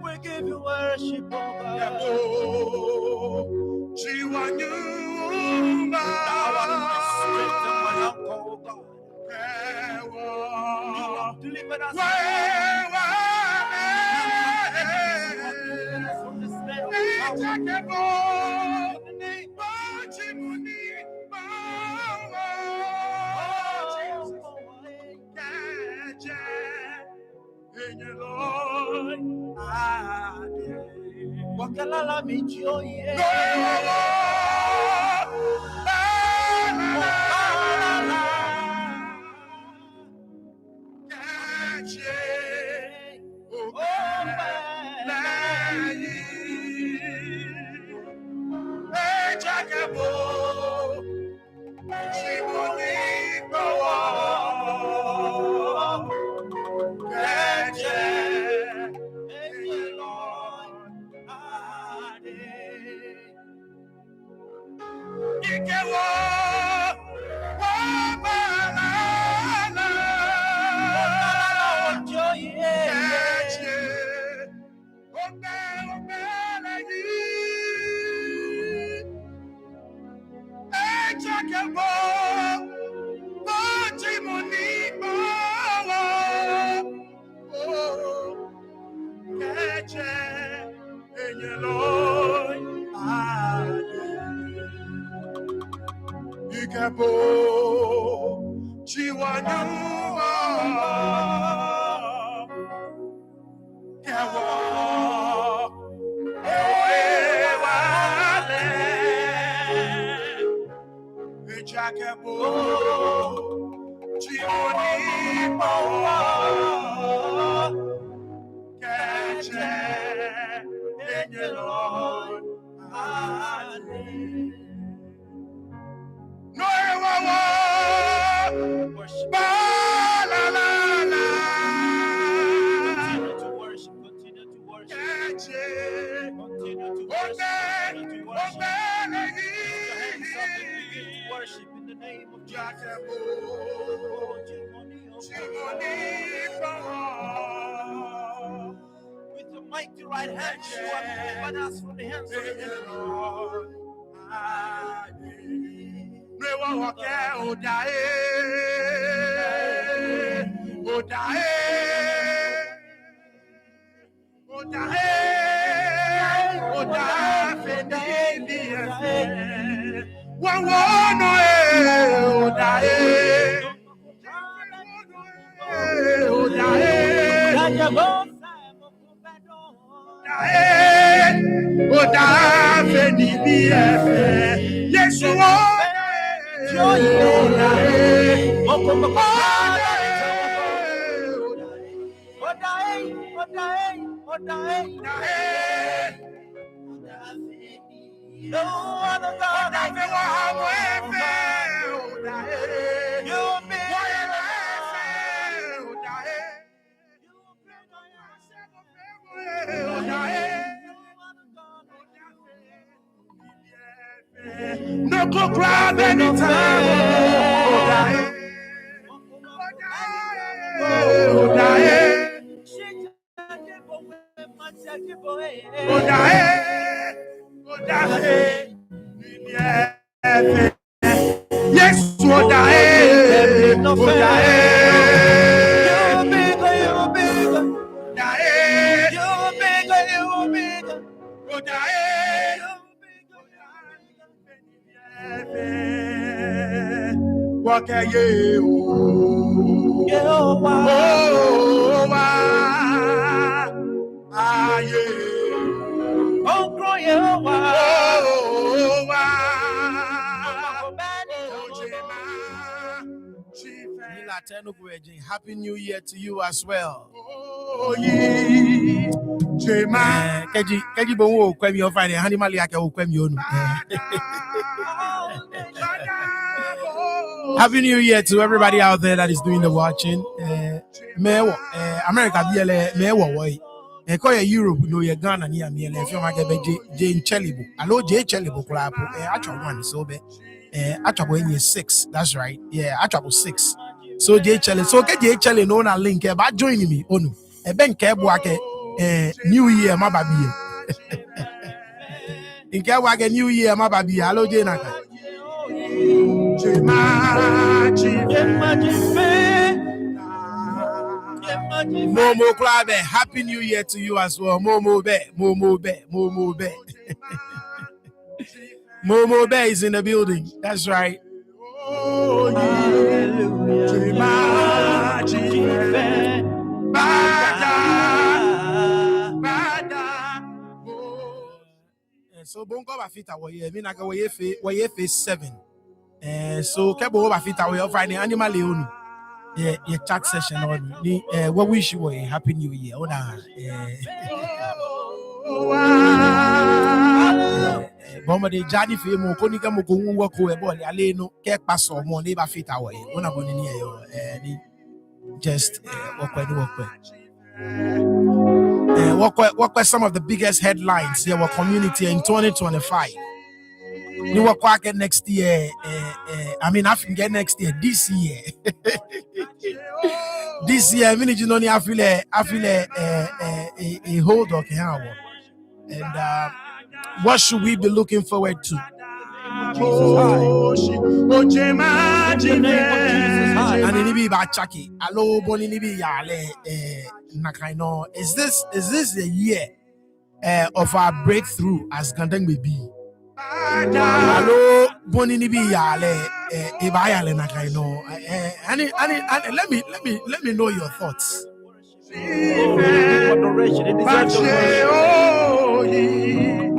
We give you worship, oh God. Thou art my strength and my help, oh God. You have delivered us from the snare of power. In the name of Wakalala michio ye. With your mighty right hand, you have delivered us from the hands of the no other God I no go grab anytime. Yes, what Happy New Year to you as well. Happy New Year to everybody out there that is doing the watching. America, Europe, no, you're Ghana, near me, and if you might get Jane Chelibu. Hello, Jay Chelibu, actual one, so be actual 6. That's right. Yeah, actual 6. So Jay Chele, so get Jay Chele no na link about joining me. Oh no, a ben Kebwake New Year, my baby. In Kebwake New Year, my baby. Hello, Jane. Momo Klabe, Happy New Year to you as well. Momo Be. Momo Be is in the building. That's right. So bongo bafita waye mi naga waye face 7. So kebo bafita waye Friday animal leonu. Yeah, chat session on ni what wish you a happy new year. Bomba de jadi fe mo ko ni ka mo ko nwo ko e ball ale no ke paso mo ni ba fit away una boni ni e yo ni just what some of the biggest headlines in our community in 2025. Ni what get next year I mean I can get next year this year. This year I mean you know I feel a hold on here. And what should we be looking forward to? And in be ba chaki alo boni ni be yale nakaino is this the year of our breakthrough as Ga-Dangme be? Alo boni ni be yale e ba yale nakaino and let me know your thoughts.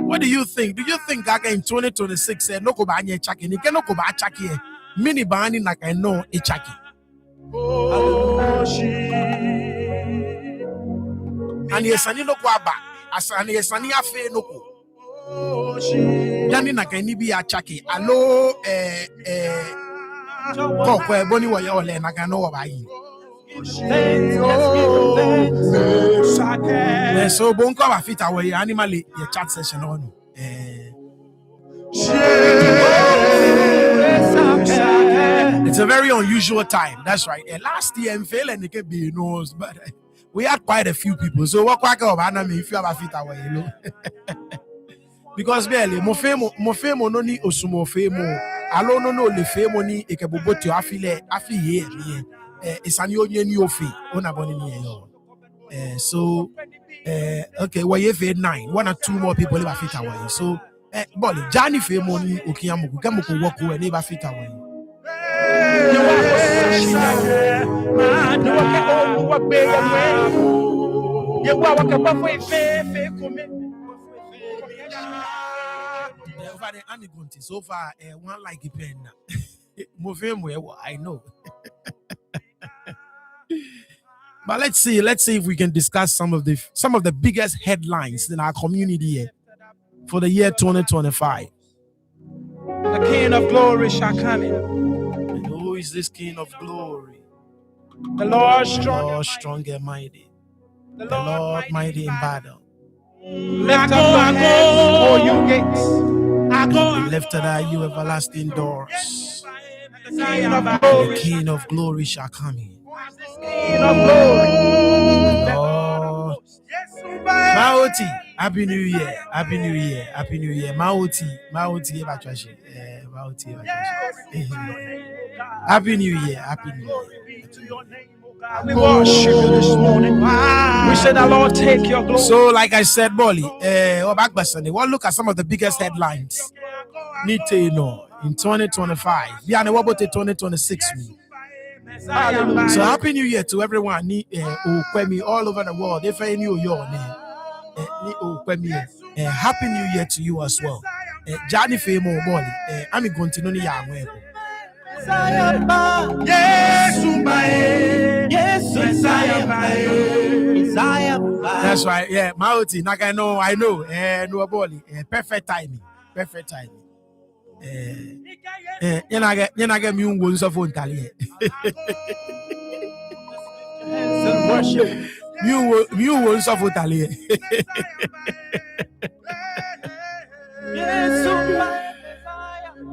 What do you think? Do you think Gaga in 2026 no ko ba anye chaki ni ke no ko ba chaki mini bani na kai no e chaki ani esani no ko aba asani esani afe no ko yani na kai ni bi a chaki alo ko ko e boni wo ye ole na kai no wo ba yi. So bonko ba fit away animally your chat session on. It's a very unusual time. That's right. Last year I'm failing to get be knows, but we had quite a few people. So what quack of anime if you have a fit away, you know. Because barely mo femo no ni osumo femo. Alo no le femo ni ekebobo to afile here. It's an union fee on a bonnie. So okay, well you 9, 1 or 2 more people never fit away. So Bolly Johnny Fe money Okiamuku Kamuku walk away never fit away. So far one like a pen. I know. But let's see if we can discuss some of the biggest headlines in our community for the year 2025. The King of Glory shall come in. And who is this King of Glory? The Lord strong and mighty. The Lord mighty in battle. Lift up your heads, all you gates. Be lifted are you everlasting doors. The King of Glory shall come in. King of Glory. Lord. Maoti, Happy New Year. Happy New Year. Happy New Year. Maoti, Maoti. Happy New Year. Happy New Year. We worship you this morning. We said, the Lord, take your glory. So, like I said, Bolly, we'll look at some of the biggest headlines. Nii Tettey in 2025. Yeah, and what about the 2026? So, Happy New Year to everyone. All over the world. If I knew your name, Happy New Year to you as well. Johnny Femo Bolly. I'm going to know. That's right. Yeah, Mauti. I know. No boli. Perfect timing. Perfect timing. You know, get me un won so phone tali. You won so phone tali.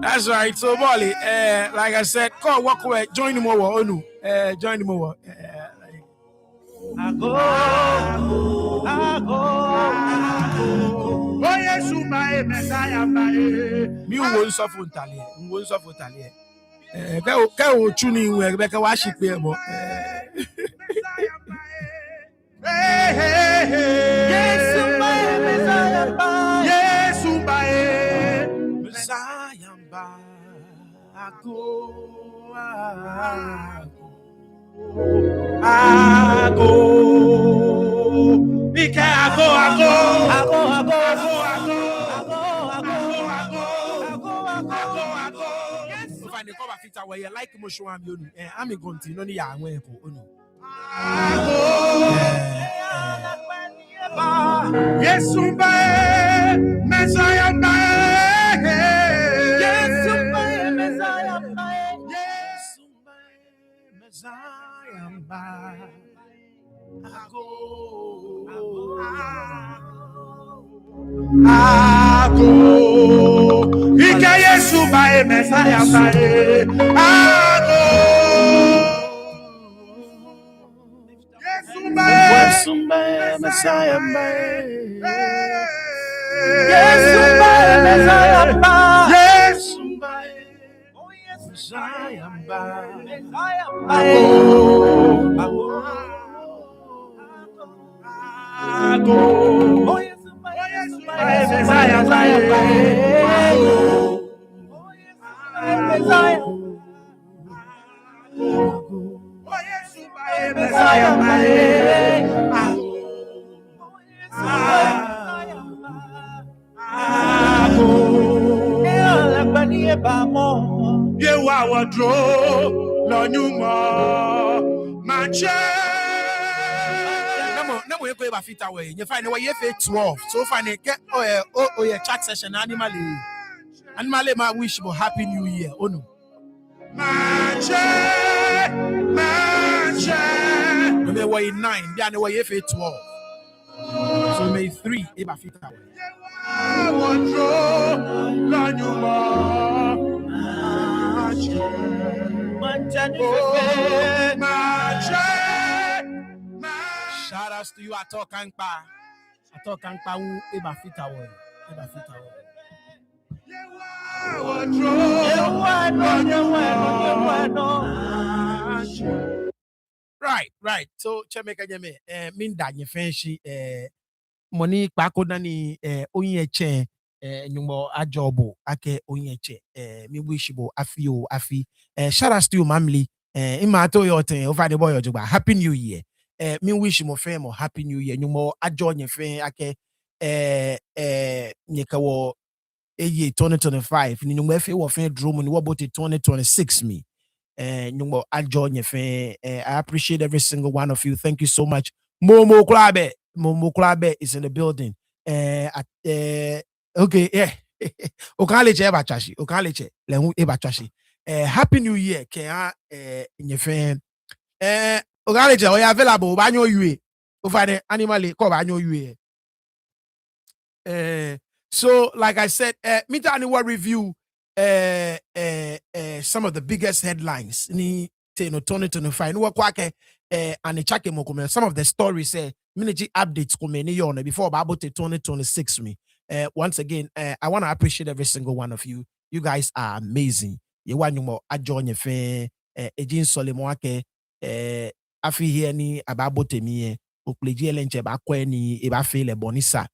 That's right. So, Molly, like I said, call walk away. Join him over. Onu. Join him over. I go. Oh, yes, my Messiah, my. You won't suffer Tali. You won't suffer Tali. Go tuning where Rebecca wash it there. Yes, my Messiah, yes, my Messiah, I go. Find the cover fit where you like motion am you I'm going to no ya wen ko onu. Yes, Messiah, Messiah, yes, Messiah, Ako Ika Yesu bae Messiah bae Ako Yesu bae Messiah bae Yesu bae Messiah bae Yesu bae Messiah bae Ako Messiah bae you are draw, no new more, manche. No, we go fit away. You find where you 12. So find it get your chat session animally. Animally, my wish for Happy New Year. Oh no. Manche. No, we 9. Be an way you 12. So may 3 eba fit away. Shout outs to you at Kankpa. Ato Kankpa who eba fit away. Eba fit away. Right. So chemeka jeme minda nye fenshi money kpako nani onye che nyumo ajobo ake onye che mi wish bo afi shout out to you mamli ima to your thing over the boy ojoba happy new year mi wish mo fe mo happy new year nyumo ajo nye fe ake nyekawo eye 2025 ni nyumo fe wo fe drum ni wo bot 2026 me nyumo ajo nye fe I appreciate every single one of you. Thank you so much. Momo Klabe is in the building. Okay, yeah. Okaleche ebachashi. Okaleche lehu ebachashi. Happy New Year. Kea nyefen. Okaleche oya available banyo yue. Ofane animally ko banyo yue. So like I said, Mita Aniwa review some of the biggest headlines ni 2025. No kwake and chake mokome some of the stories miniji updates come ni yon before about 2026 me. Once again, I want to appreciate every single one of you. You guys are amazing. You want you more join your fan ejin solemo ake afi here ni ababote mi okleji elenche ba kwa ni eba fele bonisa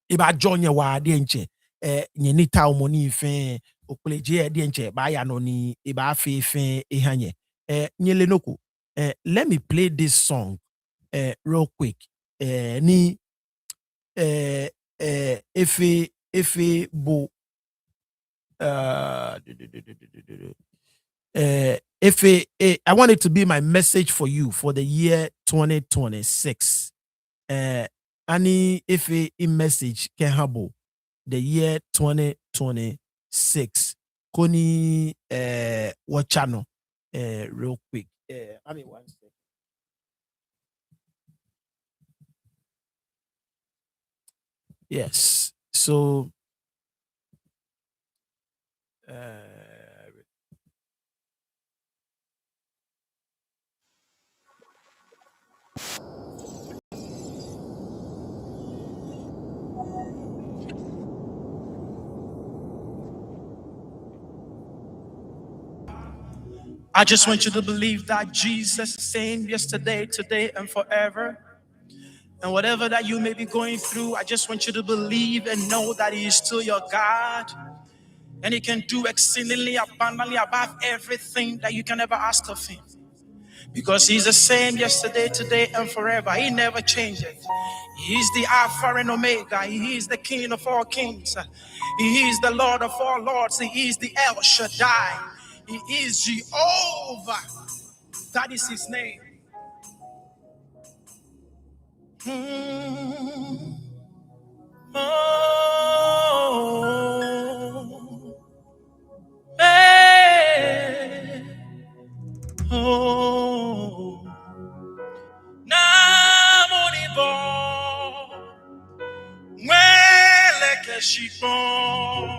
iba join wa de nche nye nita omoni fe okleje de nche ba ya no ni iba fe ehanye nyele noko let me play this song real quick ni efe bo I want it to be my message for you for the year 2026. Any if a message can have the year 2026. Koni what channel? Real quick. I mean 1 second. Yes. So I just want you to believe that Jesus is the same yesterday, today, and forever. And whatever that you may be going through, I just want you to believe and know that He is still your God. And He can do exceedingly abundantly above everything that you can ever ask of Him. Because He's the same yesterday, today, and forever. He never changes. He's the Alpha and Omega. He is the King of all kings. He is the Lord of all lords. He is the El Shaddai. He is Jehovah. That is His name. Oh, hey, oh, Namonibo, Mweleke Shikon,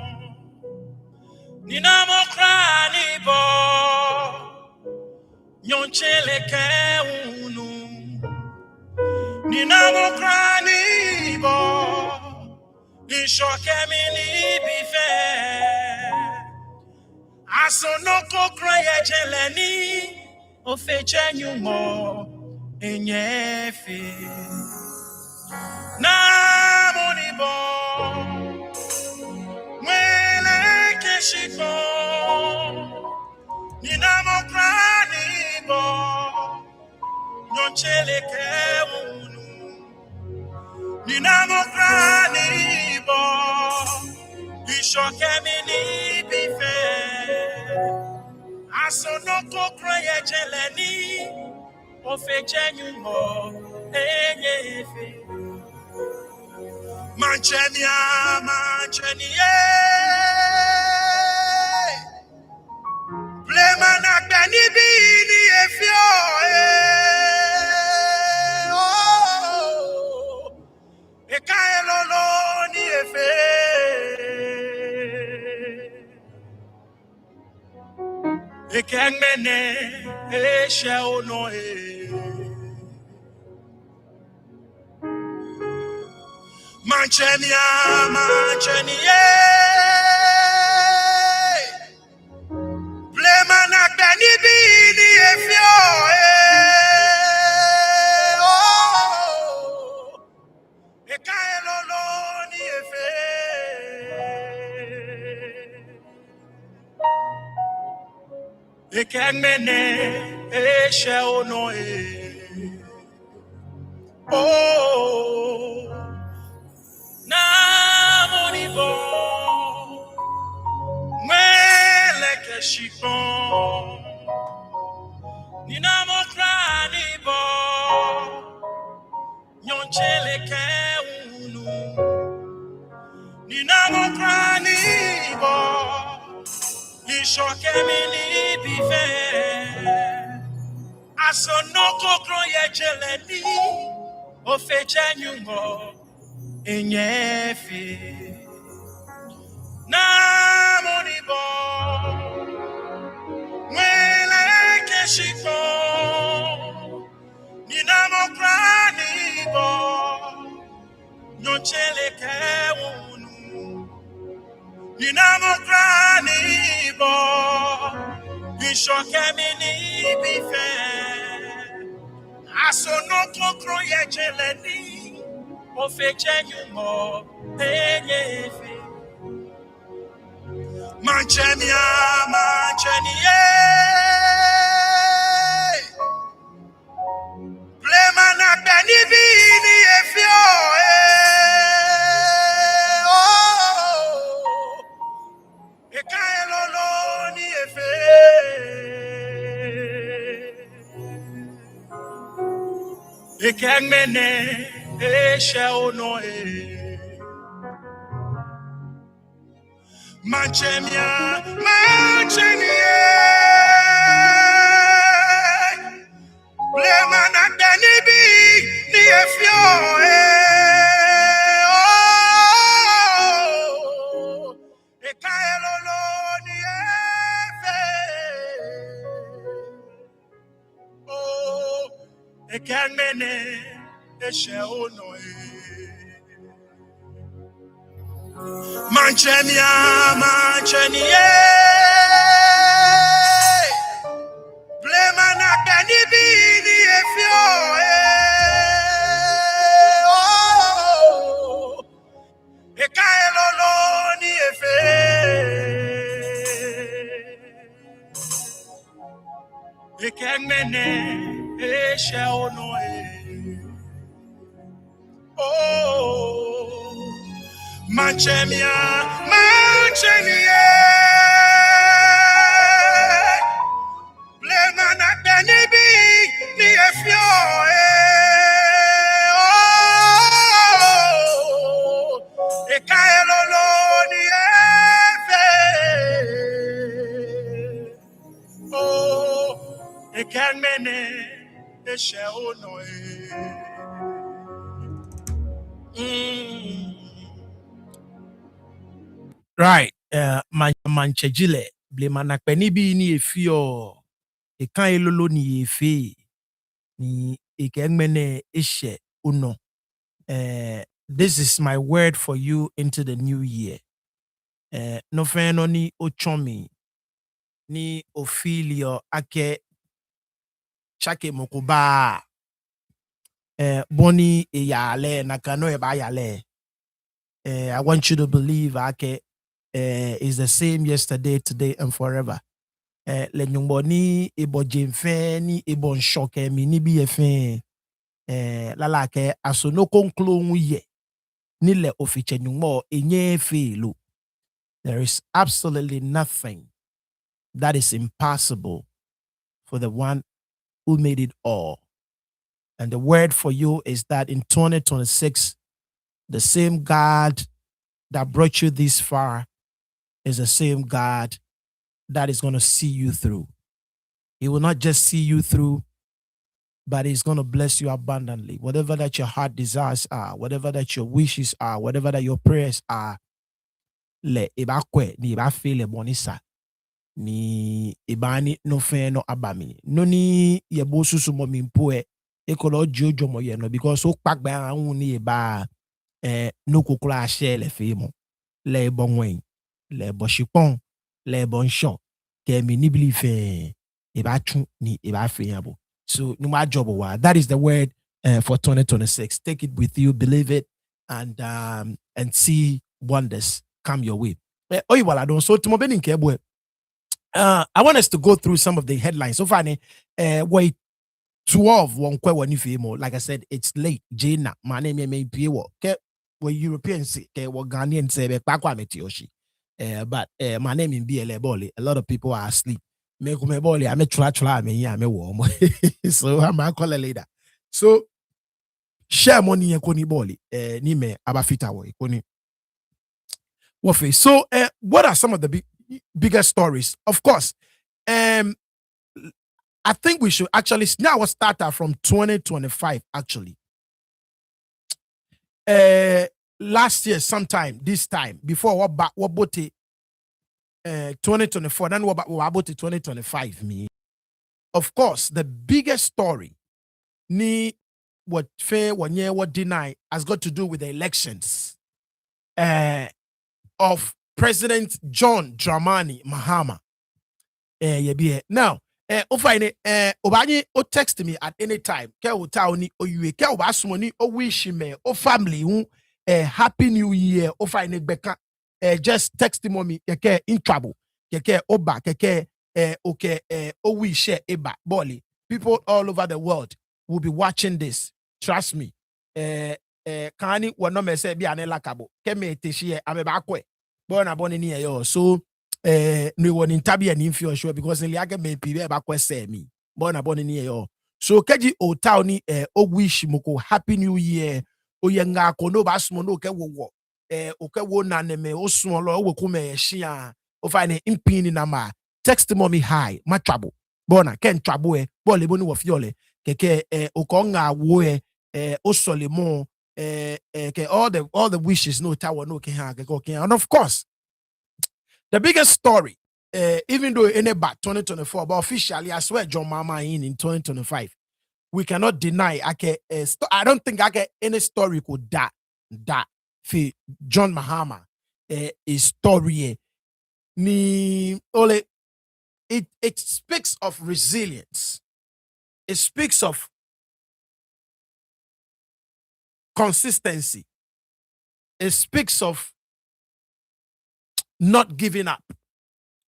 Ninamo Kranibo, Nyonchele Unu, Ninamo Kranibo, Nishokemini Bife. Asonoko kroye jeleni ofeche nyumo enyefe na monibo mwele keshiko ninamokrani bo nyonchele ke unu ninamokrani bo ishokemini bife. Asonoko kroye jeleni ofeche nyumo enyefe manchenia manchenie blema na gbeni bi ni efio oh ekaelolo ni efe ekengmene eshe ono manchenia manchenie blema na gbeni bi ni efio oh ekaelolo ni efe ekengmene eshe ono oh Namonibo, Mweleke Shikon, Ninamokranibo, Nyonchele Unu, Ninamokranibo, Nishokemini Bife, Asonoko Kroye Jeleni, Ofeche Nyumo, Enyefe. Namonibo, Mwele Keshiko, Ninamokranibo, Nyonchele Unu, Ninamokranibo, Nishokemini Bife, Asonoko Kroye Jeleni, Ofeche Nyumo, Enyefe. Manchenia, manchenie, blema na gbeni bi ni efio oh Ga-Dangme no Manchemia, Manchemia, Blemana Danibi, Niefio, Ekaelolo, Niefe, Ga-Dangme Manchemia, Manchemia, Blemana Danibi, Niefio, Ekaelolo, Niefe, Ga-Dangme Manchemia, Manchemia, Blemana Danibi, Niefio, Ekaelolo, Niefe, Ga-Dangme Right. Manchejile. Blemana penibi ni efio. Ekan elolo ni efe. Ni Ga-Dangme ishe uno. This is my word for you into the new year. No feno ni ochomi. Ni Ophelio ake chake mokuba. Boni yale nakano eba yale. I want you to believe ake is the same yesterday, today, and forever. Le nyumboni ibo jemfe ni ibo nshoke mi ni bi efe. Lala ke asono konklo ye. Ni le ofiche nyumbo enye felu. There is absolutely nothing that is impossible for the one who made it all. And the word for you is that in 2026, the same God that brought you this far is the same God that is going to see you through. He will not just see you through, but he's going to bless you abundantly. Whatever that your heart desires are, whatever that your wishes are, whatever that your prayers are, le ibakwe ni ibafile bonisa ni ibani no fe no abami. No ni yebo susu mo mimpoe ekolo jojo mo ye no because o pagba anwu ni iba no kokula share le fe mo. Le bon wen, le bon chipon, le bon shon, ke mi ni believe eba tun ni eba fe yabo. So no my job that is the word for 2026. Take it with you, believe it, and see wonders come your way. Oh, well, I don't so to I want us to go through some of the headlines. So far, wait 12 one like I said, it's late. Jana, my name may be what Europeans say, what Ghanaians say, but my name in BLA Boli. A lot of people are asleep. Me boli, I'm a try, me warm. So I'm a call later. So share money and koni boli, ni me abafita wo koni. So what are some of the bigger stories? Of course, I think we should actually now start from 2025 actually. Last year sometime this time before what 2024 then what about 2025 me. Of course, the biggest story ni what fair 1 year what deny has got to do with the elections of President John Dramani Mahama. Now, Obani o text me at any time. Ke o taoni o yue ke o basumoni o wish me o family who happy new year o fine beka just text mommy keke in trouble keke oba keke okay o wish eba boli. People all over the world will be watching this. Trust me. Kani wano me se bi ane lakabo ke me teshi amebakwe bona boni ni yo so no one in tabia ni feel sure because in liage me pibe ba kwese me bona boni ni yo So keji o tawni o wish moko happy new year. O yenga ko no basmo no ke wo o ke wo na ne me o so lo wo ku me hia o fa ne impini na ma text mommy hi ma trouble bona ken trouble bo le boni wo fiole keke o ko nga wo o sole mo ke all the wishes no tower no ke ha ke ko and of course the biggest story even though in about 2024 but officially I swear John Mama in 2025 we cannot deny I don't think any story could that for John Mahama a story ni ole it speaks of resilience, it speaks of consistency, it speaks of not giving up.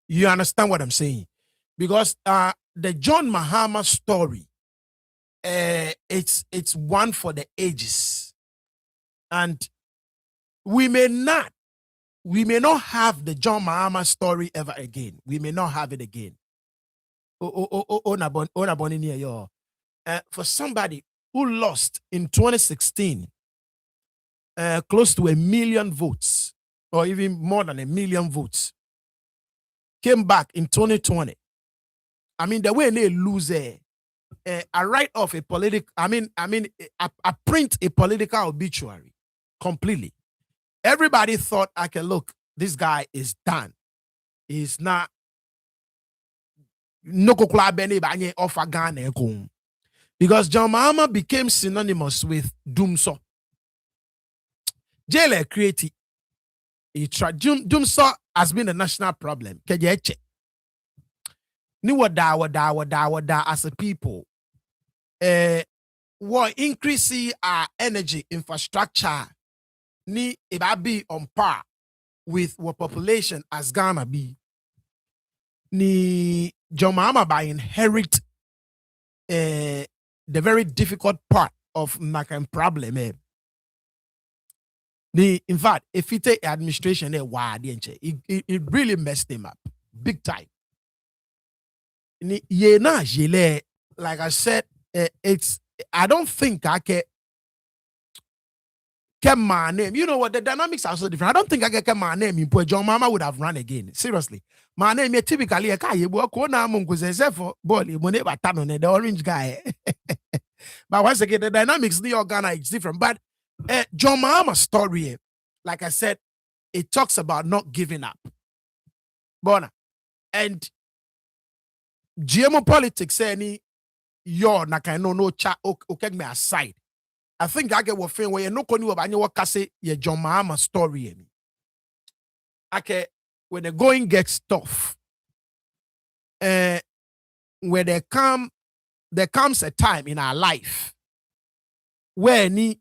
You understand what I'm saying? Because the John Mahama story it's one for the ages, and we may not have the John Mahama story ever again. We may not have it again. For somebody who lost in 2016 close to 1 million votes, or even more than 1 million votes, came back in 2020. I mean, the way they lose I write off a political, I print a political obituary completely. Everybody thought, okay, look, this guy is done. He's not. Because John Mahama became synonymous with Dumso. Jele created Dumso has been a national problem. Ni wada as a people. What increase our energy infrastructure ni be on par with what population as Ghana be. Ni John Mahama by inherit the very difficult part of Nakan problem. In fact, if it take administration, it really messed him up big time. Like I said, I don't think I can kept my name. You know what? The dynamics are so different. I don't think I can keep my name in John Mama would have run again. Seriously. My name is typically a guy for the orange guy. But once again, the dynamics New York Ghana is different. But John Mahama's story, like I said, it talks about not giving up. Bona. And GMO politics any your no chat okay me aside. I think I get what thing where you no koni about any what say ye John Mahama story any. Okay, when the going gets tough, where there comes a time in our life where ni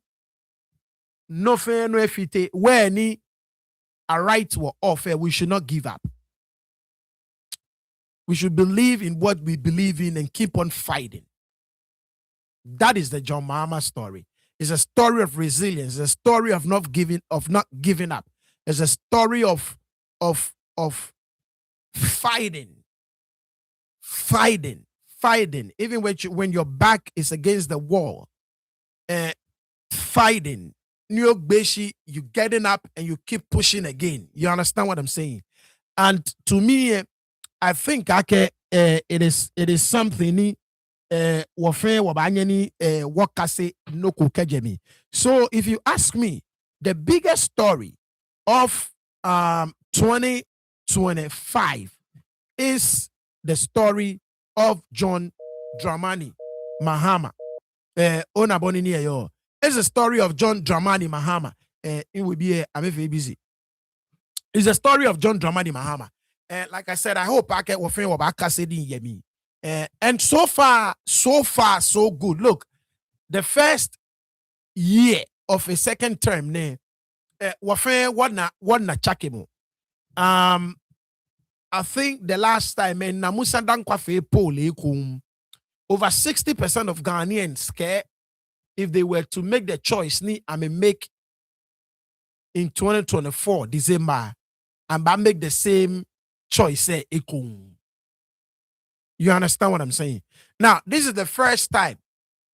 no fair no fite, where ni a right were offer, we should not give up. We should believe in what we believe in and keep on fighting. That is the John Mahama story. It's a story of resilience. It's a story of not giving up. It's a story of fighting. Even when your back is against the wall, fighting. New York Beshi, you getting up and you keep pushing again. You understand what I'm saying? And to me, I think it is something. So if you ask me, the biggest story of 2025 is the story of John Dramani Mahama. It's the story of John Dramani Mahama. It will be I'm very busy. It's the story of John Dramani Mahama. Like I said, I hope I get what yemi. And so far, so good. Look, the first year of a second term, I think the last time Namusa Dankwafe poll over 60% of Ghanaians care if they were to make the choice make in 2024 December and make the same choice You understand what I'm saying? Now, this is the first time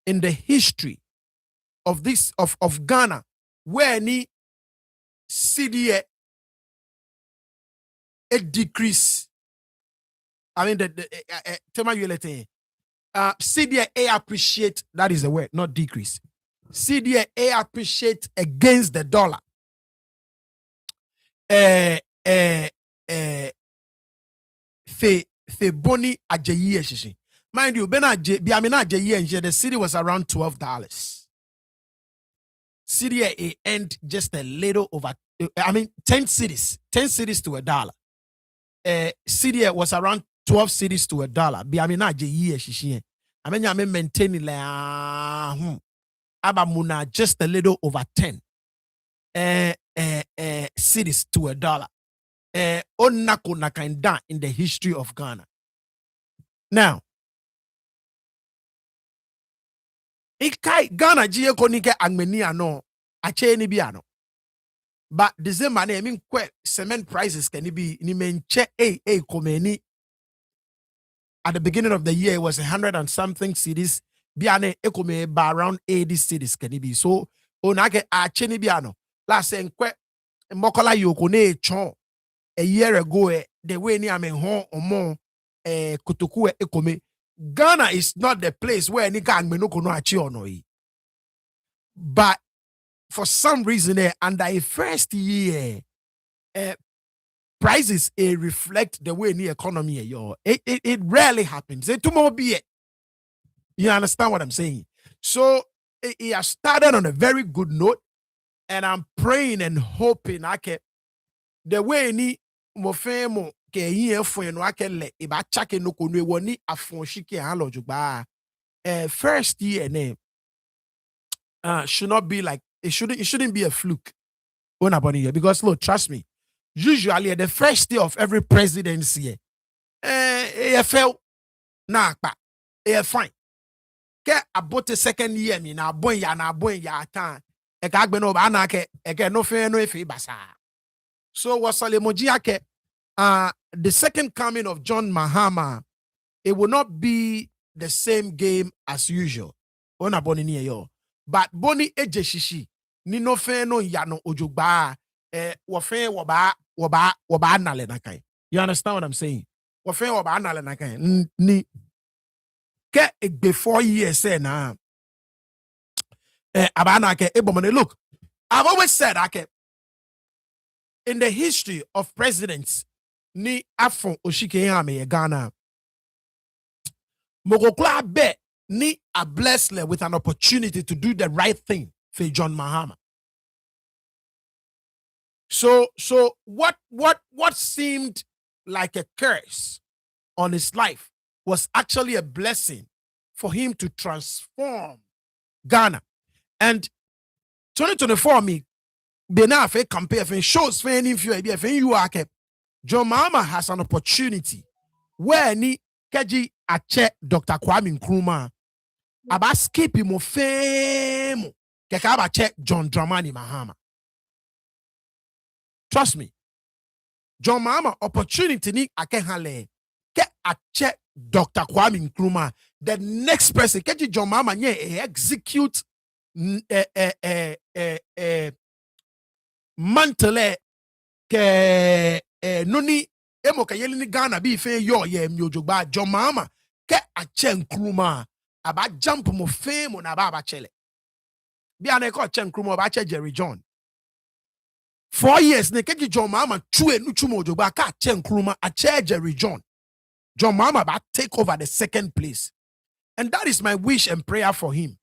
in the history of this of Ghana where any CDA a decrease. I mean the CDA appreciate, that is the word, not decrease. CDA appreciate against the dollar. Fe boni ajeyi shishi. Mind you, the city was around $12. CDA end just a little over, 10 cities to $1. CDA was around 12 cities to $1. Biamina ajeyi shishi. I mean, maintaining abamuna just a little over 10 cities to $1. Onako nakanda in the history of Ghana. Now, ikai Ghana jiye konike angmeni ano ache ni bi ano. But the same man, I mean, cement prices can be ni menche komeni. At the beginning of the year, it was 100 and something cities. Biane ekome by around 80 cities can be. So onake ache ni bi ano. Last enkwe mokola yokone chon. A year ago, the way ni ame hon omo kutuku ekome. Ghana is not the place where any gang no kono achi onoi. But for some reason, under a first year, prices reflect the way in the economy. It rarely happens. You understand what I'm saying? So it has started on a very good note, and I'm praying and hoping I can the way ni mofemo ke yin fun no akele e ba chake no konu ewo ni afon shike han lojugba. First year name should not be like it shouldn't be a fluke on about here, because look, trust me, usually the first day of every presidency fell na pa fine ke about the second year mi na bon ya tan e ka gbe no ba na ke e ke no fe basa. So wasalemoji the second coming of John Mahama, it will not be the same game as usual. Ona boni ni yo. But boni ejeshishi ni no fe no yano ojugba wofe woba nale nakai. You understand what I'm saying? Wofe woba nale nakai. Ni ke before years say na abana ke ebomone. Look, I've always said in the history of presidents ni afon oshike hame Ghana mogokla be ni a blessed with an opportunity to do the right thing for John Mahama. So what seemed like a curse on his life was actually a blessing for him to transform Ghana. And 2024 me Benafe compare shows for any few you are kept. John Mahama has an opportunity where ni keji ache Dr. Kwame Nkrumah about skip him of fame kekaba check John Dramani Mahama. Trust me, John Mahama opportunity ni akenhale ke ache Dr. Kwame Nkrumah. The next person keji John Mahama nye execute mantele ke noni emo ka yeli ni Ghana bi fe yo ye miojogba John Mahama ke ache Nkrumah aba jump mo fame na ba chele bi ane ko ache Nkrumah ba che Jerry John 4 years ne keji John Mahama chue nu chumo ojogba ka ache Nkrumah ache Jerry John Mahama ba take over the second place, and that is my wish and prayer for him.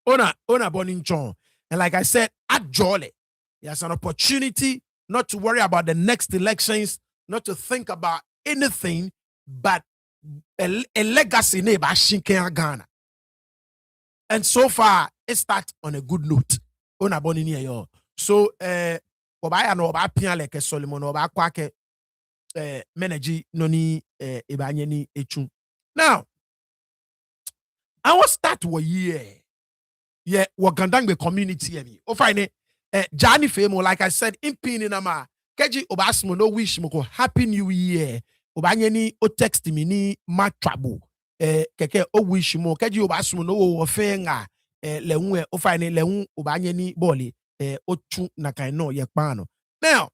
Ona Bonin John, and like I said, at Jolly, he has an opportunity not to worry about the next elections, not to think about anything but a legacy neighbor Shinken Ghana. And so far, it starts on a good note. Ona Bonini yo. So obaya no oba pian like Solomon oba kwake meneji noni ibanyeni echu. Now, I was start wa year. Yeah, what Ga-Dangme community o fine Johnny Famo, like I said, in Pininama, Keji Obasmo no wish moko happy new year. obanye ni o text me ni matwabo keke o wish mo keji obasum no wo fenga lewu o fine lewu obanye ni boli o tu na kan no ye pan no. Now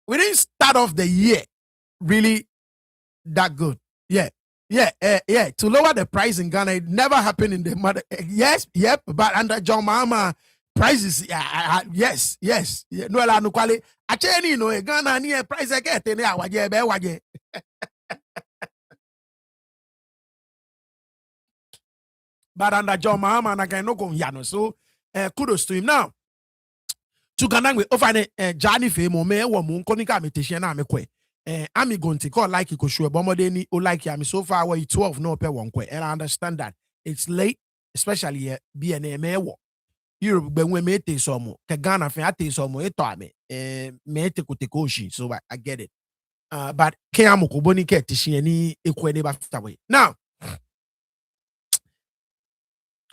we didn't start off the year really that good. Yeah. To lower the price in Ghana, it never happened in the mother. Yes, yep, but under John Mahama, prices, yes. Yeah, no, la no quali. Actually, no, Ghana ni price again. Tene awaje be waje. But under John Mahama, na kan no go yano. So, kudos to him. Now, to Ga-Dangme, ofane Johnny fe mo me wo mu nkonika meteshia na mekwe. I'm going to call like you could show Bomodeni or like you. So far, we're 12 no per one. And I understand that it's late, especially here. BNA Europe, but when me take some more, Ghana, I take some more. It taught me, me take koshi. So I get it. But Kiamu Kuboni Ketishi any equity after way. Now,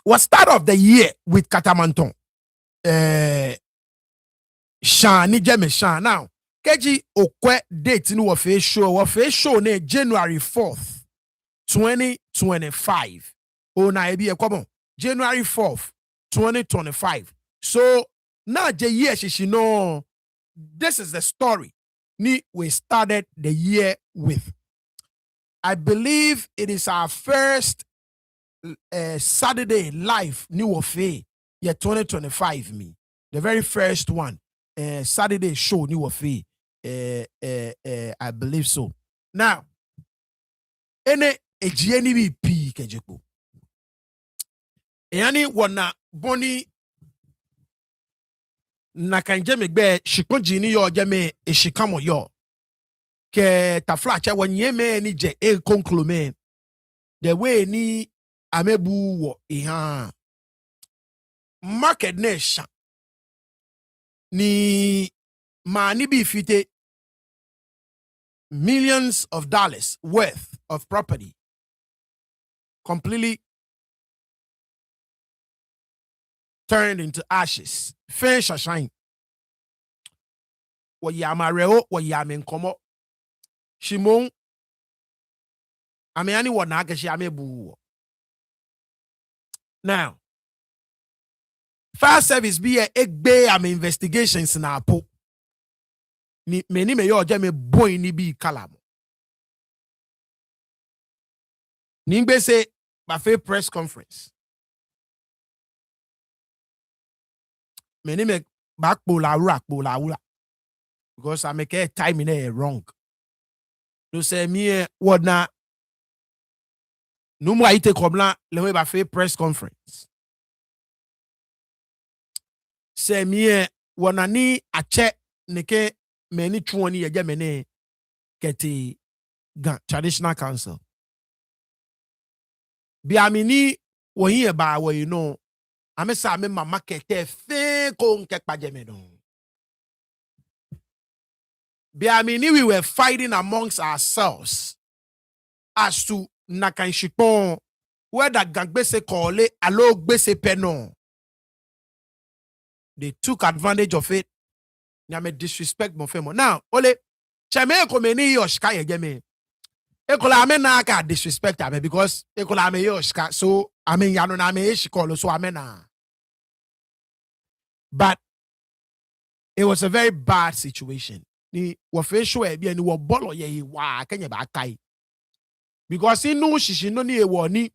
what start of the year with Katamanton? Shani Jeme Shan now. Keji okwe date ni wafe show ne January 4th 2025 na ebi ekomo January 4th 2025. So now the year she know this is the story ni we started the year with. I believe it is our first Saturday live ni wafe year 2025 me the very first one Saturday show ni wafe. I believe so. Now, ene ejieni bi pi kejeko. Yani wana boni na kanje megbe shikonji ni yo jeme eshikamo yo. Ke tafla che wanyeme ni je konklome. The way ni amebu wo iha. Market nation ni mani bi fite millions of dollars worth of property completely turned into ashes. Fair shine. Wa yamareo wa yamen komo. Shimon ameani wa nagashi amebu. Now, fire service be a egbe am investigations na po. Ni meni me yo jame boy ni bi kalamo. Ningbe say bafe press conference. Meni me back bola ura. Because I make a time in there wrong. No say me what na no mo ite komla le bafe press conference. Say me wanani ache neke many 20 years many keti traditional council. Biamini wo here ba wo you know amesa me mama kete fe ko nke pajeme don. Biamini we were fighting amongst ourselves as to nakanshipon whether gangbese kole alo gbese penon. They took advantage of it. Nyame disrespect mo femo. Now, ole cheme ko meni yoshka yegeme. Ekola ame na ka disrespect ame because ekola ame yoshka so ame yano na ame yeshikolo so ame na. But it was a very bad situation. Ni wafe show e bi ni wo bolo ye wa kenye ba kai. Because inu shishi no ni ewo ni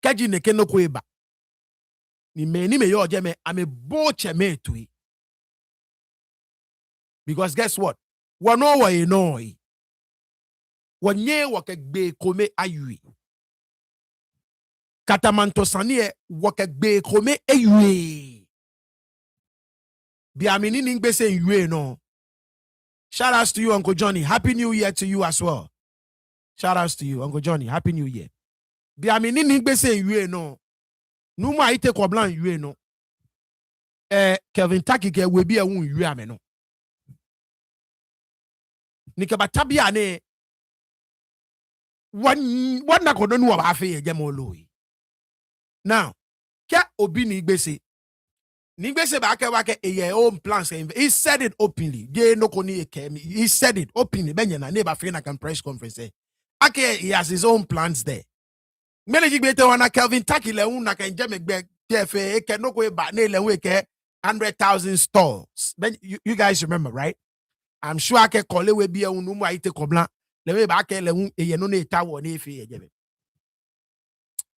keji neke no ko eba. Ni me yo jeme ame bo cheme tui. Because guess what? Wano wa enoi. Wanye wakegbe kome ayui. Katamanto sanie wakegbe kome ayui. Biamini ningbe se yue no. Shout outs to you, Uncle Johnny. Happy New Year to you as well. Shout outs to you, Uncle Johnny. Happy New Year. Biamini ningbe se yue no. Numa ite kwa blan yue no. Kelvin Takike we be a wun yue ameno. Nikabatabia ne one na kono nu abafe ye jemoloi. Now, ke obi ni gbese Nigbe back wake a own plans. He said it openly. They no koni ekemi. He said it openly. Benyana neighbor friend can press conference. Ake he has his own plans there. Many better wana Kelvin Takile una can jemek be TFA eke no go ba ne le weke 100,000 stalls. Then you guys remember, right? I'm sure I can call it we be a unumu aite kobla. Le we ba ke le un e no ne tawo ne fe ejebe.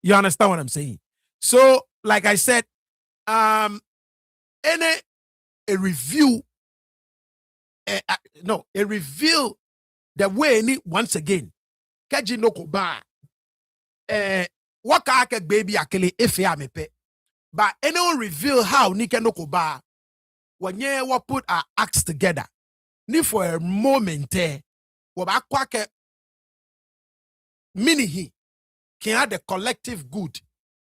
You understand what I'm saying? So, like I said, a review, a review the way ni once again. Kaji no ko ba, waka ake baby akele efe amepe, but anyone reveal how ni ke no ko ba, when ye put our acts together, ni for a moment waba kwake mini he can have the collective good.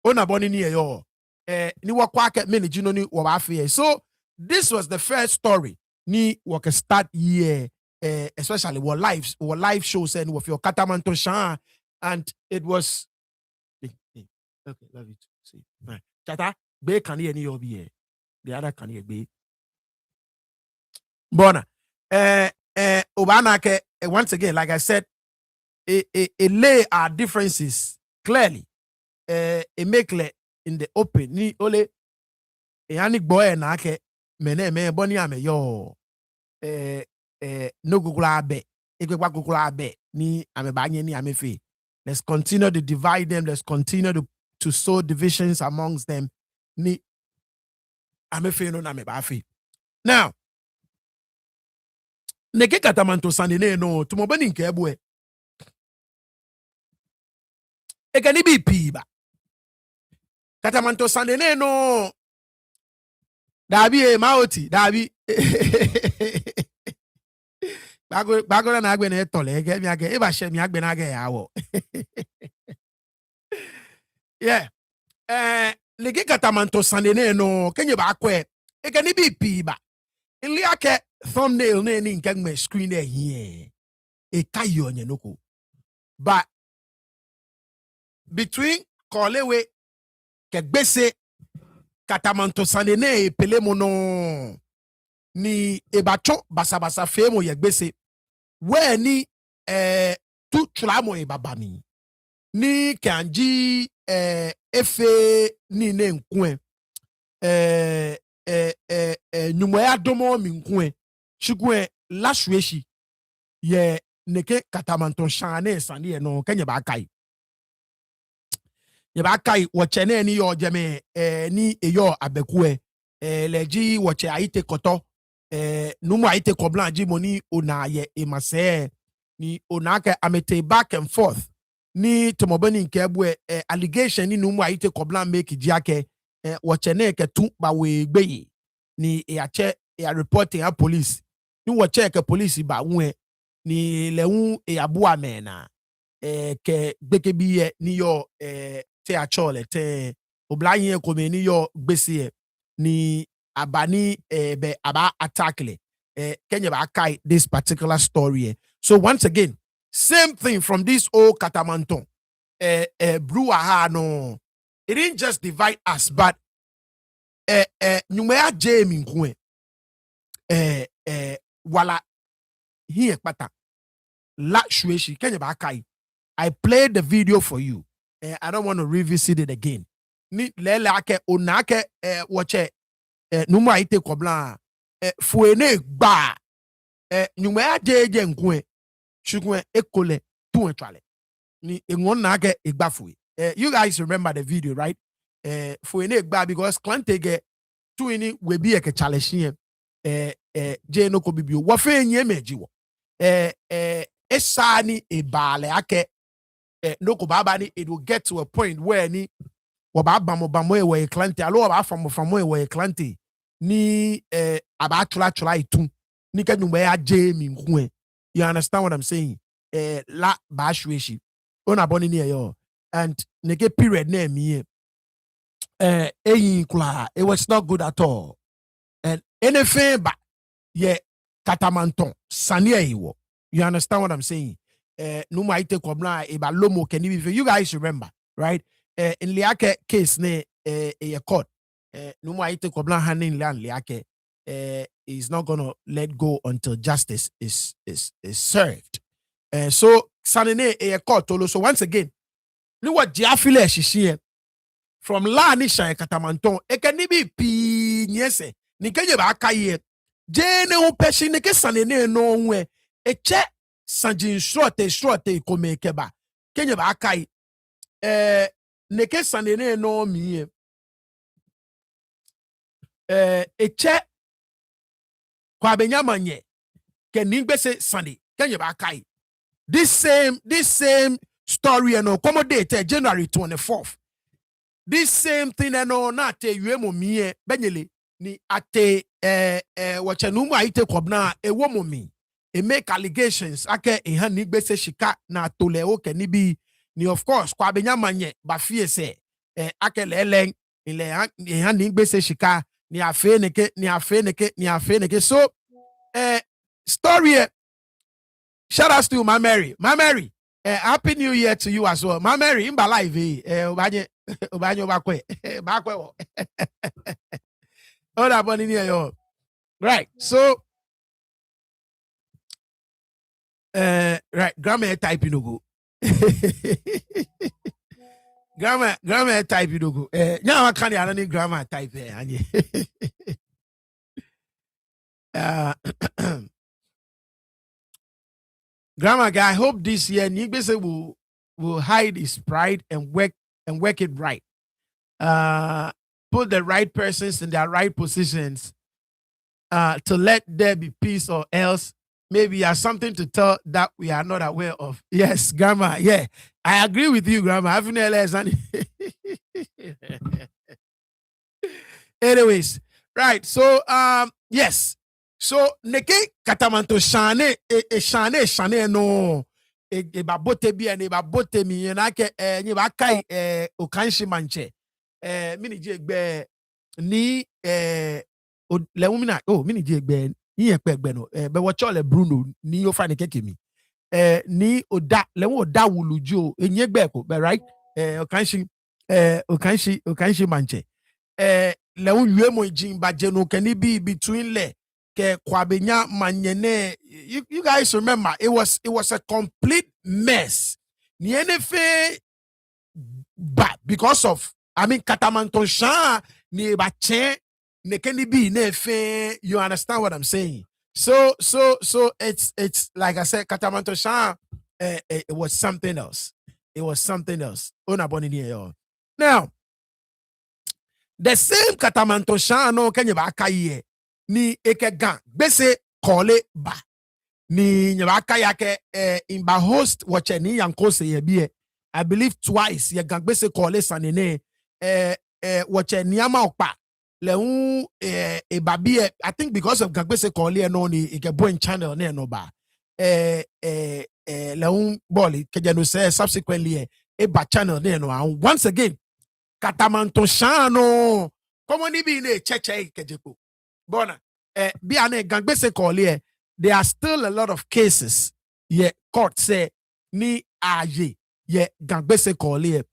Ona boni ni yo. Ni wakwake many jino ni wabafi. So this was the first story ni waka start year, especially what live shows and with your Katamanto Shan, and it was okay. Love you too. See, right. Chata be can ni obi the other can be bona. Obanake once again, like I said, it lay our differences clearly. It make in the open ni ole yani boy na ke me boni ame yo no gugula be ekwa gugula be ni ame banye ni ame fe. Let's continue to divide them. Let's continue to sow divisions amongst them. Ni ame fe no na me ba fe. Now neke katamanto sandene no tumobani nke ebue ekani bi piba katamanto sandene no dabi maoti dabi bago na agbe na etole ege mi age eba she mi agbe na age yawo. Yeah, neke katamanto sandene no kenye ba akwe ekani bi piba ili ake thumbnail ne ni Ga-Dangme screen here e kayo nye noko, but between kolewe kegbese katamanto sandene pele mono ni ebacho basabasa femo yegbese we ni tu tramo e babami ni kanji efe ni ne nkwe nyumo ya domo mi nkwe chukwe lashweshi ye neke katamanto shane sani no kenye ba kai ye ba kai woche ne ni yo jeme ni eyo abekue leji woche aite koto numu aite koblanji moni ona ye emase ni onake amete back and forth ni tomobeni nke ebue allegation ni numu aite koblan make jiake woche ne ke tu ba we gbe ni eache e reporting a police ni woche ke police ba won ni lewu abu amena ke gbeke biye ni yo te achole te oblayin ko me ni yo gbese ni abani be aba attackle kenye ba kai this particular story. So once again, same thing from this old katamanton brewer ha no, it didn't just divide us, but nyumea Jamie nkwe wala here pata la shweshi kenye ba kai. I played the video for you. I don't want to revisit it again. Ni lele ake onake wache numu aite kobla fuene gba nyume ajeje nkwe shukwe ekole tu etwale ni enwon na ake igba fue. You guys remember the video, right? Fuene gba because klantege tu ini webi eke challenge je no ko bibio wo fe enye meji wo esani ebale ake no ko baba ni it will get to a point where ni wo ba bamo e klante alo ba famo e klante ni aba tula itu ni ka nyumba ya Jamie nkwe. You understand what I'm saying? La ba shweshi ona boni ni yo and nege period na mi kula, it was not good at all. And anything but yeah katamanton sania iwo. You understand what I'm saying? Numa ite kobla eba lomo keni. You guys remember, right? In liake case ne a court no more ite kobla hanin land liake is not gonna let go until justice is served. So sanene e court. So once again, ni what jiafile shishie from la ni shan katamanton e can be pi nyese ni kenye ba akaye jene ho peshi ne ke sanene no nwe e che sanjin shrote kome keba kenye ba akaye ne ke sanene no mi eche kwa benyamanye ke ningbese sande kenye ba kai this same story and accommodate January 24th this same thing and na te yuemo mie benyele ni ate wachanumu aite kwabna ewomo mi e make allegations ake eha ningbese shika na tole oke ni bi ni of course kwa benyamanye ba fie se ake lelen ile eha ningbese shika ni afeneke. So, story. Shout out to my Mary. My Mary, happy New Year to you as well. My Mary, in my life, obanye bakwe. Hold up on in here, yo. Right. So, right, grandma type you no go. Grandma type you no go. Now I can't grandma type here. Grandma guy, I hope this year Nigbese will hide his pride and work it right. Put the right persons in their right positions to let there be peace, or else maybe you have something to tell that we are not aware of. Yes, Grandma. Yeah, I agree with you, Grandma. Anyways, right. So yes. So neke katamanto shane shane no e ba bote bi e ba bote mi na ke ni ba kai okanshi manche mini je gbe ni le wumina mini je gbe ni e pe gbe no be wo chole Bruno ni o fa ne keke mi ni oda le wo oda wuluju enye gbe ko be right okanshi manche le wu yue mo jin ba je no keni bi between le Kwabenya Manyene, you guys remember it was a complete mess. But because of Katamanton Sha ni bache ne keni bi nefe, you understand what I'm saying? So it's like I said, Katamanton Sha it was something else. It was something else. Now the same Katamanton Sha no kenye ba akaye ni ekegan bese kole ba ni nyabaka yake imba host wache ni yankose yebie I believe twice ye gang bese kole sanene wache niyama okpa leun babie I think because of gang bese kole no ni ikeboin channel ne no ba leun boli kejano say subsequently ba channel ne no and once again Katamanton Shano komo ni bi ne cheche kejepo Bona, biane gangbese kolye, there are still a lot of cases. Ye court say ni aye ye gangbese kolye.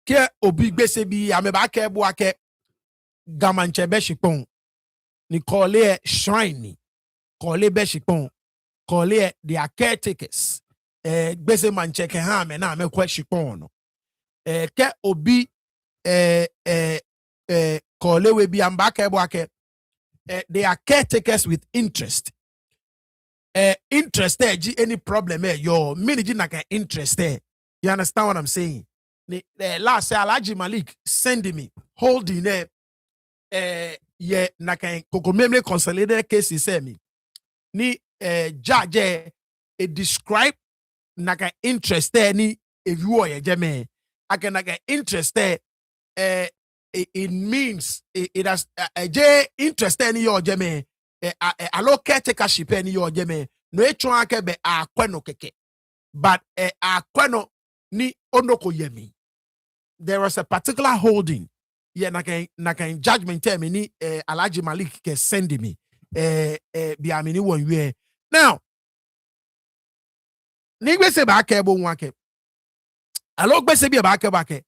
Ke obi gbese bi ameba ke boake gamanche beshipon ni kolye shrine ni kolye beshipon kolye they are caretakers. Gbese manche ke ha me na me kwa shipon no. Ke obi we be they are caretakers with interest. Interest any problem your miniji naka interest you understand what I'm saying? Last say Alaji Malik sending me holding yeah naka kokomemle consolidated case say me ni judge describe naka interest ni if you are jeme naka interest it means it has a interest in your jeme a low caretakership in your jeme no etwa ke be akweno keke but akweno ni onoko yemi there was a particular holding yeah naka judgment term ni Alhaji Malik ke send me bi amini won we now ni gbese ba ke bo won ake alo gbese bi ba ke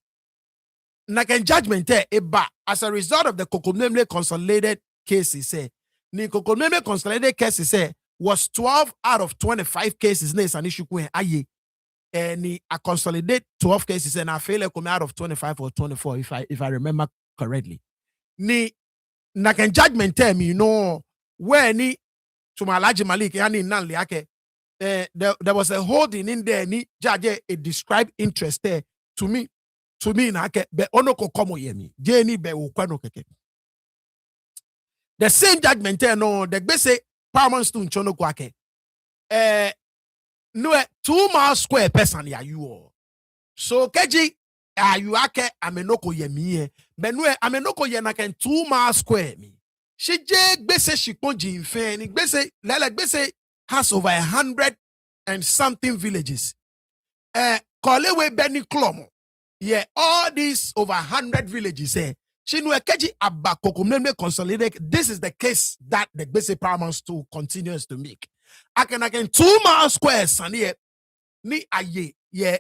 naken judgment eba as a result of the Kokomlemle consolidated cases ni Kokomlemle consolidated cases was 12 out of 25 cases na an issue kwen aye ni a consolidate 12 cases and I fail come out of 25 or 24 if I remember correctly ni naken judgment me where ni to my large Malik yani nan liake there was a holding in there ni judge a described interest there to me na ke be onoko komo yemi jeni be ukwano keke the same judgment no the gbese paramount to nchono kwake no 2 miles square person ya you all so keji you ake amenoko yemi be no amenoko ye na ken 2 miles square mi she je gbese shiponji infe ni gbese lele gbese has over 100 and something villages kolewe beni klomo. Yeah, all these over 100 villages Chinwe keji abba Kokomlemle consolidated. This is the case that the basic paramount to continues to make. I can 2 miles square sani ni aye ye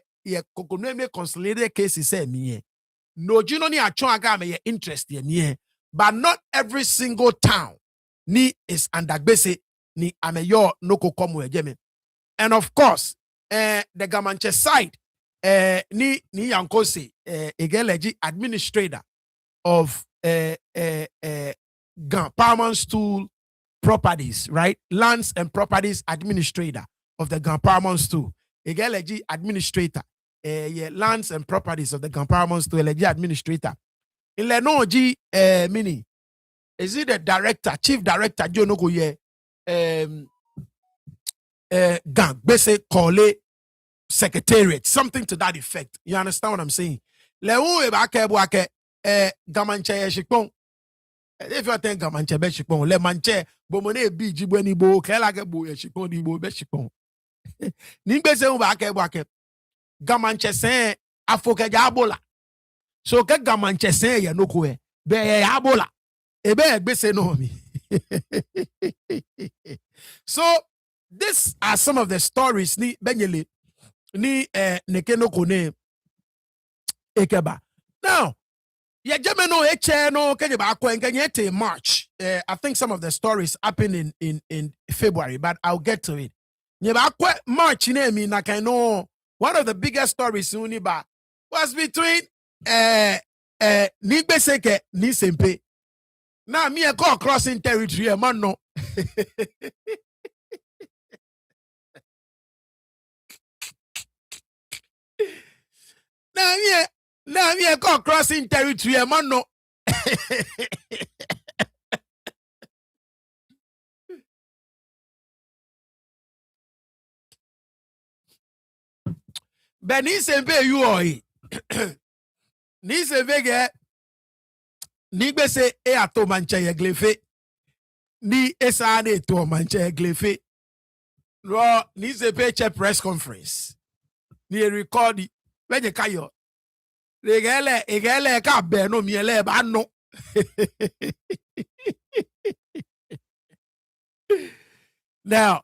Kokomlemle consolidated case is me. No jino ni achon aga me interest ye but not every single town ni is under basic ni ameyo no kokomu ejeme. And of course, the Gamanche side ni Yankose egeleji administrator of Paramount Stool Properties, right? Lands and Properties Administrator of the Paramount Stool. Egeleji administrator. Lands and Properties of the Paramount Stool. Eleji administrator. Ilenoji mini. Is it the director, chief director, Jonoko ye Bese Kole Secretariat, something to that effect. You understand what I'm saying? If you think Gamanche be shipon, le manche bomone bi jibweni bo kela ke bo shipon di bo be shipon. Ni gbese un ba ke Gamanche sen afoke jabola. So ke Gamanche sen ye no ko be yabola. E be gbese no mi. So these are some of the stories ni benyele ni nekeno kone ekeba. Now, yeah, Gemino no kenye ba akwenye March. I think some of the stories happened in February, but I'll get to it. Nyeba March name na kano one of the biggest stories uniba was between Nigbeseke ni Sempe. Now me a call crossing territory man no. Now me a call crossing territory man no. Ben ni sempe you oi. Ni sempe ge ni gbese e ato manche ye glefe. Ni esa ne to manche ye glefe. No ni sempe che press conference. Ni record when you kayo. Egele ka be no miele ba no. Now,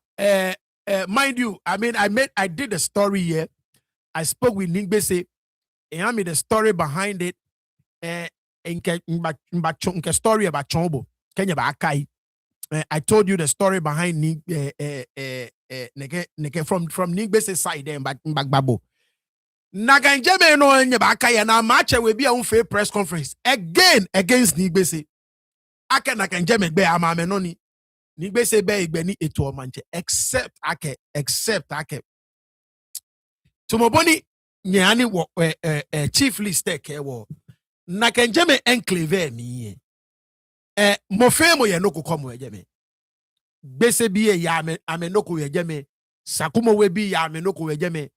mind you, I mean, I did a story here. I spoke with Ningbese, and I made a story behind it. In story about Chombo, Kenya Bakai. I told you the story behind from Ningbese's side and Bagbabo. Naganjeme no Bakai and our match will be a fair press conference again against Ningbese. Aka Naganjeme be amamenoni. Ningbese be igbeni eto manche except ake. Tumoboni nyani wo chief list ke wo Nakanjeme enclave mi mofemo ye no kokomo ejeme gbese bi ya amenoko ejeme sakumo we bi ya amenoko ejeme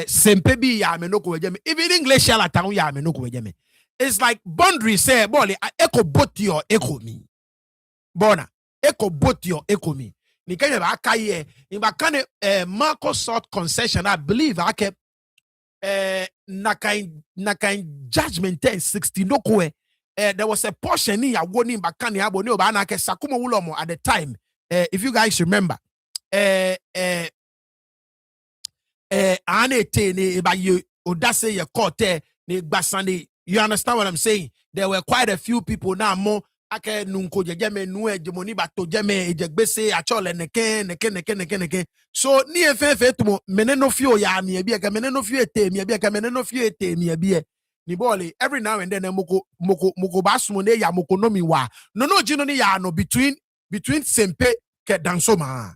sempe bi ya amenoko ejeme even English ala town ya amenoko ejeme. It's like boundary say bole echo both your echo me bona echo both your echo me ni kenya ba akaye in ba kan Marco Salt concession I believe ake nakan judgment 1060 no ko there was a portion in Yawoni Bakani Aboni Obanake Sakuma Ulomo at the time. If you guys remember, Ane Tene by you Odase your court ni Basani You understand what I'm saying? There were quite a few people now more ake nunko jeme nu hegemony bato jeme ejegbese achole neke. So ni efe tumo meneno fio ya mi ebi aka meneno fio ete mi ebi aka meneno fio ete mi ebi ni bole every now and then moko basumo ne ya moko no mi wa no jino ni ya no between sempe ke dansoma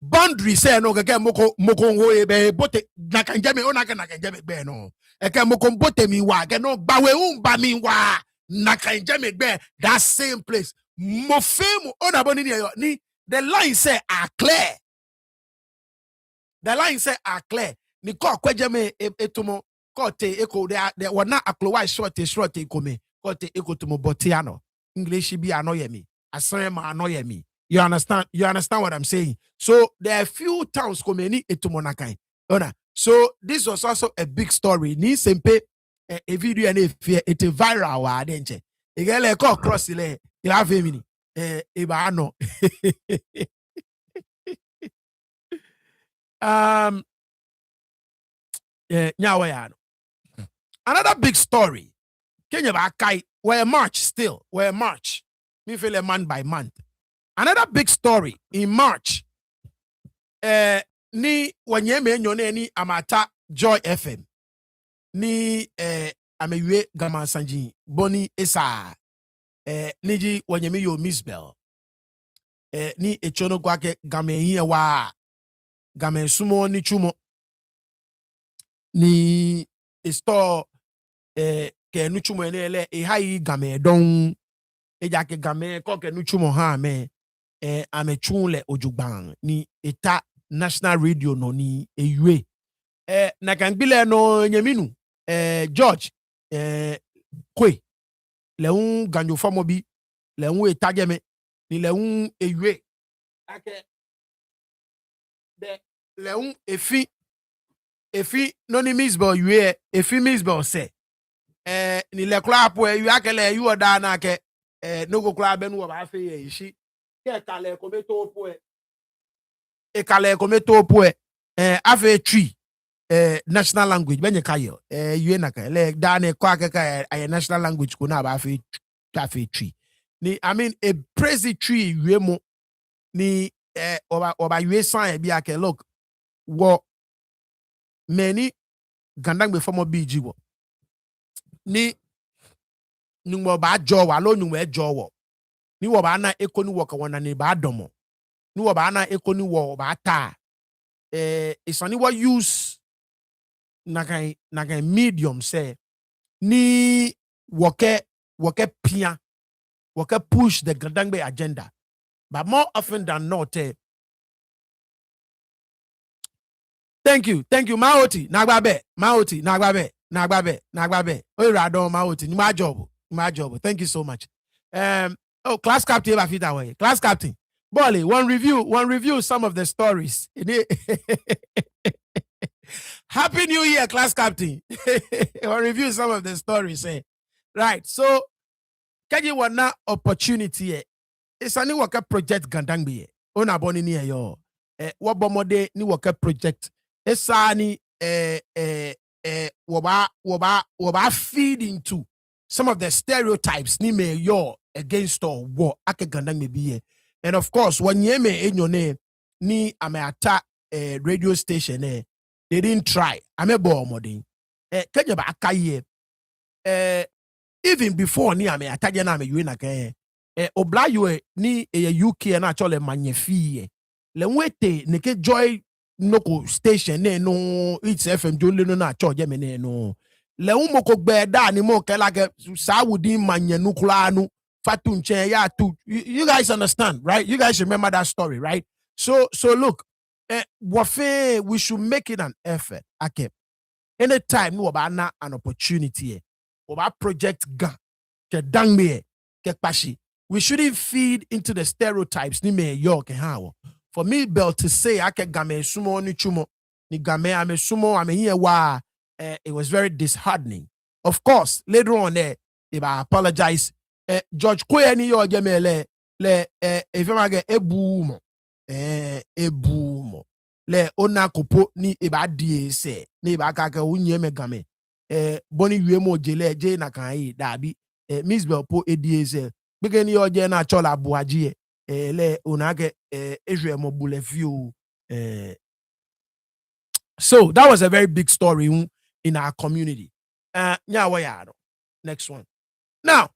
boundary say no keke moko wo ebe bote nakanjeme o nakanjeme be no eke moko bote mi wa ke no bawe umba mi wa nakanjeme be that same place mo femu ona boni ni the line say are clear. The line say are clear. Ni ko kwejeme etumo ko te eko de wana aklowa short ikome ko te eko tumo botiano English bi anoye mi asan ma anoye mi. You understand what I'm saying? So there are few towns komeni etumonakai. So this was also a big story. Ni sempe a video and if it viral wa denche. Igele ko cross ile ila femini. Iba ano. Nyawa ya ano. Another big story. Kenya ba kai where March. Me feel a month by month. Another big story in March. Ni wanyeme nyone ni amata Joy FM. Ni amewe gama sanji boni esa. Niji wanyeme yo Miss Bell. Ni echono kwake game hiye wa game sumo ni chumo. Ni store ke nuchumo enele hayi game don ejake game koke nuchumo ha me amechunle ojugban ni eta national radio no ni ewe na kangbile no nyaminu George kwe leun ganjo famo bi leun etageme ni leun ewe ake de leun efi no ni misbel yue efi misbel se ni le club we yu akele yu oda na ke no go club benu ba fe ye ishi ke kale kometo poe ave tree national language benye kayo yue na ka le dane kwa ka national language ko na ba fe tree ni I mean a praise tree yue mo ni oba yue san e bi ake look wo many Ga-Dangme former BG wo ni numo ba jo wa lo numo e jo wo ni wo ba na ekoni wo ka wona ni ba domo ni wo ba na ekoni wo ba ta isani wo use na kan medium say ni woke pia woke push the Ga-Dangme agenda, but more often than not thank you Maoti nagbabe o radon Maoti ni my job thank you so much. Class captain bafita way class captain Bolly, one review some of the stories. Happy New Year, class captain. One review some of the stories. Right, so can you want na opportunity? It's a new worker project Ga-Dangme. Ona boni ni yo. What bomode ni worker project. Esani waba feed into some of the stereotypes ni me yo against or war ake Ga-Dangme be. And of course, when you me in your name ni ame attack radio station they didn't try. Ame bo modin. Kenya ba akaye even before ni ame attack na ame yue na ke obla yue ni UK na chole manyefi le wete neke joy noko station ne no it's FM jole no na cho me ne no le umoko gbe da ni mo ke la ke sa wudi manyenu kula nu fatunche ya tu. You guys understand, right? You guys remember that story, right? So look, we should make it an effort. Okay. Anytime we have an opportunity, we have project Ga-Dangme, we shouldn't feed into the stereotypes ni me yo ke hawo. For me, Bell, to say I can game sumo ni chumo ni game ame sumo ame here wa it was very disheartening. Of course, later on there, if I apologize, George Kwe ni yo game le if you get ebumo le ona kopo ni eba die se ni eba kaka unye me game boni wiemo jele je na kan yi dabi Miss Belpo ediese begeni oje na chola buaji le onake ehwe mo bulefio so that was a very big story in our community. Next one. Now,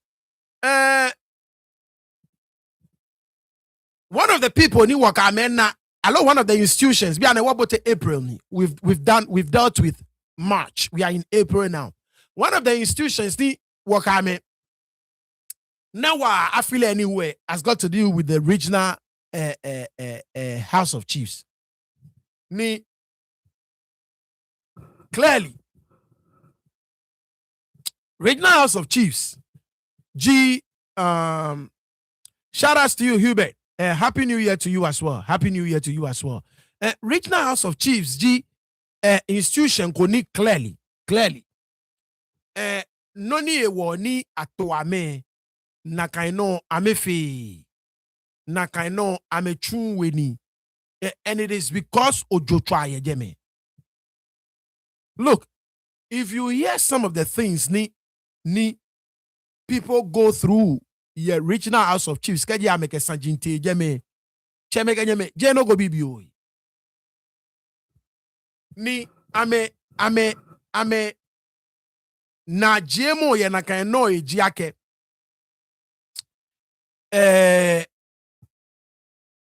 one of the people ni wakamena, one of the institutions, April, we've dealt with March. We are in April now. One of the institutions ni wakame now I feel anyway has got to do with the regional House of Chiefs. Ni clearly regional House of Chiefs. Shout outs to you, Hubert. Happy New Year to you as well. Happy New Year to you as well. Regional House of Chiefs, institution koni clearly. Noni ewo ni atoame nakaino amefe nakaino amechunweni. And it is because Ojo try yejeme. Look, if you hear some of the things ni people go through your regional House of Chiefs, kaji ameke sanjinte jeme chemeke jeme jeno go bibio. Ni ame na jemo ye na kan no ejiake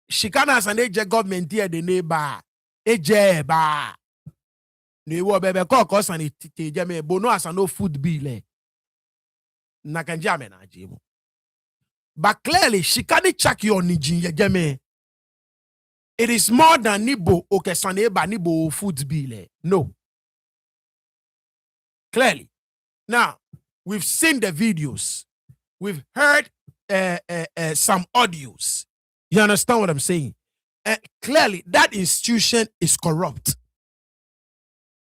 shikana sande je government here the neighbor eje ba ni wo bebe ko san te jeme bono asano food bill na kan jame na jemo. But clearly, she can't check your nijin yejeme. It is more than nibo okesane ba nibo food bill. No. Clearly. Now, we've seen the videos. We've heard some audios. You understand what I'm saying? Clearly, that institution is corrupt.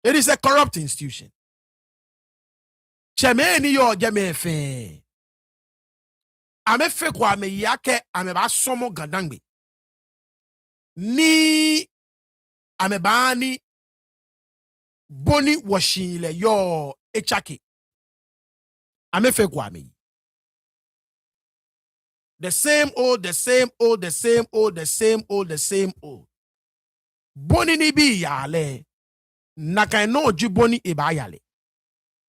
It is a corrupt institution. Chemeni yo jeme fe. Ame fe kwa ame yake ame ba somo Ga-Dangme. Ni ame bani boni washile yo echake. Ame fe kwa ame. The same old. Boni ni bi yale. Naka no jiboni iba yale.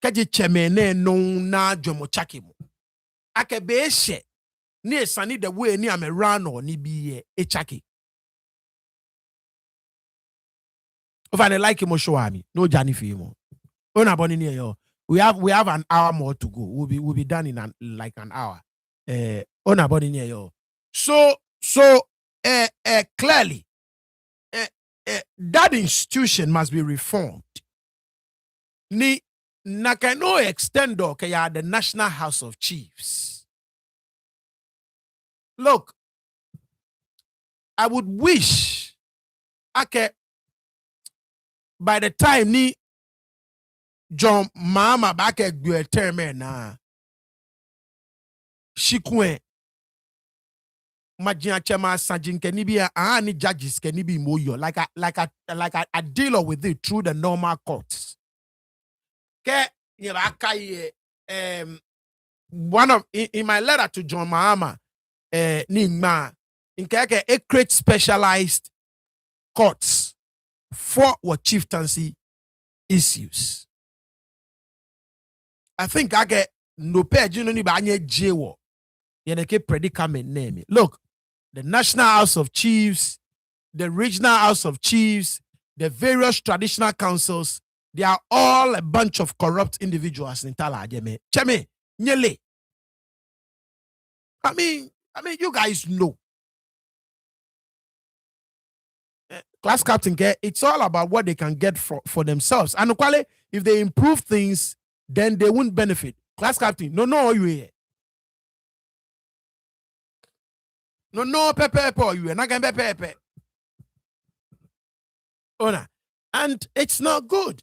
Kaji chemene no na jomo chake mo. Ake beeshe. Ni esani the way ni ame rano ni biye echake. Over like him show me. No journey for him. Ona boni ni yo. We have an hour more to go. We'll be done in an hour. Ona boni ni yo. So clearly that institution must be reformed. Ni nakano extendo kaya the National House of Chiefs. Look, I would wish by the time ni John Mama back at term na shikwe Majina chema sajin kenibia ani judges kenibi moyo like I deal with it through the normal courts. Ke one of in my letter to John Mahama Ningma in keke it creates specialized courts for what chieftaincy issues. I think I get no page you know ni ba anye jewo yeneke predicament name. Look, the National House of Chiefs, the Regional House of Chiefs, the various traditional councils, they are all a bunch of corrupt individuals in Tala Jeme. Cheme, nyele. I mean, you guys know. Class captain, it's all about what they can get for themselves. And if they improve things, then they won't benefit. Class captain, no, you here. No, pepe, you are not going to pepe. Ona. And it's not good.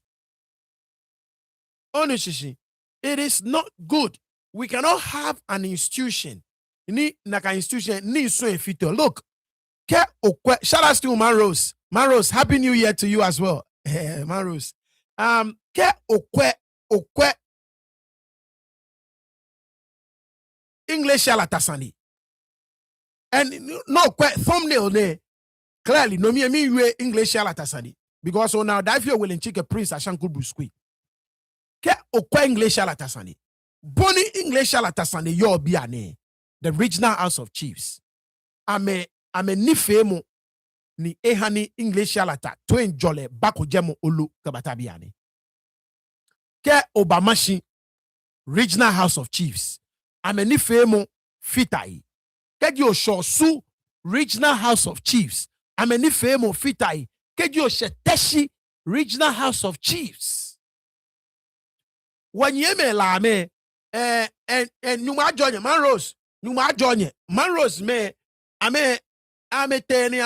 Honestly, it is not good. We cannot have an institution. Ni naka institution ni so efito. Look, shout out to Maros. Maros, happy New Year to you as well. Maros. Ke okwe okwe English alatasani. And no thumbnail ne clearly no me we English alatasani. Because so now that if you're willing to Prince Ashanku Buskui. Ke okwe English alatasani. Boni English alatasani yo biane. The regional House of Chiefs. Ame nifemo ni ehani English alata to enjole bako jemo olu kabatabiani. Ke Obamashi Regional House of Chiefs. Ame nifemo fitai. Ke dio shosu Regional House of Chiefs. Ame nifemo fitai. Ke dio sheteshi Regional House of Chiefs. Wanyeme la me numa jonye Manrose me ame teni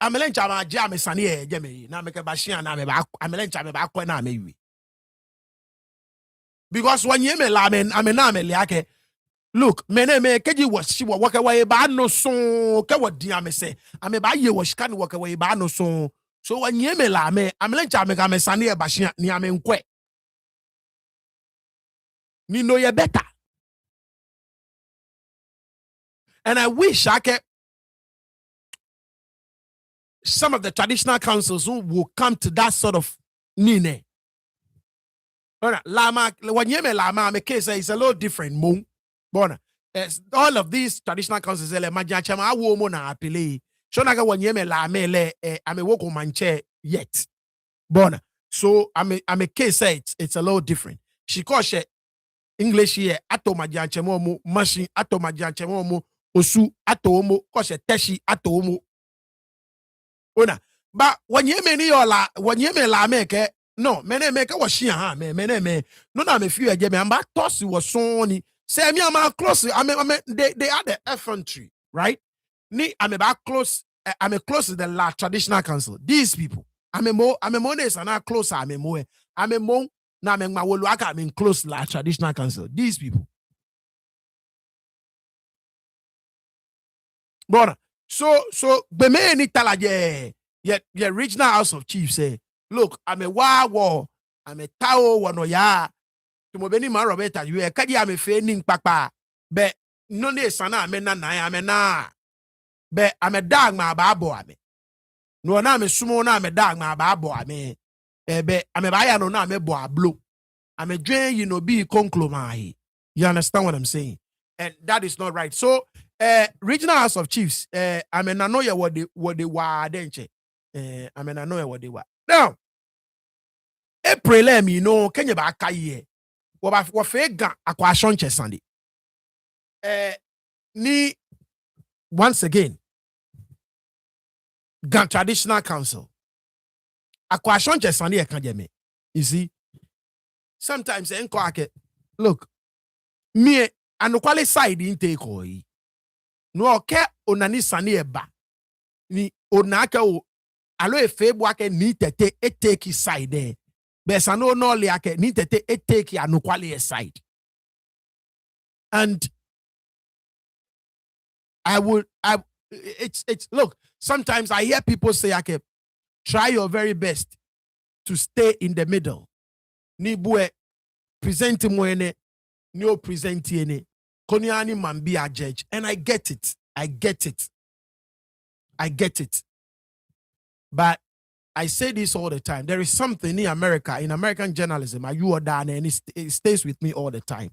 amelencha ma je ame sani ejeme na meke bashia na me ba amelencha me ba kwa na me wi. Because wanyeme la me ame na me liake look mene me keji washi wo waka wa ba no so ke wodi ame se ame ba ye washi kan waka wa ba no so wanyeme la me amelencha me ka me sani e bashia ni ame nkwe ni no ye better. And I wish I could some of the traditional councils who will come to that sort of nine. Lama, my case is a little different. Bona, all of these traditional councils, I will na apele. Shonaga wanyeme la mele, I'm a walk on manche yet. Bona, so I'm a case it's a little different. She calls English here, ato majanchemomo, machine, ato majanchemomo, osu, ato omo, koshe teshi, ato omo. Ona, but when you many la make no, mene make washi ha me no na me few again me ba toss was sony say me am close they are the infantry, right? Ni I'm about close I'm close to the traditional council. These people I'm mo is not close I'm mo na me ma wolu aka I'm close la traditional council. These people. Brother, so the man in Talaje, yet regional House of Chiefs say, look, I'm a war, I'm a tao wanoya. To mobeni man Roberta, you a kadi I'm a feigning papa. But no ne sana amena na amena. But I'm a dog my babo ame. No na me sumo na me dog my babo ame. Be I'm a buyer no na me boa blue. I'm a drain you know be conclomai. You understand what I'm saying? And that is not right. So regional House of Chiefs, I mean, I know what they were, don't you? I mean, I know what they were. Now, April, you know, can you back a year? What fake aquation Sunday? Ni once again, Gan Traditional Council. Aquation Sunday Academy. You see, sometimes look, me and quality side intake no ke onani sani eba ni onake o alo efebu ake Nii Tettey e take side there besano no le ake Nii Tettey e take anukwale side. And it's look, sometimes I hear people say ake try your very best to stay in the middle. Ni bue present mwene ni o present yene Koniani man be a judge. And I get it. But I say this all the time. There is something in America, in American journalism, you are done, and it stays with me all the time.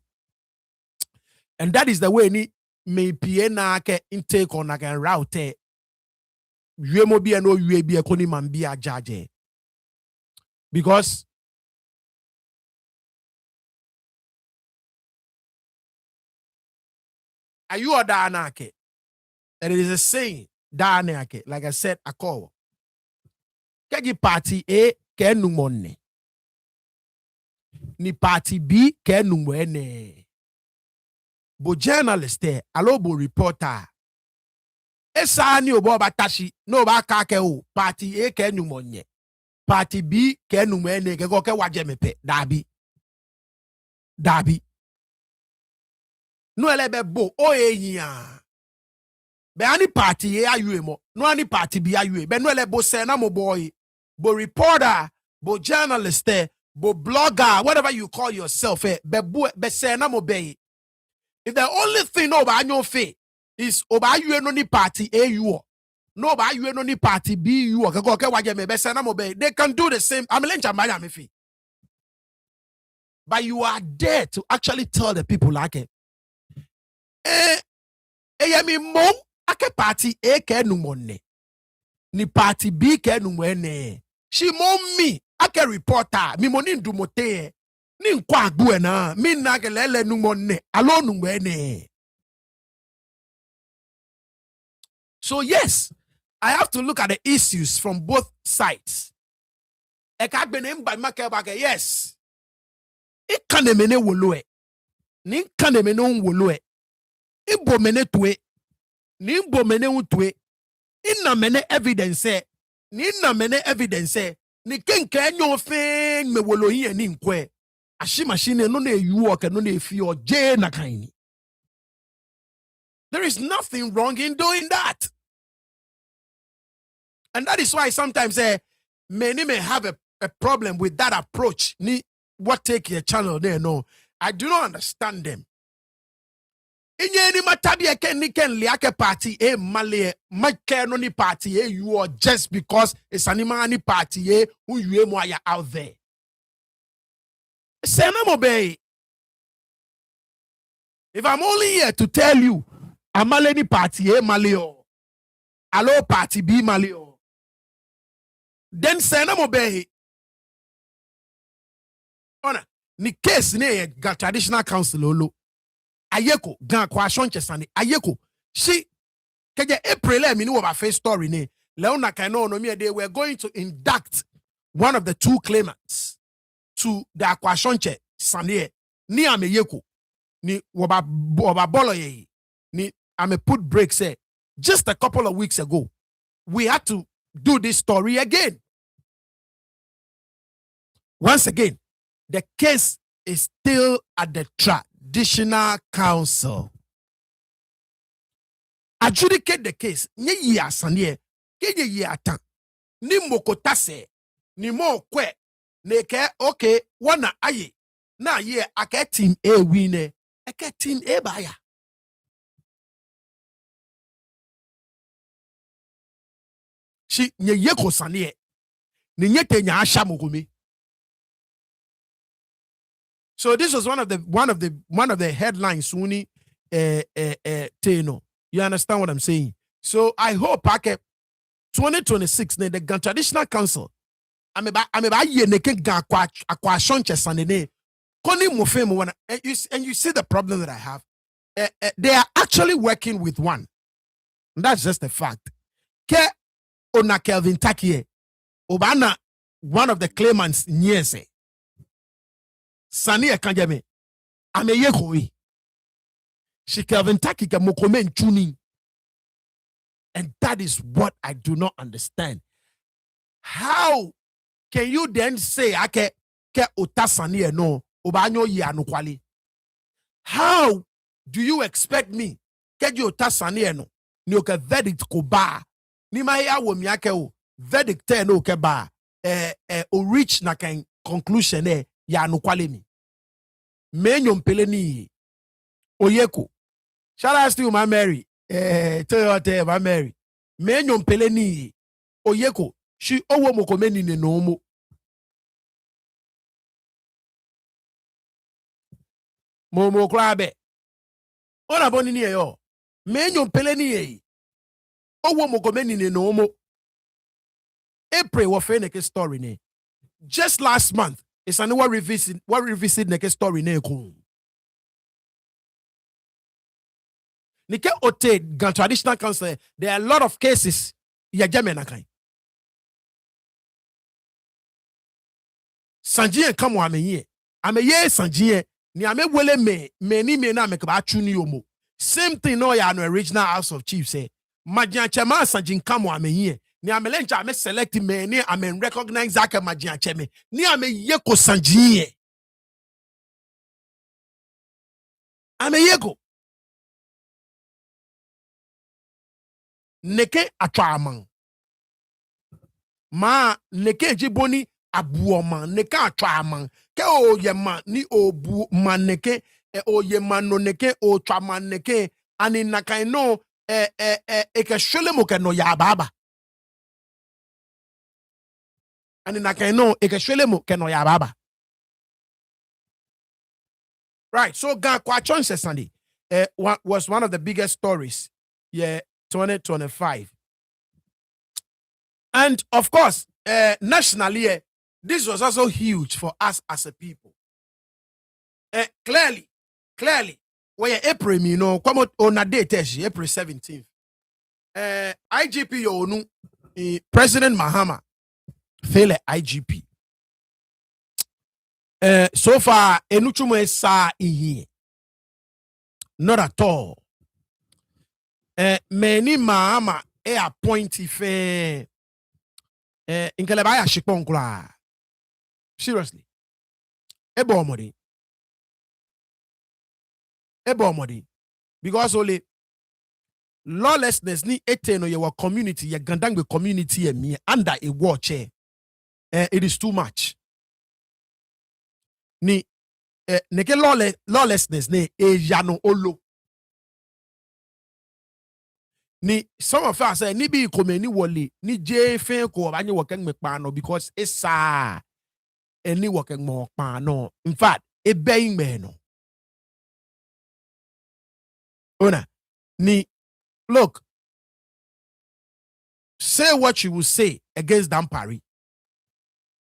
And that is the way ni me piena ke intake on like a route. You mo be no you be a koni man be a judge. Because are you a danake? And it is a saying, danake, like I said, a call. Keji party A kenu money. Ni party B kenu mwene. Bo journalist alo bo reporter. Esa ni obo batashi no ba kake o party A kenu money. Party B kenu mwene ke go ke wajemepe dabi. No elebe bo o eyian. Be ani party A ayu mo. No ani party B ayu. Be no elebo se na mo boy. Bo reporter, bo journalist, Bo blogger, whatever you call yourself, if the only thing over your face is over you no ni party AU, no over you no ni party BU, they can do the same. I'm Miami fee. But you are there to actually tell the people like it. Mo ake party A ke numone. Ni party B ke numone. She mom me ake reporter mi monin du mote. Ni nkwa agbu na mi na ke lele numone alo numone. So yes, I have to look at the issues from both sides. Yes. It can de mene woloe. Ni kan de mene woloe. Ibo mene tue. Ni bo mene utue. Inna mene evidence. Ni na mene evidence. Ni kenke nyo feng me wolo hi ni nkwe. Ashi machine no ne you ke no ne fi o je na kaini. There is nothing wrong in doing that. And that is why sometimes many may have a problem with that approach. Ni what take your channel there? No, I do not understand them. Inye any matabi ni ken liake party male no ni party you are just because it's animani party who you mo out there. If I'm only here to tell you amale ni party maleo, allo party B maleo, then senamo ona ni case ne ga traditional council olo ayeko gan kwashon chesane ayeko she keje April me no face story ne leona kano no me they were going to induct one of the two claimants to the akwashonche sane ni ameyeko ni woba bolo ye ni ame put break say just a couple of weeks ago we had to do this story again. Once again, the case is still at the traditional council. Adjudicate the case. Nye yi asanye. Ke yi atan. Ni mokota se. Ni mo kwe. Neke okay. Wana aye. Na ye ake team A wine. Ake team A baya. Shi nye ye ko sanye. Ni nye te nya asha mokumi. So this was one of the headlines. Suni Teno. You understand what I'm saying? So I hope 2026 the Gun Traditional Council. And you see the problem that I have. They are actually working with one. And that's just a fact. Ke ona Kelvin Takie Obana, one of the claimants nyese. Sani Kanjame, ameye koi. She Kelvin Taki ke mokome nchuni. And that is what I do not understand. How can you then say ake ke otasani no obanyo yi anukwali? How do you expect me ke di otasani no ni oke verdict ko ba ni ma ya wo mi ake o verdict no ke ba o reach na kan conclusion ya anukwali mi. Menyo mpele ni oyeko. Shout out to my Mary. Toyota my Mary. Menyo mpele ni oyeko. She owo mokomeni ne nomo. Momo klabe. Ona boni ni yo. Menyo mpele ni owo mokomeni ne nomo. April wa feneke story ne. Just last month, it's an what revisit neke story ne ko. Nike Ote Gun Traditional Council, there are a lot of cases. Ya jamena kai. Sanjie kamo ameye. Ameye sanjie. Ni ame wele me na me kaba chuni yomo. Same thing no ya no original House of Chiefs say. Majian chema sanjin kamo ameye. Ni ame lencha ame select me ni ame recognize zake majian cheme. Ni ame yeko sanjie. Ame yeko. Neke atwa amang. Ma neke jiboni abuoma neka atwaman ke o ye man ni obu maneke o ye man no neke o twaman neke ani nakai no ke shwele mo ke no ya baba ani nakai no ke shwele mo ke no ya baba. Right, so Ga Kwachon Sunday was one of the biggest stories, 2025. And of course, nationally, this was also huge for us as a people. Clearly, where April, come on a date, April 17th. IGP Yonu, President Mahama, fail IGP. So far, enuchumo sa iye. Not at all. Many Mahama appointed fe inkelebaya shikponkula. Seriously. Ebomodi. Because only lawlessness ni eteno your community, your Ga-Dangme community and me under a watch. It is too much. Ni neke lawlessness ne yano olo. Ni some of us say ni bi komeni wole ni je fe ko ba ni working me pano because esa any working more pano. In fact, e being me no. Ona ni look, say what you will say against Dampari.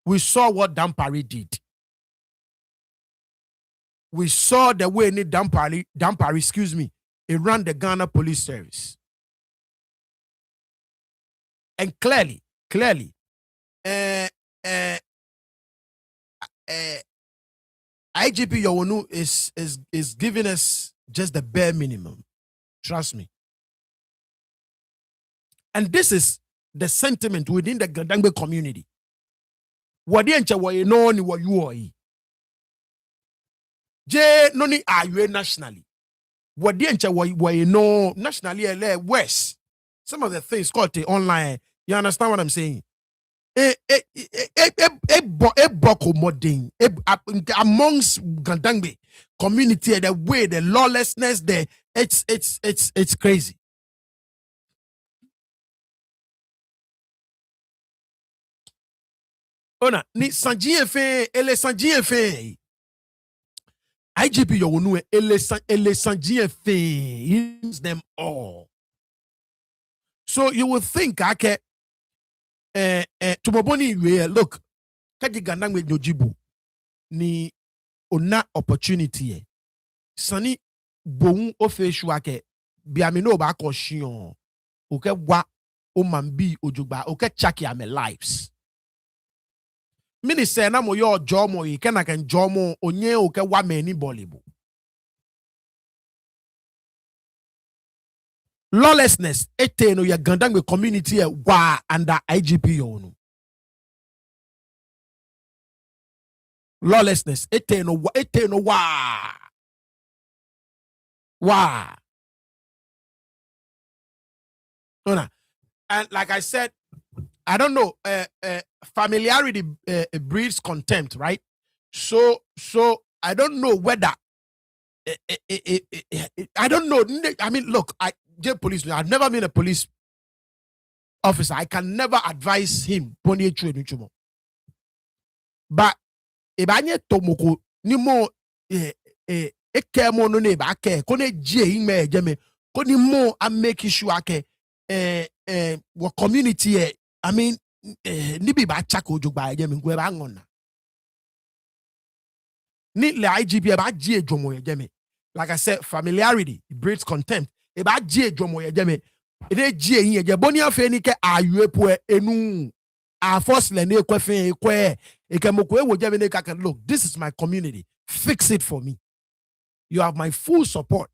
We saw what Dampari did. We saw the way ni Dampari, excuse me, it ran the Ghana Police Service. And clearly, IGP Yowonu is giving us just the bare minimum. Trust me. And this is the sentiment within the Ga-Dangme community. Wadi enche wa no ni wa yuoi. Je no ni aywe nationally. Wadi enche wa no nationally ele west. Some of the things called the online. You understand what I'm saying? Amongst Ga-Dangme community, the way the lawlessness there, it's crazy. Ona ni sanjie fe ele sanjie fe IGP Yowonu ele sanjie fe use them all. So you would think ake tumoboni we look kaji Ga-Dangme nyojibu ni ona opportunity sani bon ofeshu ake biamino ba ko shion oke wa o mambi ojugba oke chaki ame lives. Mini say na mo yo jomo yi kana kan jomo onye oke wa mani bolibu. Lawlessness eteno ya Ga-Dangme community wa under IGP Yowonu. Lawlessness eteno wa. And like I said, I don't know, familiarity breeds contempt, right? So I don't know whether I don't know. I mean, look, police. I've never been a police officer. I can never advise him. But ibanye tomoko ni mo ekemo no ne ba ke kone je ime ejeme koni mo I make sure ake what community I mean ni bi ba chako jogba ejeme ngwe ba ngona ni le IGP ba ji ejomo ejeme. Like I said, familiarity breeds contempt. E ba ji ejomo ejeme e ji eyin eje boni afa ni ke ayuepo enu a force le ne ekwefe ekwe ekemoko ewo jeme ne ka look, this is my community, fix it for me. You have my full support.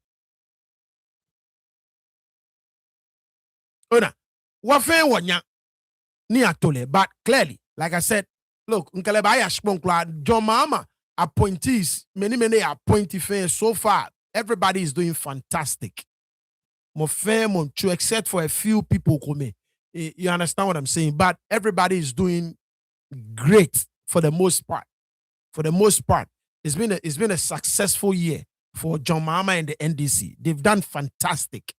Ona wafe wonya ni atole, but clearly, like I said, look, nkeleba ya shponkla John Mahama appointees, many appointees so far. Everybody is doing fantastic. Mo firm to except for a few people come. You understand what I'm saying? But everybody is doing great. for the most part. For the most part, it's been a successful year for John Mahama and the NDC. They've done fantastic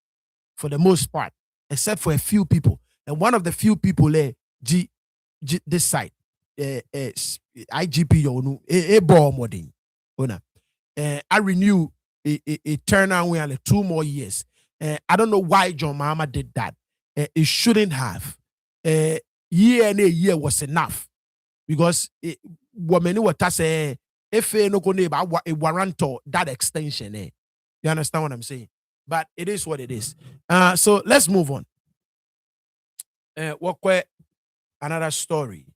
for the most part, except for a few people. And one of the few people, this side, IGP, I renew a turnaround we had 2 more years. I don't know why John Mahama did that. It shouldn't have. Year and a year was enough, because women what I say, if no go a warrant that extension. You understand what I'm saying? But it is what it is. So let's move on. Another story.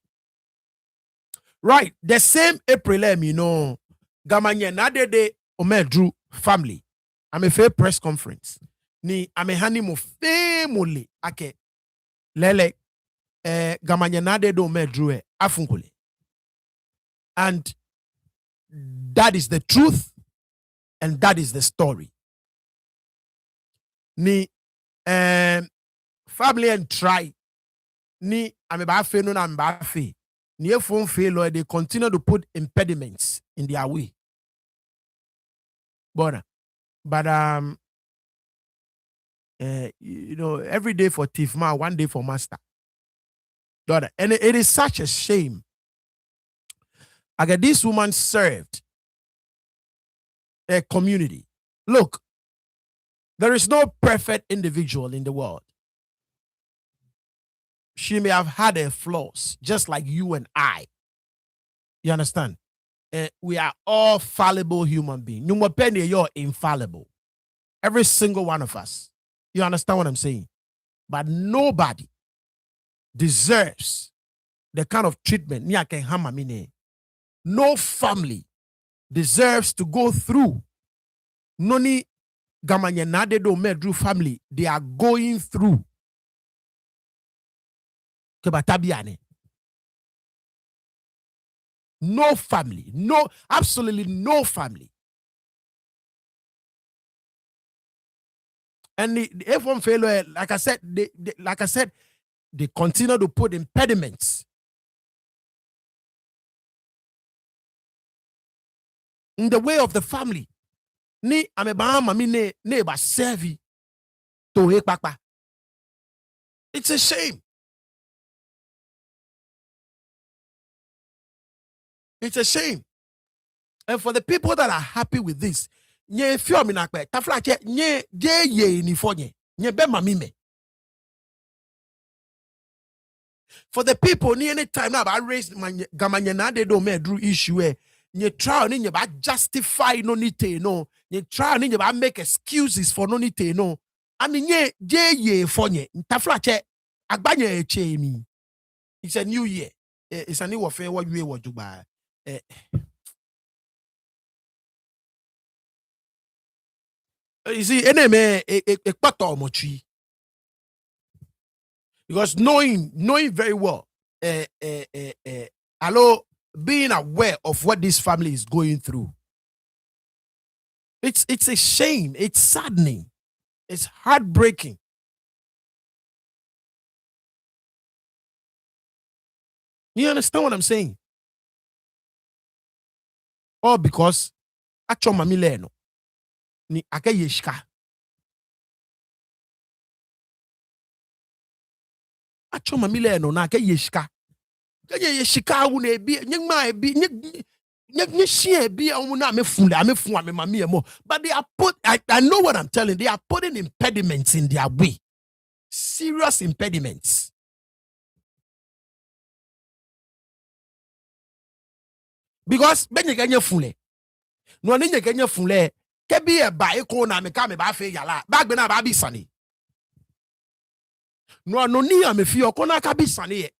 Right, the same April, Ga-Dangme Nadede Omedru family. I'm a fair press conference. Ni amehani mo family ake lele Ga-Dangme Nadede Omedru afunkule. And that is the truth, and that is the story. Ni family and try ni amebafe no na mbafe. Near phone failure, they continue to put impediments in their way. But every day for Tifma, one day for master. And it is such a shame. This woman served a community. Look, there is no perfect individual in the world. She may have had her flaws, just like you and I. You understand? We are all fallible human beings. You're infallible. Every single one of us. You understand what I'm saying? But nobody deserves the kind of treatment. No family deserves to go through. Noni Ga-Dangme Nadede Omedru family, they are going through. No family, absolutely no family. And the F1 failure, like I said, they continue to put impediments in the way of the family. Ni ameba mami ne ba servi to he papa. It's a shame. It's a shame. And for the people that are happy with this, nye fio mi nakpe tafla che nye je ye ni fonye nye be mami me. For the people ni any time now I raise my Ga-Dangme Nadede Omedru issue nye try ni nye ba justify no nite no nye try ni nye ba make excuses for no nite no. I mean nye je ye fonye tafla che agbanye che mi. It's a new year. It's a new affair. What you want to buy? You see, enemy because knowing very well, being aware of what this family is going through, it's a shame. It's saddening. It's heartbreaking. You understand what I'm saying? All because actual mamile no ni ake yeshika. Actual mamile no na ake yeshika. Kaya yeshika wu na ebi nyegma ebi nye share ebi awu na me fun mami emo. But they are I know what I'm telling. They are putting impediments in their way. Serious impediments. Because benye kenye fule. No ninye kenye fule. Kebi e ba eko na me ka me ba fe yala. Bagbe na ba bi sani. No ni ame fi okona ka bi sani ye.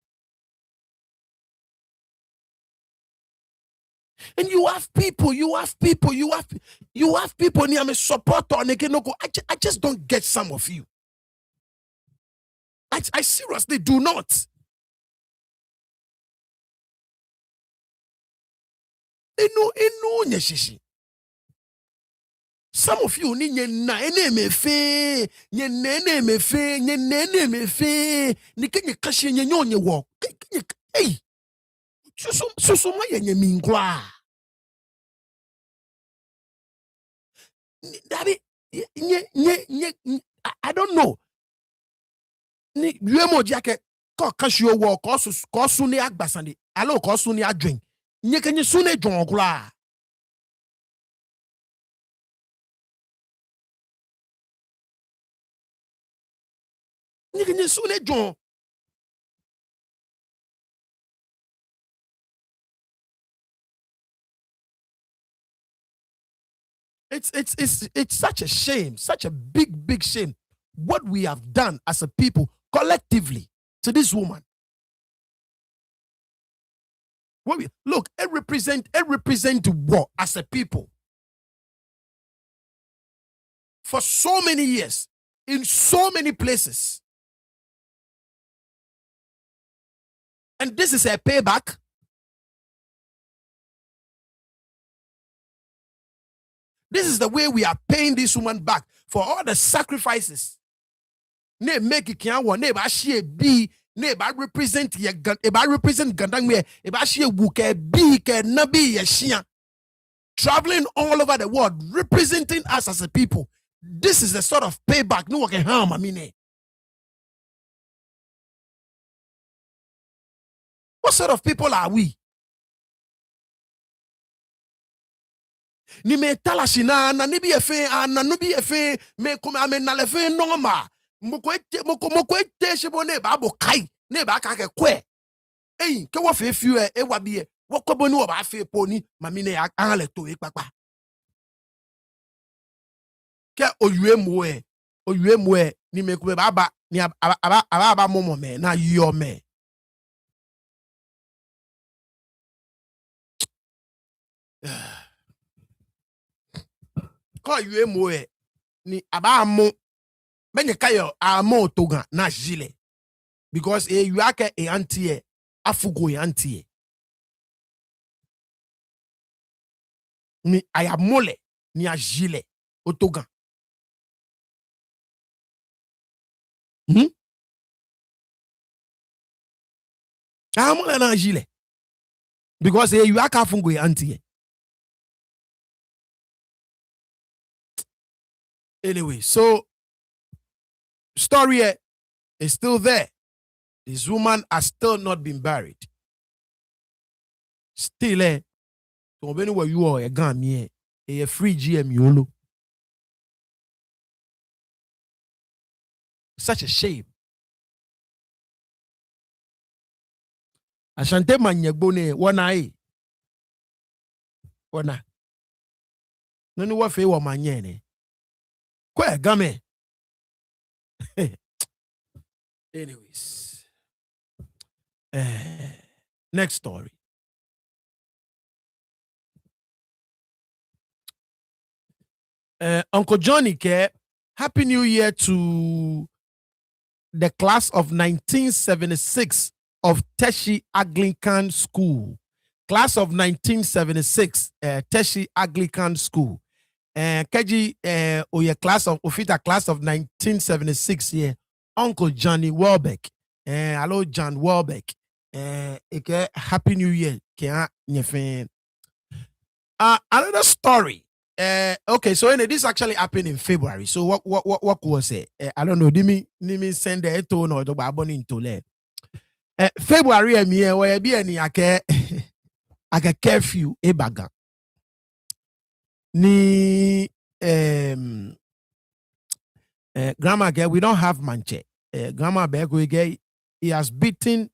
And you have people ni ame support on again. I just don't get some of you. I seriously do not. Some of you ni nye me fe ni kenye kashi nye nyonye wo. Hey, susu ma yenye minkwa. Daddy, I don't know. Ni yuemo jake ko kasio wo ko su ni agbasande. Alo ko su ni adwen. Nye kenye su ne dwon kura. Nye kenye su ne dwon. It's such a shame, such a big shame what we have done as a people collectively to this woman. Look, it represent what as a people for so many years in so many places, and this is a payback. This is the way we are paying this woman back for all the sacrifices. Ne make it can one, ne ba share be, ne ba represent ye ba represent Ga-Dangme, e ba share wuke be ke nabi ye traveling all over the world, representing us as a people. This is the sort of payback no one can harm. I mean, what sort of people are we? Ni me talashina na ni bi efe ana no bi efe me kuma me na lefe normal moko ete shebo ne ba bo kai ne ba ka ke kwe ke wo fe fiu e wa bi e wo kobo ni wo ba fe poni mami ne an le to e papa ke oyue mu e ni me kuma ba ni aba momo me na yo me ko yue mo e ni aba mo benye kayo amo toga na jile because you ake e antie afugo e antie ni ayamole ni ajile otoga amole na jile because you ake afugo e antie. Anyway, so story is still there. This woman has still not been buried. Still, so anywhere you are, a gun me, a free GM YOLO. Such a shame. Ashante manyegbone wana wana. Nani wa fe wa manyene. Kwe game. Anyways, next story. Uncle Johnny Care, Happy New Year to the class of 1976 of Tettey Anglican School. Class of 1976, Tettey Anglican School. Keji oye class of Ofita class of 1976 here. Uncle Johnny Welbeck. Hello John Welbeck. Happy New Year. Another story. Okay, so this actually happened in February. So what was it? I don't know. Did me send the tone or the babon into le. February me where be any ake curfew e baga. Ni grandma girl, we don't have manche. Grandma beg we get he was beaten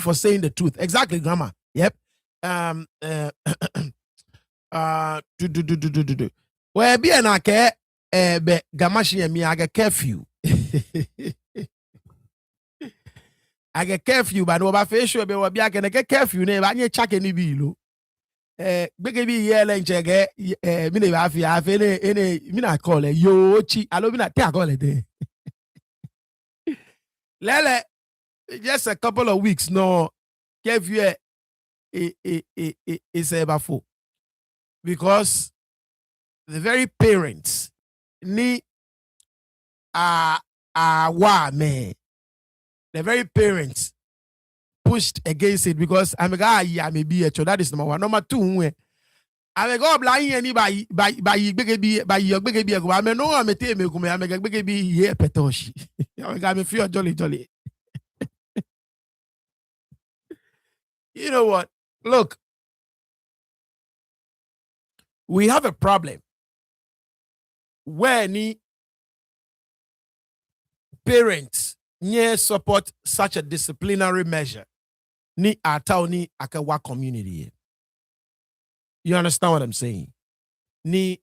for saying the truth. Exactly, grandma. Yep. Well, be an ake be gamashi and me I get curfew. I get curfew, but no facial be what be I can get curfew name I need check any bill. Big be yell and check mini have any mina call it yo chi alo mina take call it. Lele just a couple of weeks no curfew is about full. Because the very parents ni wa me the very parents pushed against it because I'm a guy, I may be a child. That is number one. Number two, I'm a go blind any by your baby, I mean, no, I'm a team, I'm a baby here, Petoshi. I'm a few jolly. You know what? Look, we have a problem where any parents near support such a disciplinary measure. Ni atao ni akawa community. You understand what I'm saying? Ni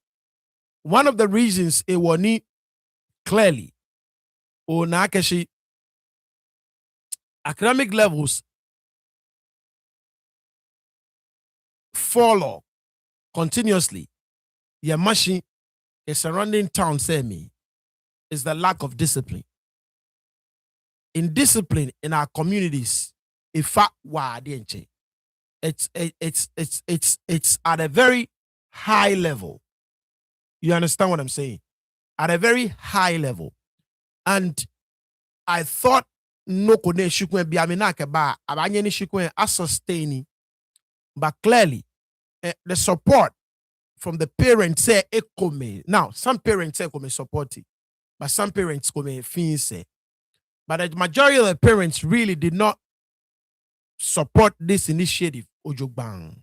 one of the reasons it was ni clearly or nakashi academic levels follow continuously. Your machine, a surrounding town say me is the lack of discipline. In discipline in our communities, it's at a very high level. You understand what I'm saying? At a very high level. And I thought no kone shukwen biaminake ba abanyeni shukwen sustaining, but clearly the support from the parents say ekome. Now some parents say come support it, but some parents come say. But the majority of the parents really did not support this initiative. Ojogbang.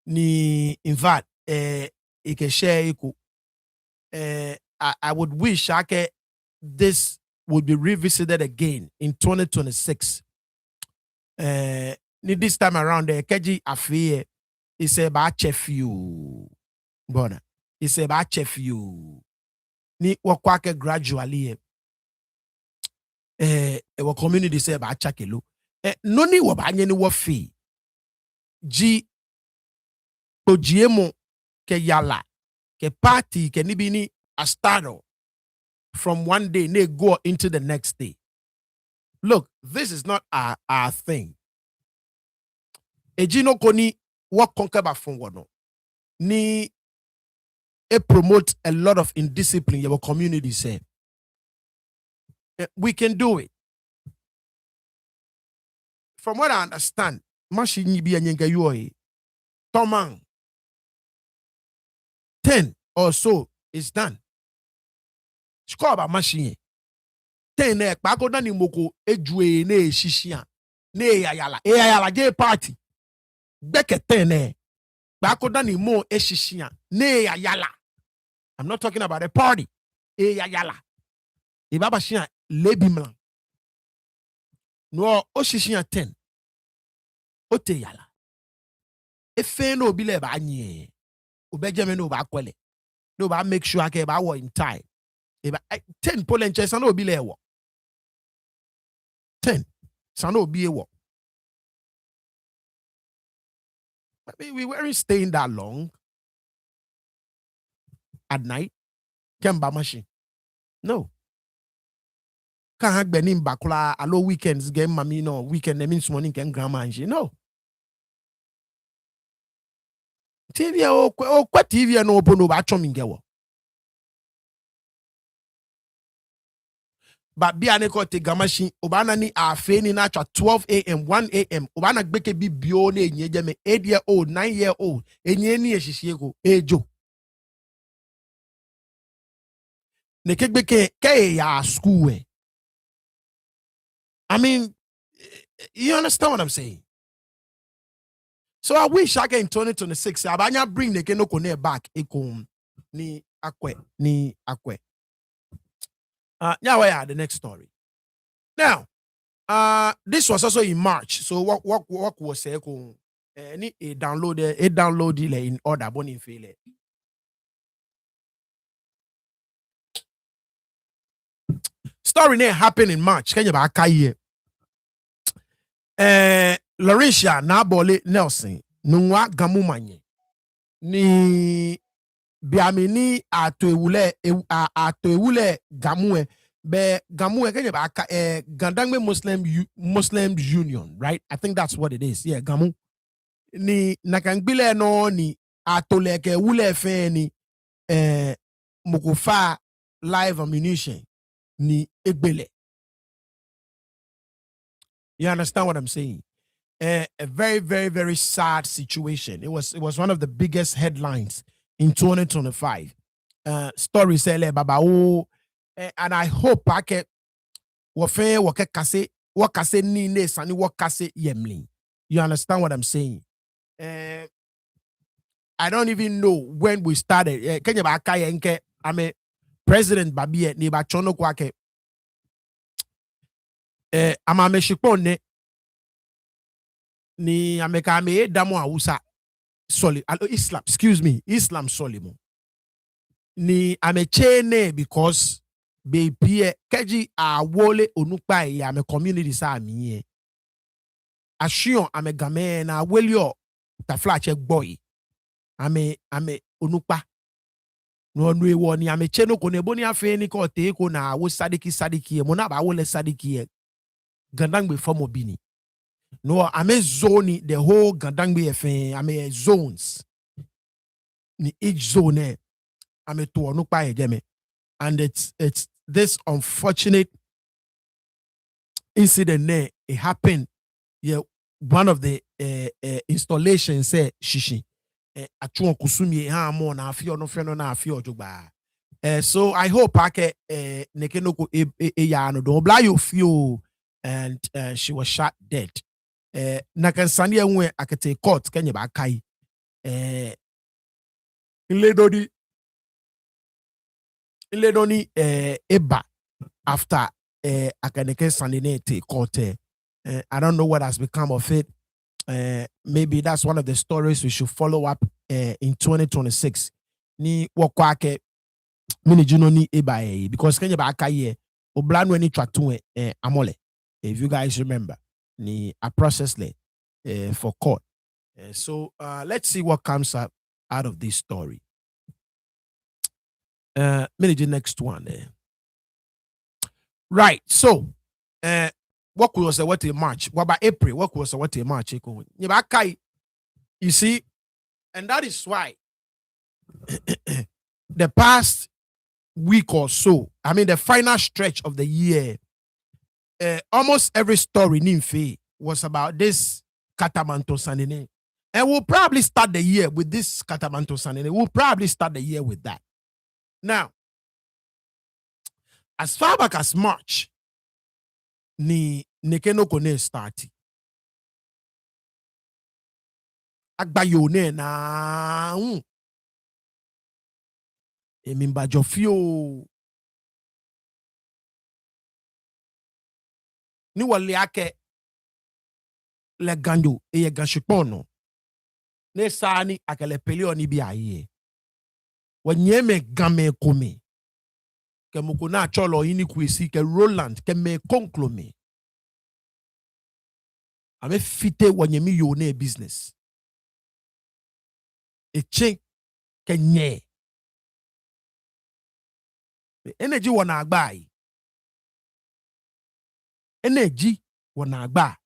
Ni in fact, I would wish this would be revisited again in 2026. This time around, the Keji Afie is about chef you. Bona. It's about chef you. Ni wakwake gradually. Our community say about chakelo. Noni wabanye ni wafi. Ji pojiemo ke yala ke party ke nibini astado from one day they go into the next day. Look, this is not our thing. Ejino koni what conquer ba from wano. Ni promote a lot of indiscipline your community say. We can do it. From what I understand, machine bi anyenga yuoi. Tomang 10 or so is done. Score about machine. 10 ek bako na ni moko ejue ne shishia. Ne yayala. E yayala gay party. Beke 10 bako na ni mo e shishia. Ne yayala. I'm not talking about a party. E yayala. E baba shia lebimlan. No o shishia 10. Ote yala. E fe no bile ba nye. Ubejeme no ba kwele. No ba make sure ke ba wo in time. E ba 10 polenche sa no bile wo. 10 sa no bi wo. I mean, we weren't staying that long at night. Kemba machine. No. Can't have been in bakula allo weekends game mami no weekend means morning can grandma and no. TV o kwa TV no open over chomingewo. But be aneko te gamashi obana ni afe ni na 12 a.m. 1 a.m. obana gbeke bi bio na enyeje me 8-year-old 9-year-old enye ni ehihie ejo. Ne kegbeke ke ya school we. I mean, you understand what I'm saying? So I wish I can in 2026. Abanya bring the Keno Kone back. Ni akwe. Now the next story. Now, this was also in March. So what was say? Ni a download in order boni fele. Story name happened in March. Can you back here? Larisha Nabole Nelson Nwa Gamumanye ni biamini atoewule gamue be gamue kenye ba Ga-Dangme Muslim Union, right? I think that's what it is. Yeah, gamu ni nakangbile no ni atoleke wule fe ni mukufa live ammunition ni egbele. You understand what I'm saying? A very, very, very sad situation. It was one of the biggest headlines in 2025. Story say baba and I hope I can wakase ni ne sani wakase yemli. You understand what I'm saying? I don't even know when we started. Kenya ba kaya nke ame President Babie ni ba chono kwake. Ama me shipone ni ameka me damu Hausa soli Islam, excuse me, Islam solimo. Ni amechene because be pie keji a wole onukpa ya me community sa miye. Ashion ame game na welio ta flache boy. Ame onukpa. No nwe wo ni ame cheno ko ne boni afe ni ko te ko na wo sadiki mo na ba wo le sadiki Ga-Dangme form obini. No, ame zone the whole Ga-Dangme efe ame zones. Ni each zone ame to onukpa ejeme. And it's this unfortunate incident there. It happened. Yeah, one of the installations said shishi. Atuon kusumi ha mo na afio no fe no na afio jogba. So I hope ake nekenoko ya no do bla you feel and she was shot dead. Na kan sani enwe akete court kenye ba kai. Iledoni eba after akaneke sani te court. I don't know what has become of it. Maybe that's one of the stories we should follow up in 2026. Ni wakwake mini juno ni eba because Kenya ba akaye oblanu ni twatu amole. If you guys remember, ni a process for court. So let's see what comes up out of this story. Maybe the next one there. Right. So what was what in March? What about April? What was what in March? You see, and that is why the past week or so, I mean the final stretch of the year, almost every story Nimfe was about this Katamanto Sanine. And we'll probably start the year with this Katamanto Sanine. We'll probably start the year with that. Now, as far back as March, ni nekeno kone starti. Agbayone na emimba jofio ni wale ake le ganjo eye ganshipono ne sani akele pelio ni bi aye wanyeme game kome ke mukuna cholo ini kwesi ke Roland ke me konklome ame fite wanyemi yone business e chen ke nye energy wana agbai energy wana agba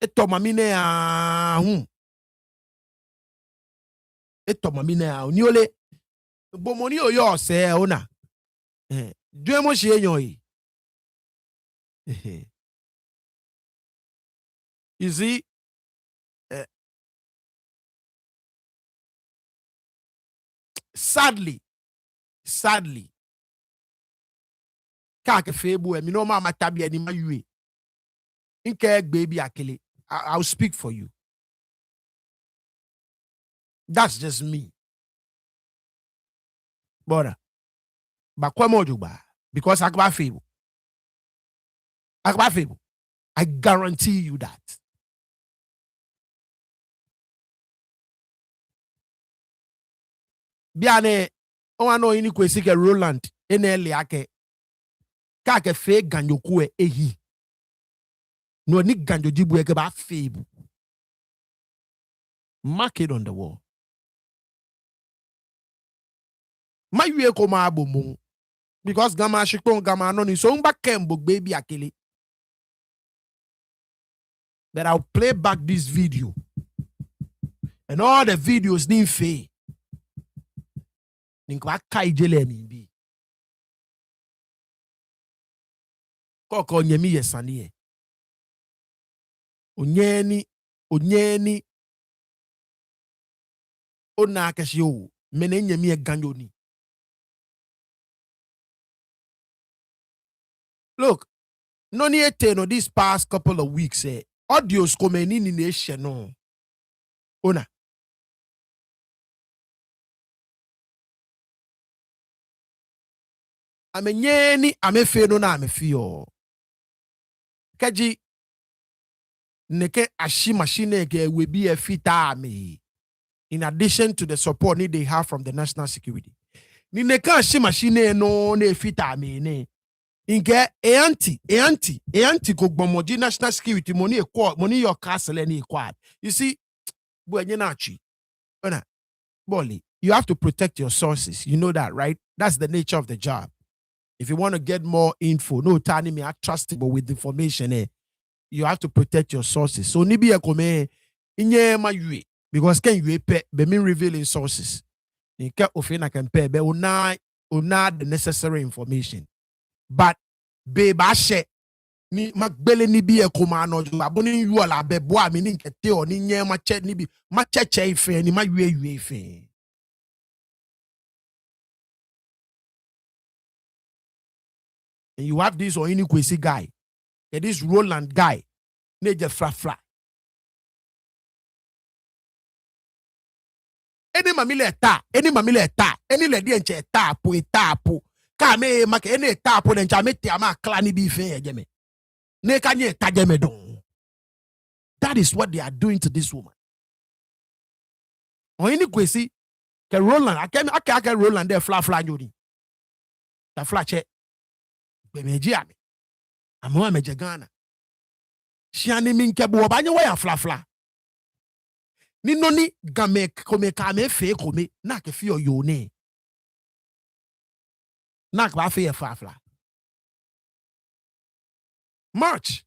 eto mamine a eto mamine a ni ole bomoni oyo se ona due mo se eyan yi you see sadly ka ke febu e mi no ma matabi ani ma yue nke baby akele I'll speak for you. That's just me. But kwa mojuba because akba febu. I guarantee you that. Biane ono ini kwesi ke Roland enele ake ka ke fe ganyoku ehi. No ni ganjo jibu eke ba febu. Mark it on the wall. My yue ko ma abomu because gama shikon gama no ni so mba kembo baby akele. That I'll play back this video and all the videos Nimfe ninkwa kai jele mi bi Koko nyemi yesanie. Onyeni. Ona kashio. Mene nyemi ganyoni. Look, no Nii Tettey this past couple of weeks, audios komeni ni nation no. Ona. Amenyeni amefe no na amefio. Kaji neke ashi machine ke webi efita me. In addition to the support they have from the national security. Ni neke ashi machine no ne efita me ne. Inke e anti ko gbomoji national security money your castle any equal. You see, Bolly, you have to protect your sources. You know that, right? That's the nature of the job. If you want to get more info, no tani me trustable with information, you have to protect your sources. So nibi ekome inye ma yue because can you be me revealing sources. Nika ofena can pay be una the necessary information. But be bashe ni magbele ni bi ekoma anojo aboni yu ala be bo ami ni nkete o ni nye ma che ni bi ma cheche ife ni ma yue ife. And you have this or any Kwesi guy, and this Roland guy, neje fra. Any mamile ta, any lady enche tapo. Kame make any tapo then jamete ama klani bi fe ejeme. Ne kanye tajeme don. That is what they are doing to this woman. Or any Kwesi, ke Roland, ake Roland there fla nyoni. Ta fla che. Bemeji ame. Amwa meje Ghana. Shiani minke bo banye wa ya fla. Ni noni game kome kame fe kome na ke fi oyone. Na kwa fe fla. March.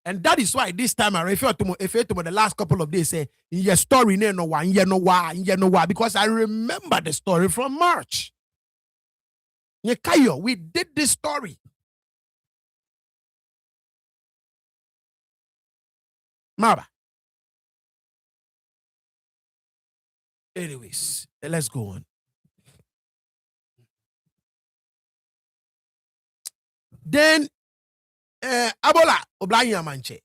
And that is why this time I refer to the last couple of days say in your story no why because I remember the story from March. We did this story. Maba. Anyways, let's go on. Then Abola Oblanya Manche.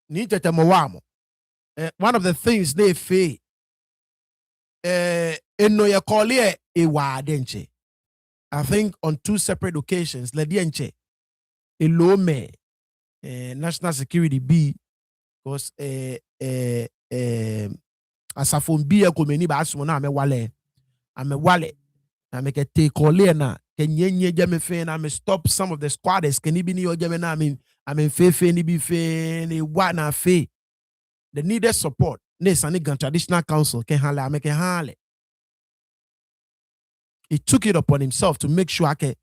Nii Tettey Mowamo. One of the things they say eno ya kolie ewa denche. I think on 2 separate occasions, Ledienche, Elome, national security B, because asafon B komeni ba asumona ame wale. I make a take ole na kenyenye jame fe na me stop some of the squatters can be ni jame na I mean fe ni bi fe ni wa na fe. The needed support. Ne Sanigan traditional council can handle make a handle. He took it upon himself to make sure I can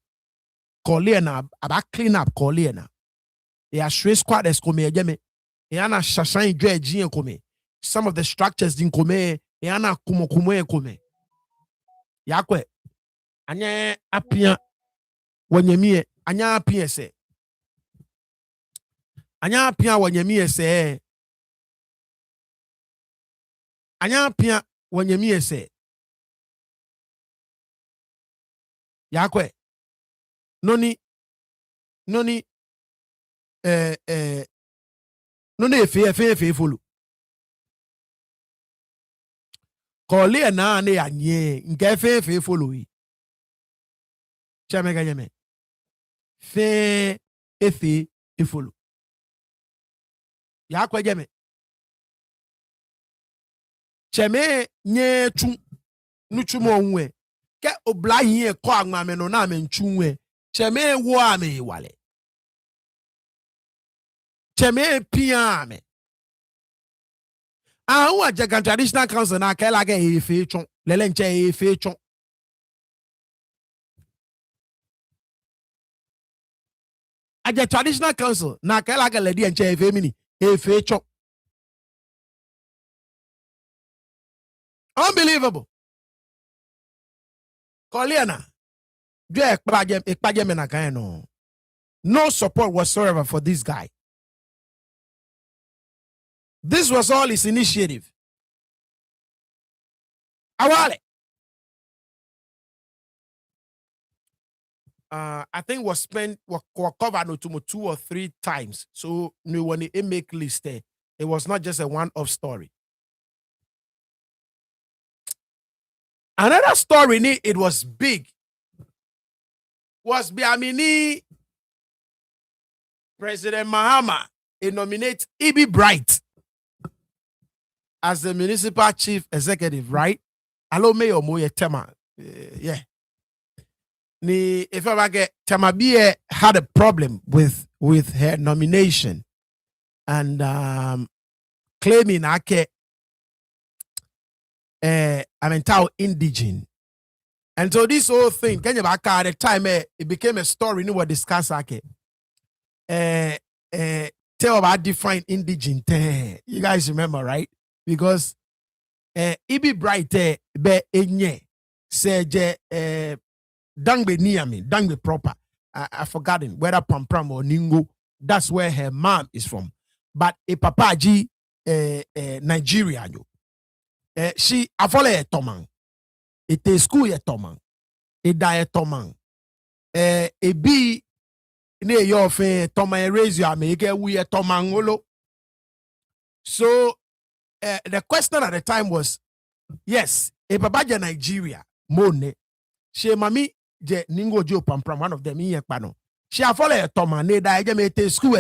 call about clean up Colena. He has straight squatters come jame. He ana shashan dredging come. Some of the structures didn't come. He ana kumo come. Yakwe. Anya apia wanyemie. Anya apia se. Anya apia wanyemie se. Anya apia wanyemie se. Yakwe. Noni efe follow. Kole na ne anye nke efe follow yi. Chamega yeme. Fe efe follow. Yakwe yeme. Cheme nye chu nuchumo onwe. Ke obla yin ko anwame no na me nchunwe. Cheme wo ame wale. Cheme pia ame. Awa Jagan traditional council na kela ke efe chon. Lele nche efe chon. Aja traditional council na kela ke ledi nche efe mini. Efe chon. Unbelievable. Koliana. Dwe ekpaje me na kan no. No support whatsoever for this guy. This was all his initiative. Awale. I think was spent covered no 2 or 3 times. So when it make list there, it was not just a one-off story. Another story, it was big. Was Biamini President Mahama nominate Ibi Bright as the municipal chief executive, right? Hello, Mayor Moye Tema. Yeah. Ni if I get Temabie had a problem with her nomination and claiming ake indigene. And so this whole thing, Kenya Baka at the time it became a story we were discussing. Tell about define indigene. You guys remember, right? Because Ibi Bright be enye say Dangme Niami, Dangme proper. I've forgotten whether Pampram or Ningo. That's where her mom is from. But a papaji Nigeria. She a follow a Tomang. It is school a Tomang. A diet Tomang. A B near your fair Tomang raise your make we a Tomangolo. So the question at the time was, yes, a papaja Nigeria, Mone. She mami je Ningo Jo Pampram, one of them in Pano. She a follow a Tomang, school,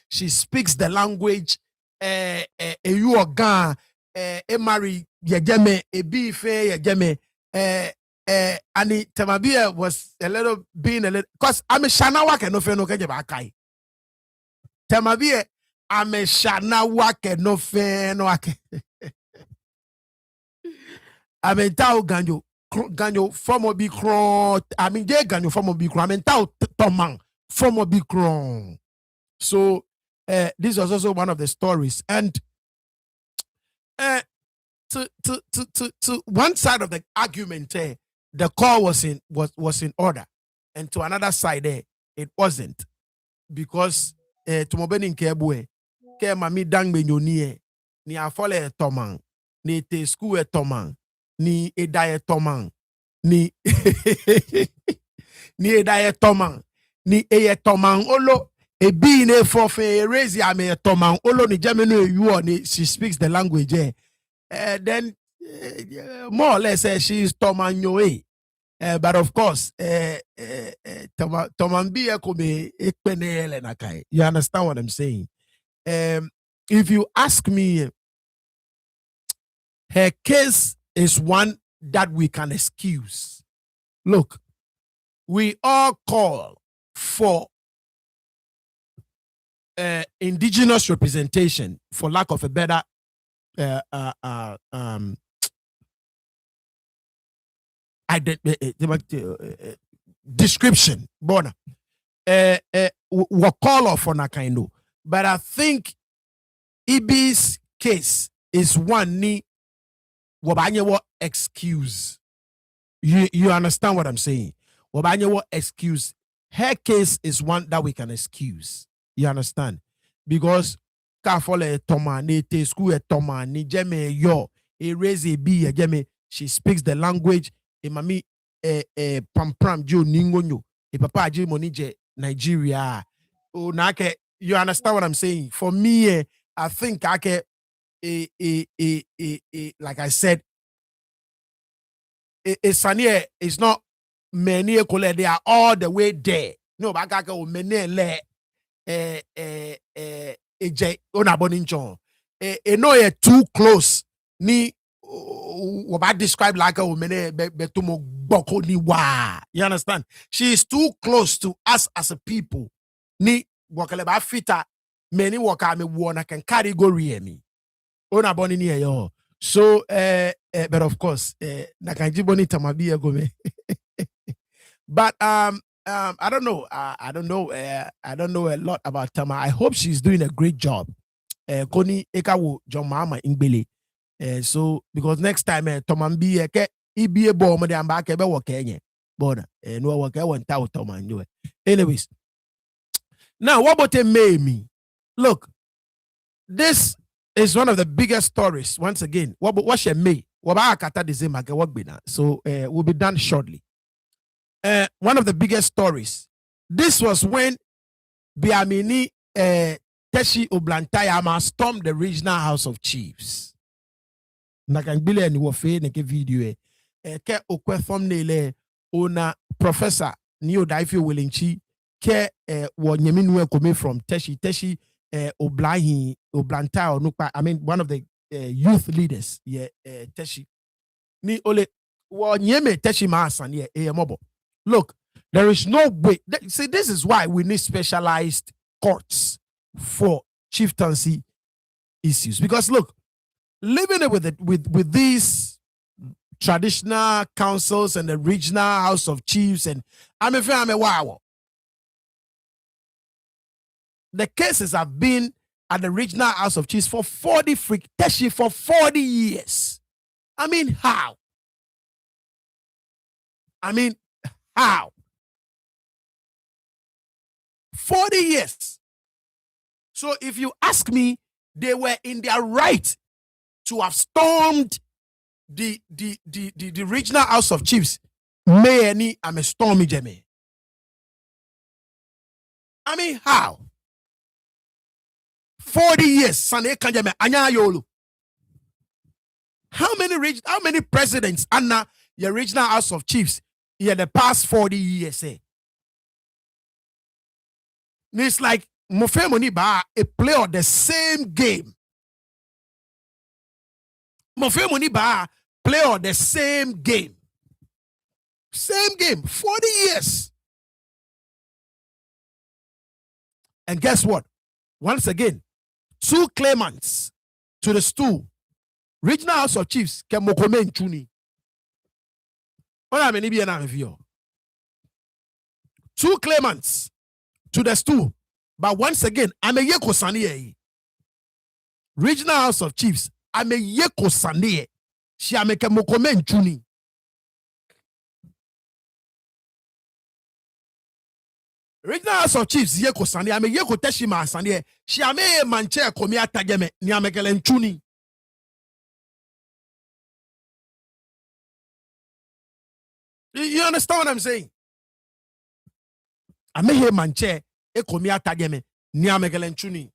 she speaks the language, you are gone, marry, yagame, a beef, yagame, and Temabia was a little being a little, because I'm a Shanawaka no fe no Kajabakai. Temabia, I'm a Shanawaka no fe no ake. I'm a Tao Ganyo form of big cron. I mean, Jay Ganyo form of big cron. I mean, Tao Tomang form of big cron. So, this was also one of the stories. And to one side of the argument, the call was in order, and to another side, it wasn't, because to mobeni nkebwe ke mami Dangme nyoni ni afole tomang ni te school tomang ni edaye tomang ni ni edaye tomang ni eye tomang olo ebi ne forfe raise ya me tomang olo ni jamenu you ni she speaks the language then more or less she's tomang yoe. But of course, you understand what I'm saying? If you ask me, her case is one that we can excuse. Look, we all call for indigenous representation, for lack of a better description. Bona. What call off on a kind of, but I think Ibi's case is one ni wabanye excuse. You understand what I'm saying? Wabanye excuse. Her case is one that we can excuse. You understand? Because ka fole toma ne te school toma ni jeme yo e raise a b jeme, she speaks the language. E mami pampram jo ningonyo e papa je monije Nigeria. Oh nake, you understand what I'm saying? For me, I think like I said, it's not many they are all the way there. No, but I got many le no too close ni what I describe like a many betumo boko ni wa. You understand? She is too close to us as a people. Ni wakaleba fita many waka me wanna can category me. Ona boni ni yo. So but of course nakanjiboni tamabi gome. But I don't know. I don't know a lot about Tama. I hope she's doing a great job. Koni ekawo John Mama Ingbele. So because next time Tomambi ke ibe bo mo de amba ke be wo kenye. Bona no wo ke won ta Toma nyo. Anyways, Now, what about a me? Look, this is one of the biggest stories. Once again, what she may? So will be done shortly. One of the biggest stories. This was when Biamini Tettey Oblantayama stormed the regional House of Chiefs. Nakangbile ni wofe neke video ke okwe thumbnail ona professor Nii Tettey Willinchi ke wo nyeminu ekome from Tettey Oblantay onukpa, I mean one of the youth leaders Tettey ni ole wo nyeme Tettey maasan mobo. Look, there is no way. See, this is why we need specialized courts for chieftaincy issues. Because look, living it with these traditional councils and the regional House of Chiefs, and wow. The cases have been at the regional House of Chiefs for 40 Tettey for 40 years. I mean, how? How? 40 years. So if you ask me, they were in their right to have stormed the regional House of Chiefs. May any I'm a stormy Jemmy. I mean, how? 40 years, Sane Kanjame, Anya Yolu. How many presidents Anna your regional House of Chiefs in the past 40 years? It's like Mofe Moniba a player of the same game. Mofe Moniba player of the same game. Same game, 40 years. And guess what? Once again, 2 claimants to the stool. Regional House of Chiefs, Kemokome Nchuni. What I mean, 2 claimants to the stool. But once again, I'm a Yeko Sanie. Regional House of Chiefs, I'm a Yeko Sanie. She am a Kemokome Nchuni. Regional House of Chiefs, Yeko Sanie, I'm a Yeko Teshima Sanie. She am a manche komia tageme, ni amekele Nchuni. You understand what I'm saying? I'm a manche komia tageme, ni amekele Nchuni.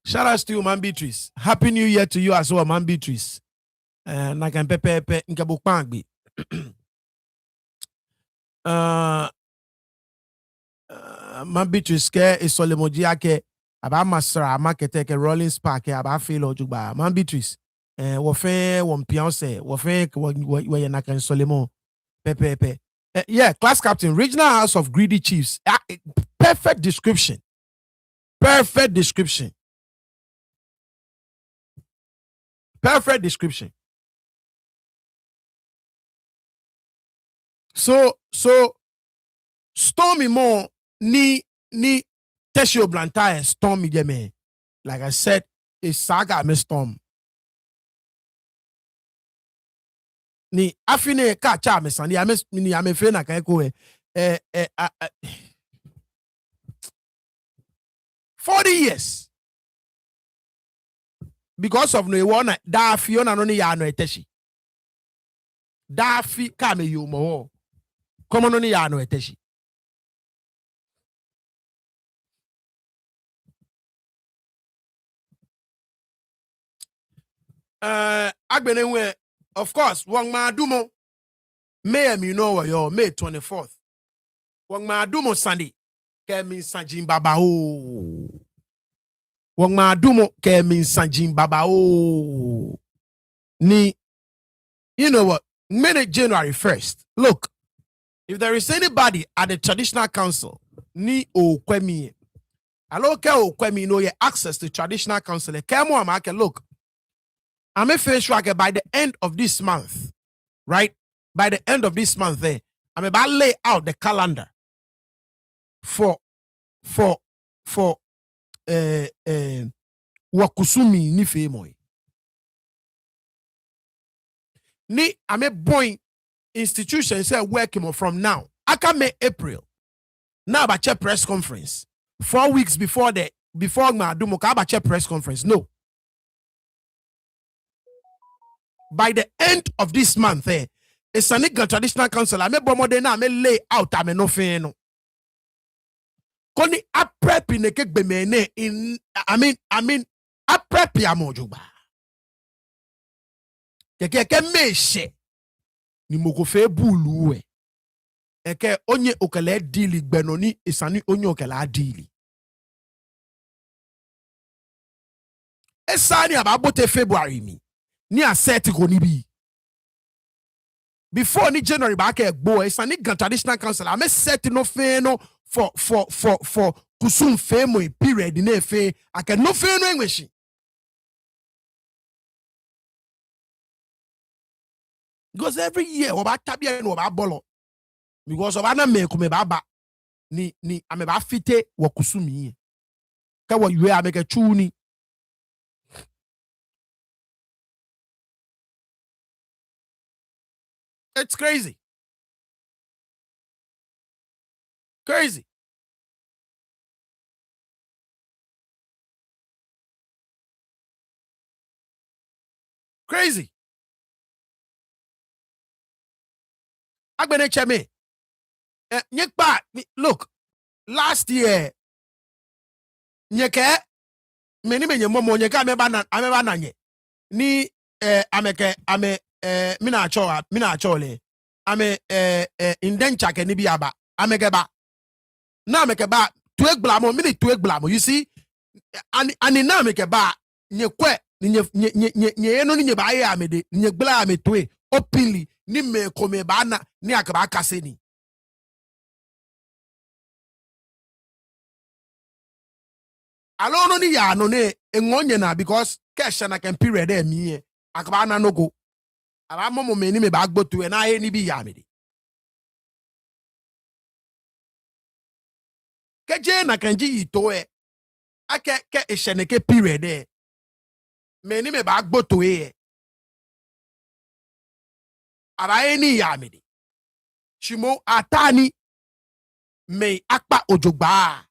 Shout out to you, Man Beatrice. Happy New Year to you as well, Man Beatrice. Na kan pepe nkabukpangbi. Man Beatrice ke isolemoji ake aba masra market ke Rolling Spark aba feel ojugba. Man Beatrice. Wo fe wo mpianse, wo fe wo ye na kan solemo pepe. Yeah, class captain, Regional House of Greedy Chiefs. Perfect description. Perfect description. Perfect description. So Stormy more Nii Tettey Oblantay Stormy Jeme. Like I said, it's saga me storm. Ni afine ka cha me sani ame fe na ka ko 40 years. Because of no one da Fiona no ni ya no Tettey. Da fi ka me yo mo. Come on no ya no Tettey. Agbenenwe, of course, Wang Madumo May you know your May 24th. Wang Madumo Sunday Kemin Sanjin Baba o. Wang Madumo Kemin Sanjin Baba o. Ni, you know what? Minute January 1st. Look, if there is anybody at the traditional council, Nii Okwemi, Aloke Okwemi know your access to traditional council. Kemo amake look. I'm a face tracker by the end of this month, right? By the end of this month, I'm about to lay out the calendar for wakusumi ni fe moy ni ame boy institution say work him from now aka May April now about press conference 4 weeks before ma do mo ka about press conference no by the end of this month it's a nigga traditional council ame bomo de na me lay out ame no fe no koni aprep ne ke gbemene in I mean aprep ya mojuba ke meshe ni moko fe bulu we eke onye okele dili gbenoni isani onye okele adili esani ababote February ni asset ko ni bi before ni January ba ke gbo esani traditional council ame set no fe no for kusum fe mo period na fe ake no fe no enweshi because every year oba tabia no oba bolo because oba na me kume baba ni ame ba fite wo kusumi ka wo yue ame ke chuni it's crazy agbene cheme nyekpa look last year nyeke meni menye momo nyeka ameba na nye ni ameke ame mina acho le ame indencha ke ni biaba ameke ba na ameke ba tuek blamo mini tuek blamo you see ani na ameke ba nyekwe nye eno ni ba ye amede nye gbla ame tue openly ni me kome ba na ni akaba kase ni alo no ni ya no ne enwonye na because kesha na can period e mi akaba na no go aba momo me ni me ba gbotu e na ye ni bi ya me de keje na kanji ito e ake ke ehye ke period e me ni me ba gbotu e aba ye ni ya me de shimo atani me akpa ojogba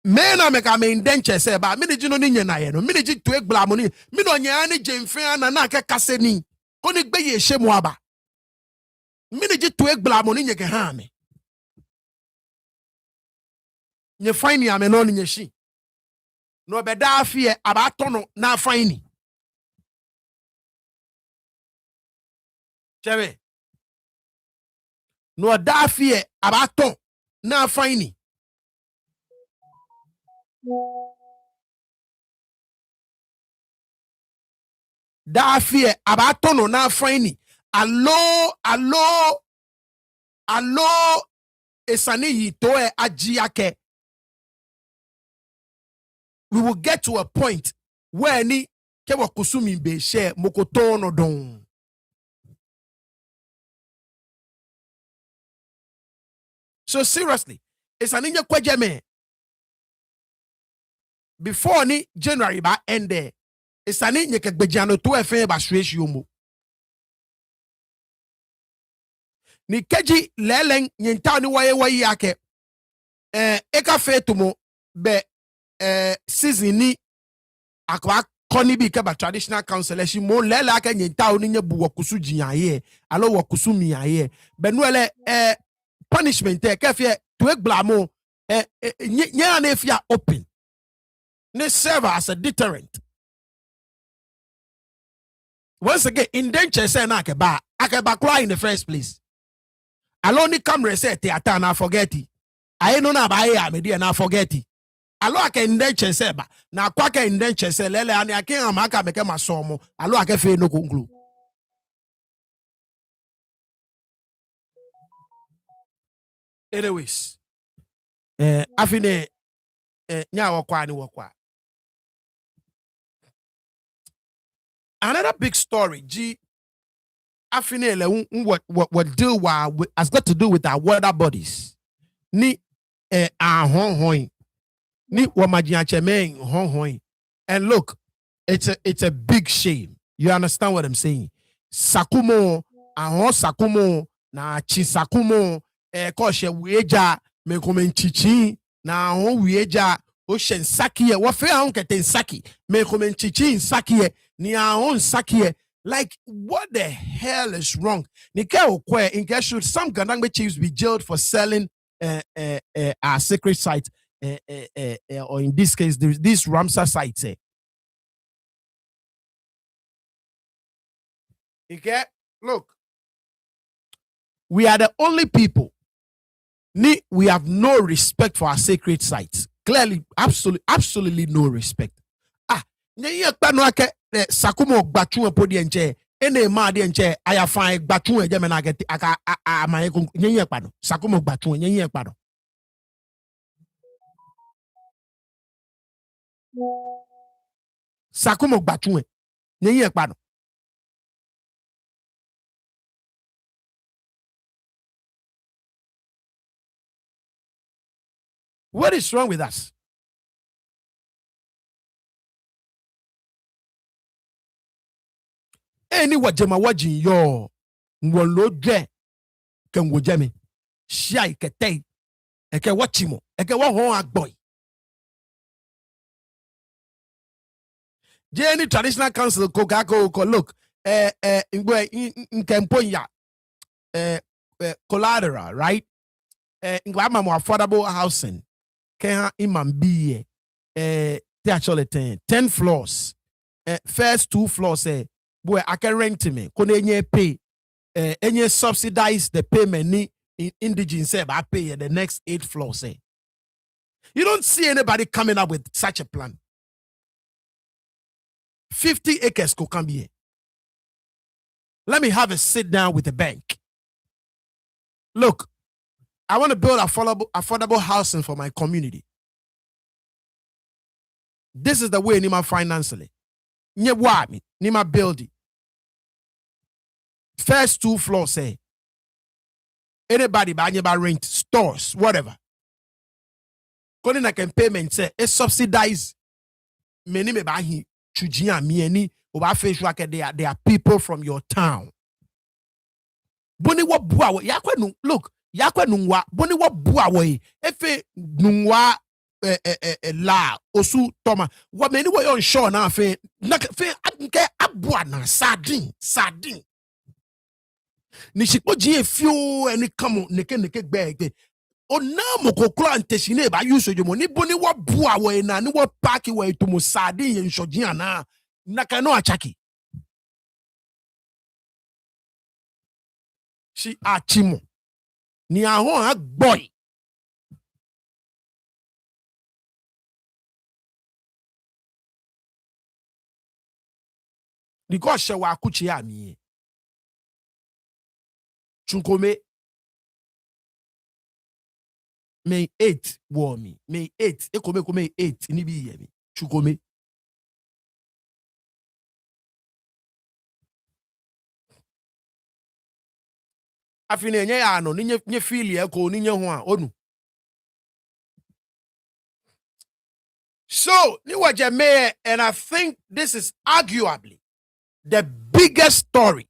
me na me ka me indenche se ba me ji no ni nye na ye no me ji to egbla mo ni me no nya ani jemfe ana na ke kase ni ko ni gbe ye hye mo aba me ji to egbla mo ni nye ke ha me nye fine ya me no ni nye shi no be da afie aba to no na fine chebe no da afie aba to na fine da afie aba to no na fine allo esani yi to e agi ake we will get to a point where ni ke wakusumi be share mokoto no don so seriously esani nye kwaje me before ni January ba end there esani nye kegbejiano to efe ba suesio mo ni keji lelen nyenta ni waye yake eka fe to mo be season ni akwa koni bi ke ba traditional council shi mo lele aka nyenta oni nye bu wakusu jiyaye alo wakusu miyaye benuele punishment ke fe to egbla nye na efia open ne serve as a deterrent. Once again, indenture say na akeba cry in the first place. Alone ni camera say theater na forget it. I no na ba ya me dia na forget it. Alo aka indenture say ba na kwa ka indenture say lele ani ake amaka meke masomo. Alo aka fe no conclude. Anyways, afine nya wakwa ni wakwa. Another big story, G. Afine what deal with has got to do with our water bodies. Ni ahonhon ni wamajiacheme honhon. And look, it's a big shame. You understand what I'm saying? Sakumo, ahon sakumo, na chisakumo, koshe wieja, me chichi, na ahon wieja, oshen sakie, wafe ahon kete saki, me chichi sakie, ni ahon sakie. Like, what the hell is wrong? In case should some Ga-Dangme chiefs be jailed for selling our sacred site, or in this case, this Ramsar site? Okay, look, we are the only people. We have no respect for our sacred sites. Clearly, absolutely no respect. Sakumo gbatu podi enche ene ma de enche aya fan gbatu eje me na get aka amaye nyenye pado Sakumo gbatu nyenye pado. Sakumo gbatu nyenye pado. What is wrong with us? Any wajema wajin yo ngolo je ken wojemi shia ikete eke wachimo eke wo hon agboy. Any traditional council ko look nkemponya collateral, right? Ngwa mo affordable housing can imam be actually 10 floors. First 2 floors boy I can rent me konenye pay any subsidize the payment ni indigene say I pay the next 8 floors. You don't see anybody coming up with such a plan. 50 acres could come here. Let me have a sit down with the bank. Look, I want to build affordable housing for my community. This is the way Nima financially. Nima building. First 2 floors say. Anybody buy rent, stores, whatever. Calling like a payment say it subsidize many me buy here. Chujia mieni oba face they are people from your town. Boni wa bua yakwe nu look yakwe nungwa boni wa bua we efe nungwa la osu toma wa meni wa yon show na fe nke abua na sardine ni shikpo ji efio eni kamo neke gbe onamo kokro anteshine ba yuso jomo ni boni wa bua we na ni wa park we to mo sardine yen shoji ana na kano achaki shi achimo ni ahon agboy ni ko she wa akuchi ami chunkome May 8 war me. May 8. Ekome 8. Ni bi yemi. Chukome. Afine nye ya no nye feel e ko ni nye ho a onu. So, ni waje me, and I think this is arguably the biggest story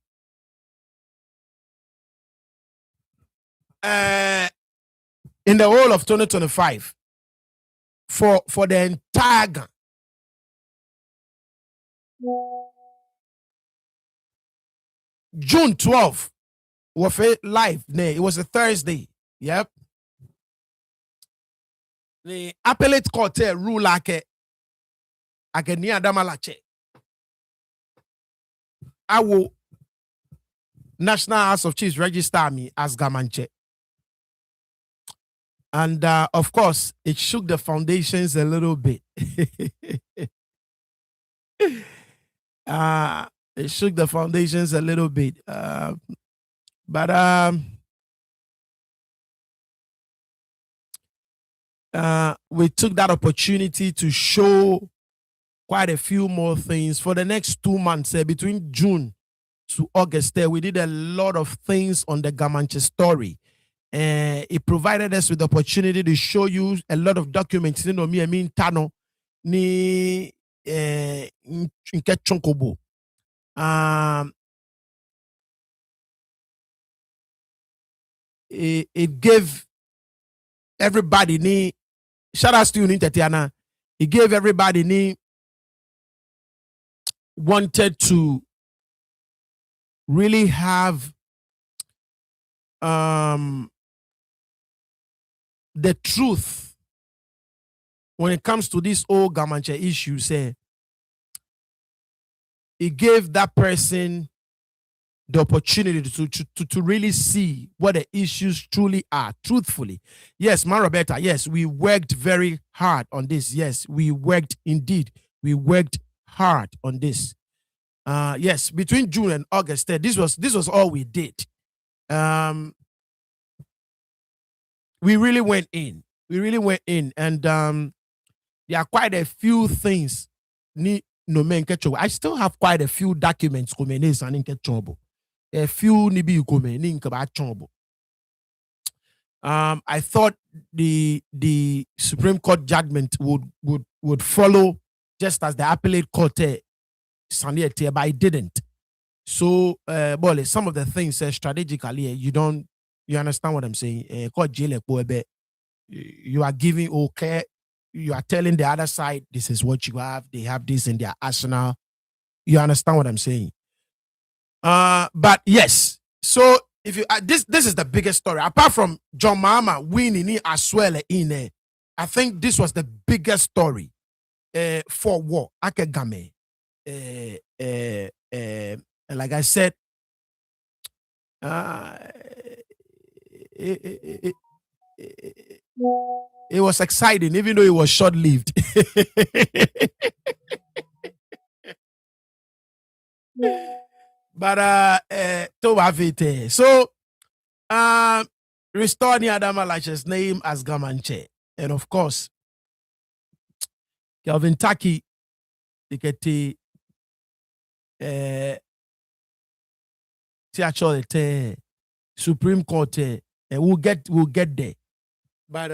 in the whole of 2025 for the entire gang. June 12th was live. It was a Thursday. Yep. The appellate court rule like Nii Adamalache. I will National House of Chiefs register me as Gamanche. And of course, it shook the foundations a little bit. It shook the foundations a little bit. But we took that opportunity to show quite a few more things for the next 2 months. Between June to August, we did a lot of things on the Gamanche story. It provided us with the opportunity to show you a lot of documents. You know, me, I mean, Tano, ni nke chonkobo. It gave everybody ni shout out to you, Nii Tettey. It gave everybody ni wanted to really have the truth when it comes to this old Gamanche issue. Say it gave that person the opportunity to really see what the issues truly are, truthfully. Yes, Ma Roberta, yes, we worked very hard on this. Yes, we worked indeed. We worked hard on this. Yes, between June and August, this was all we did. We really went in. And there are quite a few things. I still have quite a few documents. A few nibi I thought the Supreme Court judgment would follow just as the appellate court but I didn't. So some of the things strategically you understand what I'm saying? You are giving okay, you are telling the other side this is what you have, they have this in their arsenal. You understand what I'm saying? But yes, so if you this is the biggest story apart from John Mahama winning as well in I think this was the biggest story for war Ga-Dangme. Like I said, it was exciting even though it was short-lived. But to have it. So restore Nii Adamalache's name as Gamanche. And of course, Kelvin Taki Tiketi actually Supreme Court we'll get there. But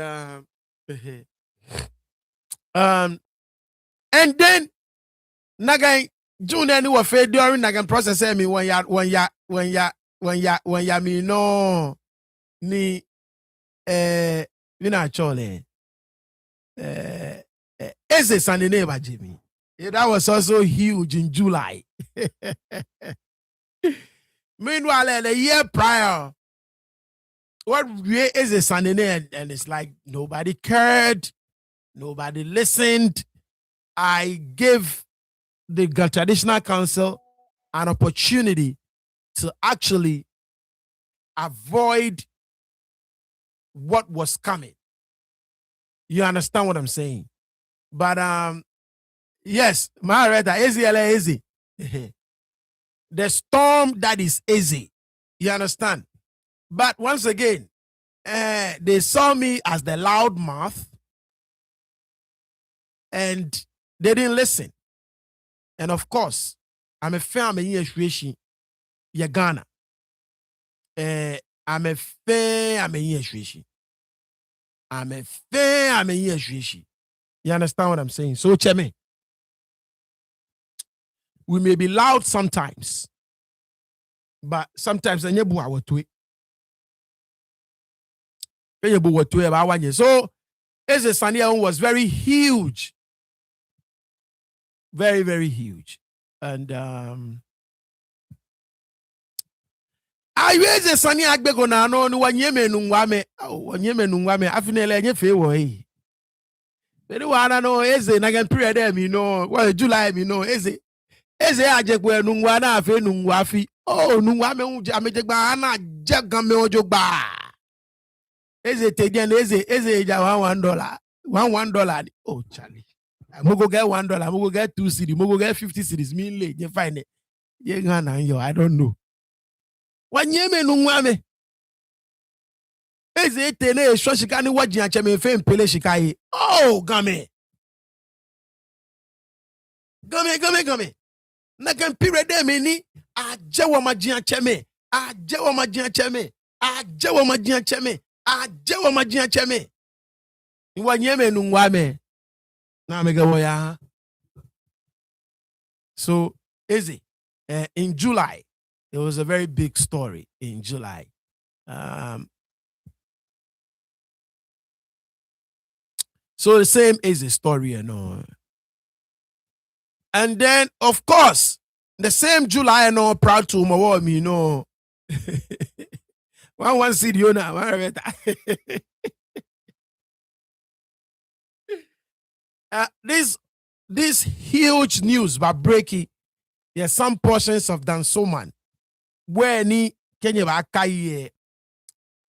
and then Nagai June and were fed during Nagan process me when ya me no ni actually Eze Sunday neighbor Jimmy. That was also huge in July. Meanwhile, a year prior, what is a Sunday and it's like nobody cared, nobody listened. I gave the Traditional Council an opportunity to actually avoid what was coming. You understand what I'm saying? But yes, Marita, easy. The storm that is easy. You understand? But once again, they saw me as the loud mouth and they didn't listen. And of course, I'm a fan of Ghana. I'm a fan of You understand what I'm saying? So, Cheme, we may be loud sometimes, but sometimes I never want to. So, Eze Sania was very huge. Very, very huge. And I raise a Sani Agbego na no wanyeme nungwame. Wanyeme nungwame afinele nye fewo. Very wana no Eze nagan period them, you know. Well, July, you know, Eze ajekwe nungwana afe nungwafi. Oh, nungwame amejekba ana jagame ojogba. Eze tegen Eze ja $1. $1. Oh, Charlie. I'm going to get $1. I'm going to get 2 cedis. I'm going to get 50 cedis. Meanly, you find it. I don't know. When you mean nungwame? Is it tene shoshikani wajin acheme fem pele shikai? Oh, game. Na kan period dem ni ajewo majin acheme. jewa majia cheme. Iwa nyeme nungwame. Na mega woya. So easy. In July, there was a very big story in July. So the same is a story, you know. And then, of course, the same July, you know, proud to my you know. One see the owner. This huge news by breaking. There's some portions of Dansoman where ni Kenya ba kai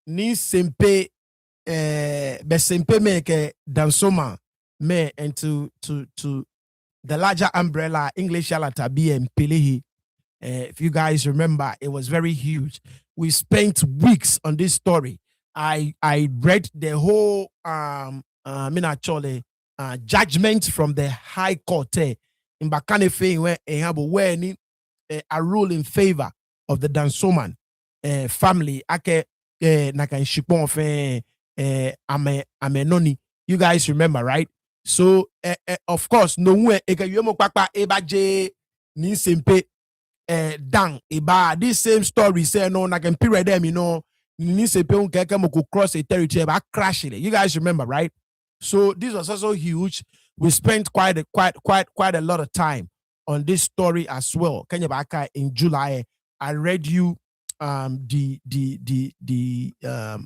ni sempe besempe make Dansoma me and to the larger umbrella English Yalatabi and Pelehi. If you guys remember, it was very huge. We spent weeks on this story. I read the whole judgment from the High Court in Bakanefe where ni a rule in favor of the Dansoman family. Ake nakan shipon fe amenoni. You guys remember, right? So of course, no one ekayuemo papa ebaje ni sempe dang eba. This same story say no nakan period them, you know, ni sempe unkeke moko cross a territory about crashing it. You guys remember, right? So this was also huge. We spent quite a lot of time on this story as well. Kenya Baka in July, I read you the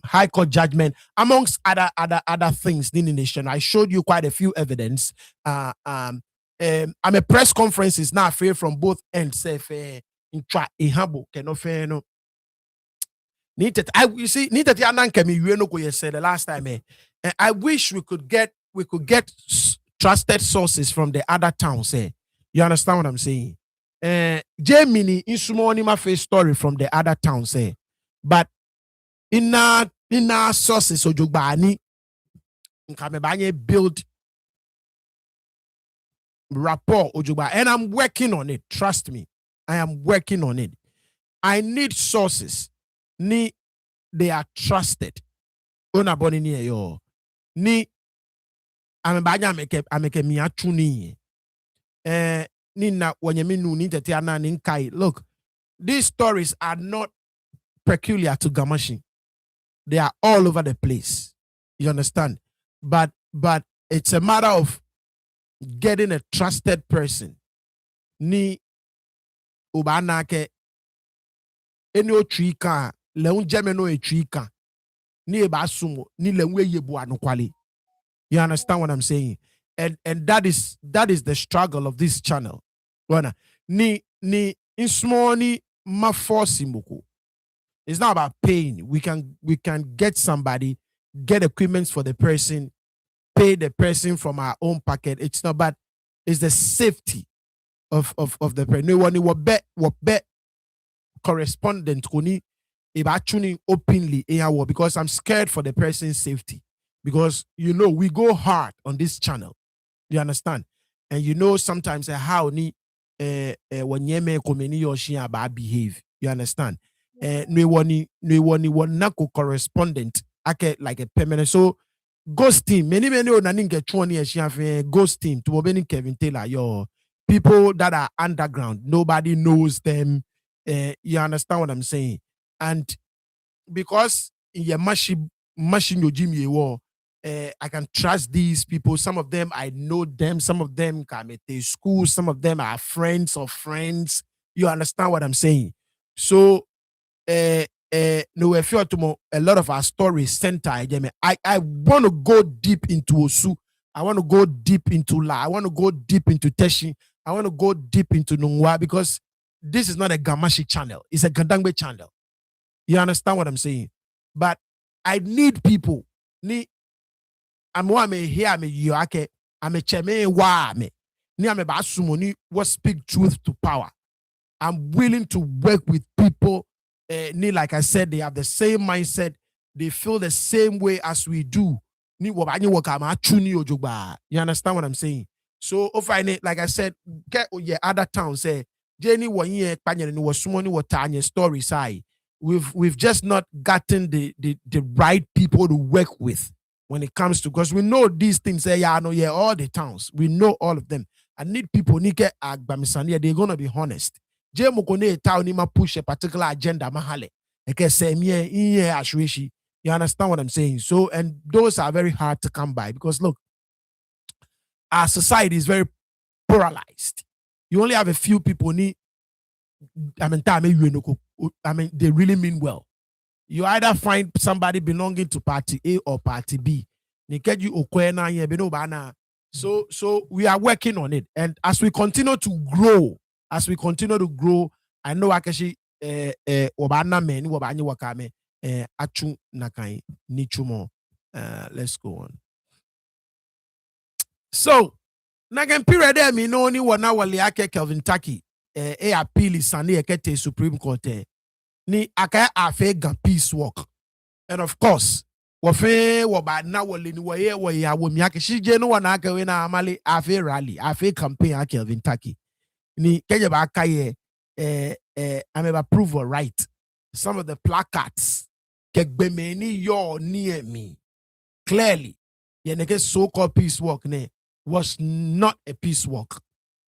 High Court judgment amongst other things in the nation. I showed you quite a few evidence. I'm a press conference is now fair from both ends. Say intra ihabo kenofe no. Nii Tettey, you see, Nii Tettey anankemi you no go said the last time. I wish we could get trusted sources from the other towns. You understand what I'm saying? Jamini in small my face story from the other towns. But in our sources ojugbani nkamebanye build rapport ojugba, and I'm working on it. Trust me, I am working on it. I need sources. They are trusted. Ona boni ni yo. Ni amebanya ameke miachuni. Ni na wanyeminu Nii Tettey ana ninkai. Look, these stories are not peculiar to Gamashi. They are all over the place. You understand? But it's a matter of getting a trusted person. Ni ubanake eno trika leun jemeno e trika ni eba sumo ni lewe yebu anukwali. You understand what I'm saying? And that is the struggle of this channel. Ni insmoni ma force muku. It's not about paying. We can get somebody, get equipment for the person, pay the person from our own pocket. It's not bad. It's the safety of the person. No one will bet correspondent kuni about tuning openly because I'm scared for the person's safety. Because we go hard on this channel. You understand? And sometimes how ni when yeme komeni yoshi about behave. You understand? No one nako correspondent ake like a permanent. So ghost team many onanin get 20 years ghost team to obeni Kevin Taylor your people that are underground, nobody knows them. You understand what I'm saying? And because in your machine your gym I can trust these people. Some of them I know them, some of them come at the school, some of them are friends of friends. You understand what I'm saying? So no, if you're to a lot of our stories center, I want to go deep into Osu. I want to go deep into La. I want to go deep into Teshi. I want to go deep into Nungwa because this is not a Gamashi channel. It's a Ga-Dangme channel. You understand what I'm saying? But I need people. I'm here. I'm a cheme wa me. Ni I'm a basumoni what speak truth to power. I'm willing to work with people. Like I said, they have the same mindset. They feel the same way as we do. You understand what I'm saying? So if I need, like I said, get other towns say Jenny 1 year panya was sumoni what tanya story say. we've just not gotten the right people to work with when it comes to, because we know these things. Yeah, I know, yeah, all the towns, we know all of them. I need people nike agbamisania, they're gonna be honest. Je mokone town ma push a particular agenda mahale. Eke say me ashwishi. You understand what I'm saying? So, and those are very hard to come by, because look, our society is very pluralized. You only have a few people I mean, they really mean well. You either find somebody belonging to party A or party B. So we are working on it. And as we continue to grow, I know Akashi Obana men Wabani Wakame Achu Nakai Nichumo. Let's go on. So Nagan period there me no ni wana wale ake Kelvin Taki appeal Sunday ekete Supreme Court ni akaya afe gan peace work. And of course wafe waba na wale ni waye ya wo miake shije no wana ake we na amali afe rally afe campaign ake Kelvin Taki ni kenye ba akaye I'm approve or right some of the placards kegbemeni yo near me clearly yeneke so-called peace work ne was not a peace walk.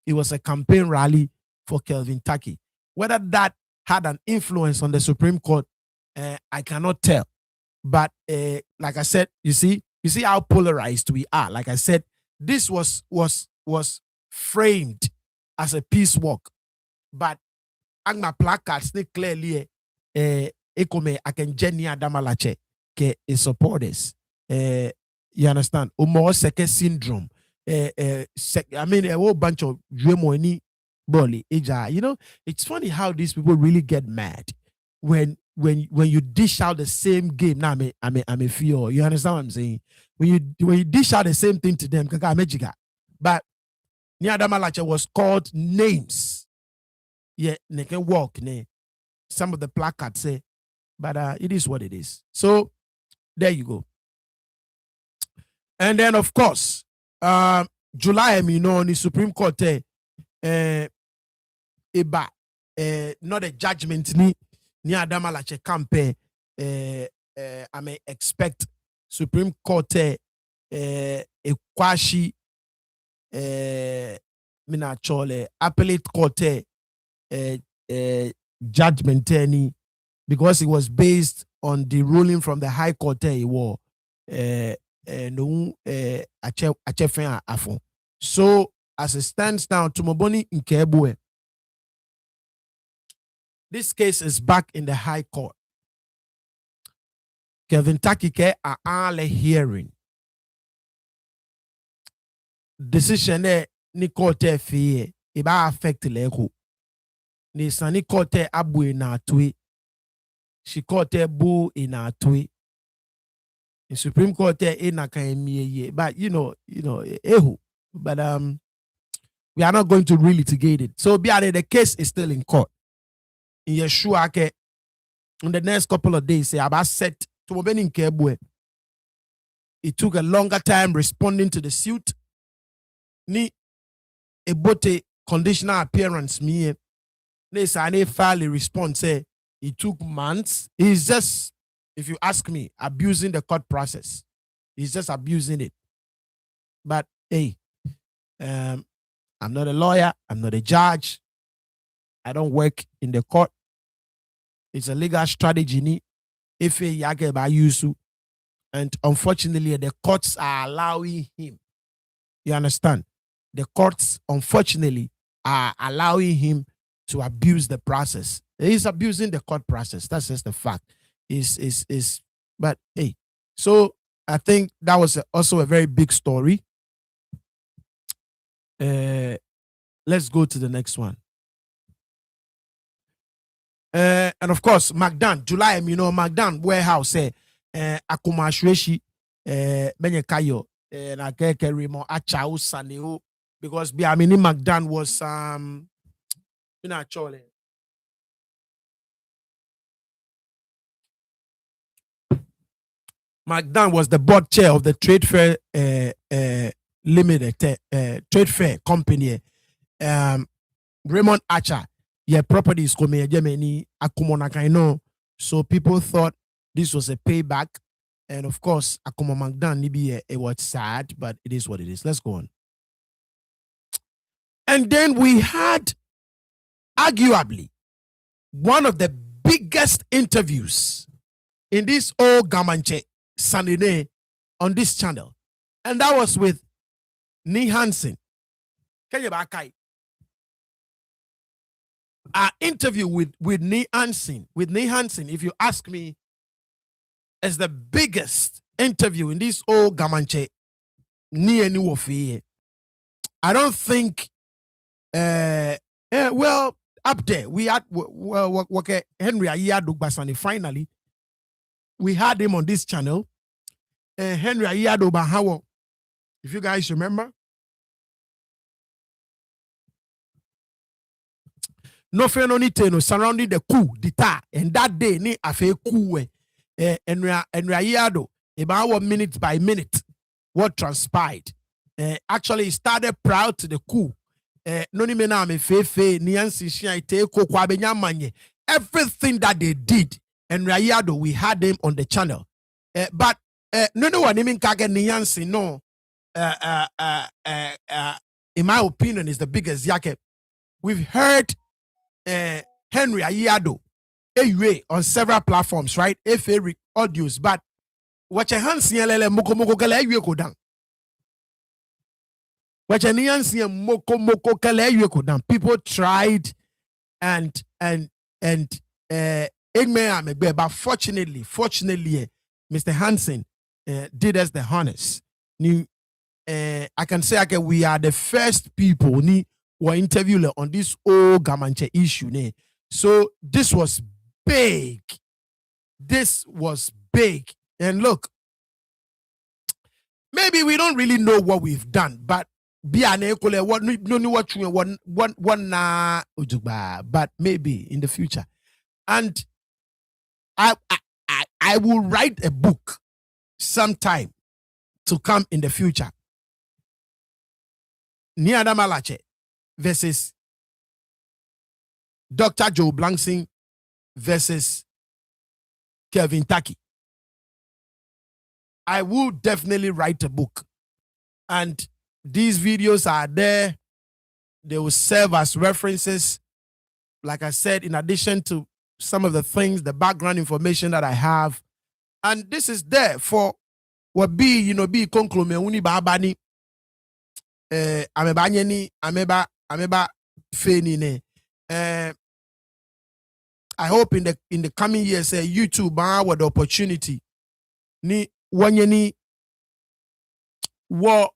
It was a campaign rally for Kelvin Taki. Whether that had an influence on the Supreme Court, I cannot tell. But like I said, you see how polarized we are. Like I said, this was framed as a peace walk. But Agma placards they clearly ekome akenjenia damalache ke supporters. You understand? Omo seke syndrome. I mean, a whole bunch of Jwemoni Bolly, Eja. You know, it's funny how these people really get mad when you dish out the same game. Now, I'm a fear. You understand what I'm saying? When you dish out the same thing to them, but Niadamalache was called names. Yeah, they can walk. Some of the placards say, but it is what it is. So there you go. And then, of course, July, the Supreme Court, not a judgment ni Adamalache campaign. I may expect Supreme Court a kwashi appellate court judgment any, because it was based on the ruling from the High Court war. So as it stands now, Tumoboni in Kebue, this case is back in the High Court. Kelvin Taki are all hearing decision ni court fee iba affect leko ni sani court abu ina tui she court bu ina tui. The Supreme Court but you know, but we are not going to really litigate it. So the case is still in court. In Yeshua, in the next couple of days, about set to Mobeni Kebwe. It took a longer time responding to the suit. Ni ebote conditional appearance me. They say file a response. Say it took months. It's just, if you ask me, abusing the court process. He's just abusing it. But hey, I'm not a lawyer. I'm not a judge. I don't work in the court. It's a legal strategy. If and unfortunately, the courts are allowing him. You understand? The courts, unfortunately, are allowing him to abuse the process. He's abusing the court process. That's just the fact. But hey, so I think that was also a very big story. Let's go to the next one. And of course, Magdan, July, Magdan warehouse Akuma Shweshi Menye Kayo na keke remo achao saneo, because Biamini Magdan was chole. Magdan was the board chair of the Trade Fair Limited Trade Fair Company. Raymond Archer, yeah, properties come Germany, Akumona Kaino, So people thought this was a payback. And of course, Akuma Magdan, it was sad, but it is what it is. Let's go on. And then we had, arguably, one of the biggest interviews in this old Gamanche Sunday on this channel. And that was with Nii Hansen. Our interview with Nii Hansen, if you ask me, is the biggest interview in this old Gamanche Nii. I don't think well, up there we had Henry Ayado Basani. Finally, we had him on this channel. Henry Ayado Bahawo, if you guys remember. No fair no niteno surrounding the coup d'etat, and that day ni afe coup Henry Ayado about minute by minute what transpired. Actually, it started prior to the coup. Everything that they did, and Rayado, we had them on the channel. But no one even kage Niansi, no. In my opinion, is the biggest yake. We've heard Henry Ayado on several platforms, right? FA audios, but what your hands moko kala go down. People tried and but fortunately, Mr. Hansen did us the honors. I can say we are the first people who were interviewed on this old Gamanche issue. So this was big. And look, maybe we don't really know what we've done, but but maybe in the future. And I will write a book sometime to come in the future. Nii Adamalache versus Dr. Joe Blangsing versus Kelvin Taki. I will definitely write a book. And these videos are there. They will serve as references. Like I said, in addition to some of the things, the background information that I have. And this is there for what be conclume uni babani ameba feni ne. I hope in the coming years YouTube with the opportunity ni wanyeni what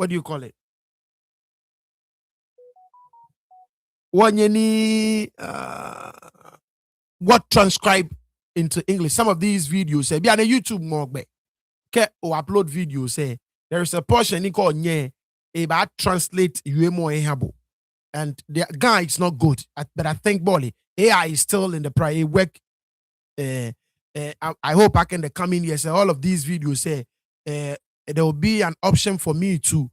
do you call it? What transcribe into English? Some of these videos be on a YouTube more or upload videos there is a portion called about translate and the guy is not good but I think Bolly AI is still in the prior work. I hope in the coming years all of these videos there will be an option for me to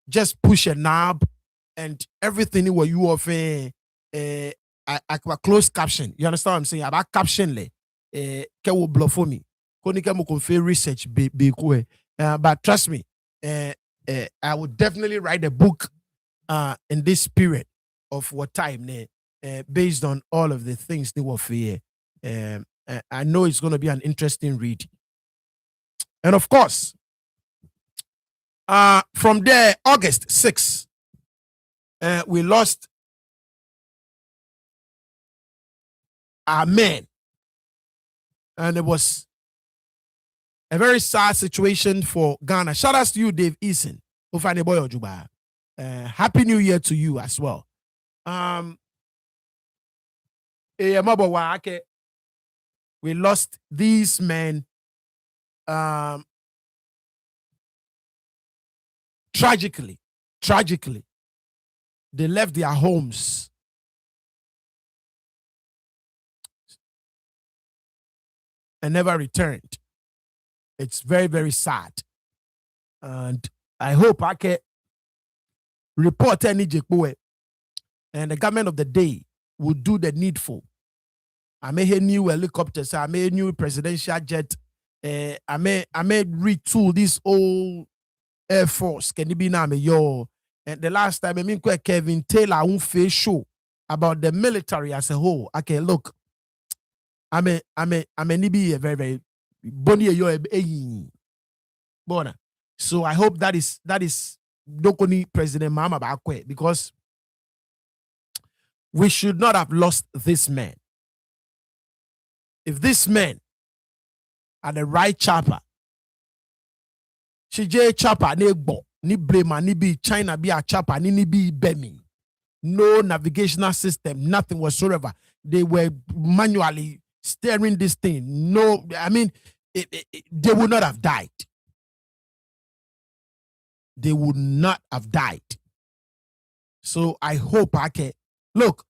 just push a knob and everything what you offer a closed caption. You understand what I'm saying? About caption ke will blow for me. Konika mo confe research but trust me, I would definitely write a book in this period of what time based on all of the things they were for. I know it's going to be an interesting read. And of course, from there, August 6th, we lost our man. And it was a very sad situation for Ghana. Shout out to you, Dave Eason. Happy New Year to you as well. We lost these men tragically. They left their homes and never returned. It's very, very sad. And I hope I can report any jekwe and the government of the day will do the needful. I may have new helicopters, I may new presidential jet, I may retool this old Air Force. Can it be now yo? And the last time I mean Kevin Taylor won't face show about the military as a whole. Okay, look, I may be a very, very bony yo bona. So I hope that is Dokoni President Mama Bakwe, because we should not have lost this man. If this man are the right chopper, Shije chopper ne bo, ni Brema, ni be China be a chopper, ni be Bemi. No navigational system, nothing whatsoever. They were manually steering this thing. No, I mean, they would not have died. They would not have died. So I hope I can look.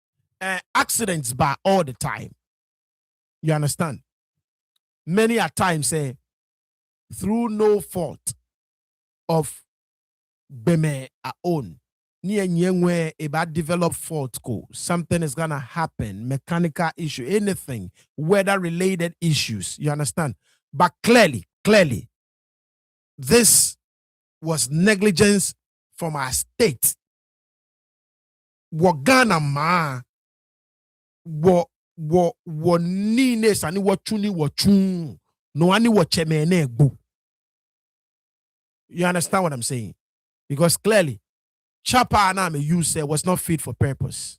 Accidents by all the time. You understand? Many a times say through no fault of Beme our own. Where about develop fault go, something is gonna happen, mechanical issue, anything, weather related issues. You understand? But clearly, this was negligence from our state. Wagana ma wo nine sani wo chuni wo chun no ani wo chemene gbo. You understand what I'm saying? Because clearly chopper and you say was not fit for purpose.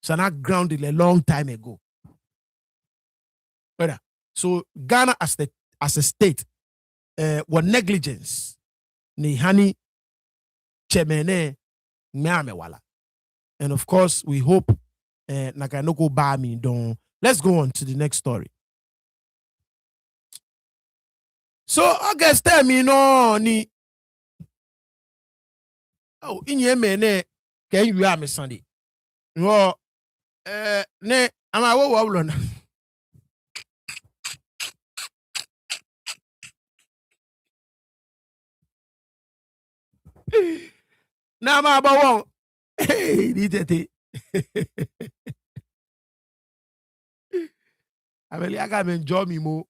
So not grounded a long time ago. So Ghana as a state was negligence. Ni hani chemene nyame wala. And of course we hope nakanoko ba mi don. Let's go on to the next story. So August tell me no ni oh, inye mene can you am Sunday. No ne ama wo na. Na ma ba won. Hey, Nii Tettey. I really got to enjoy me more.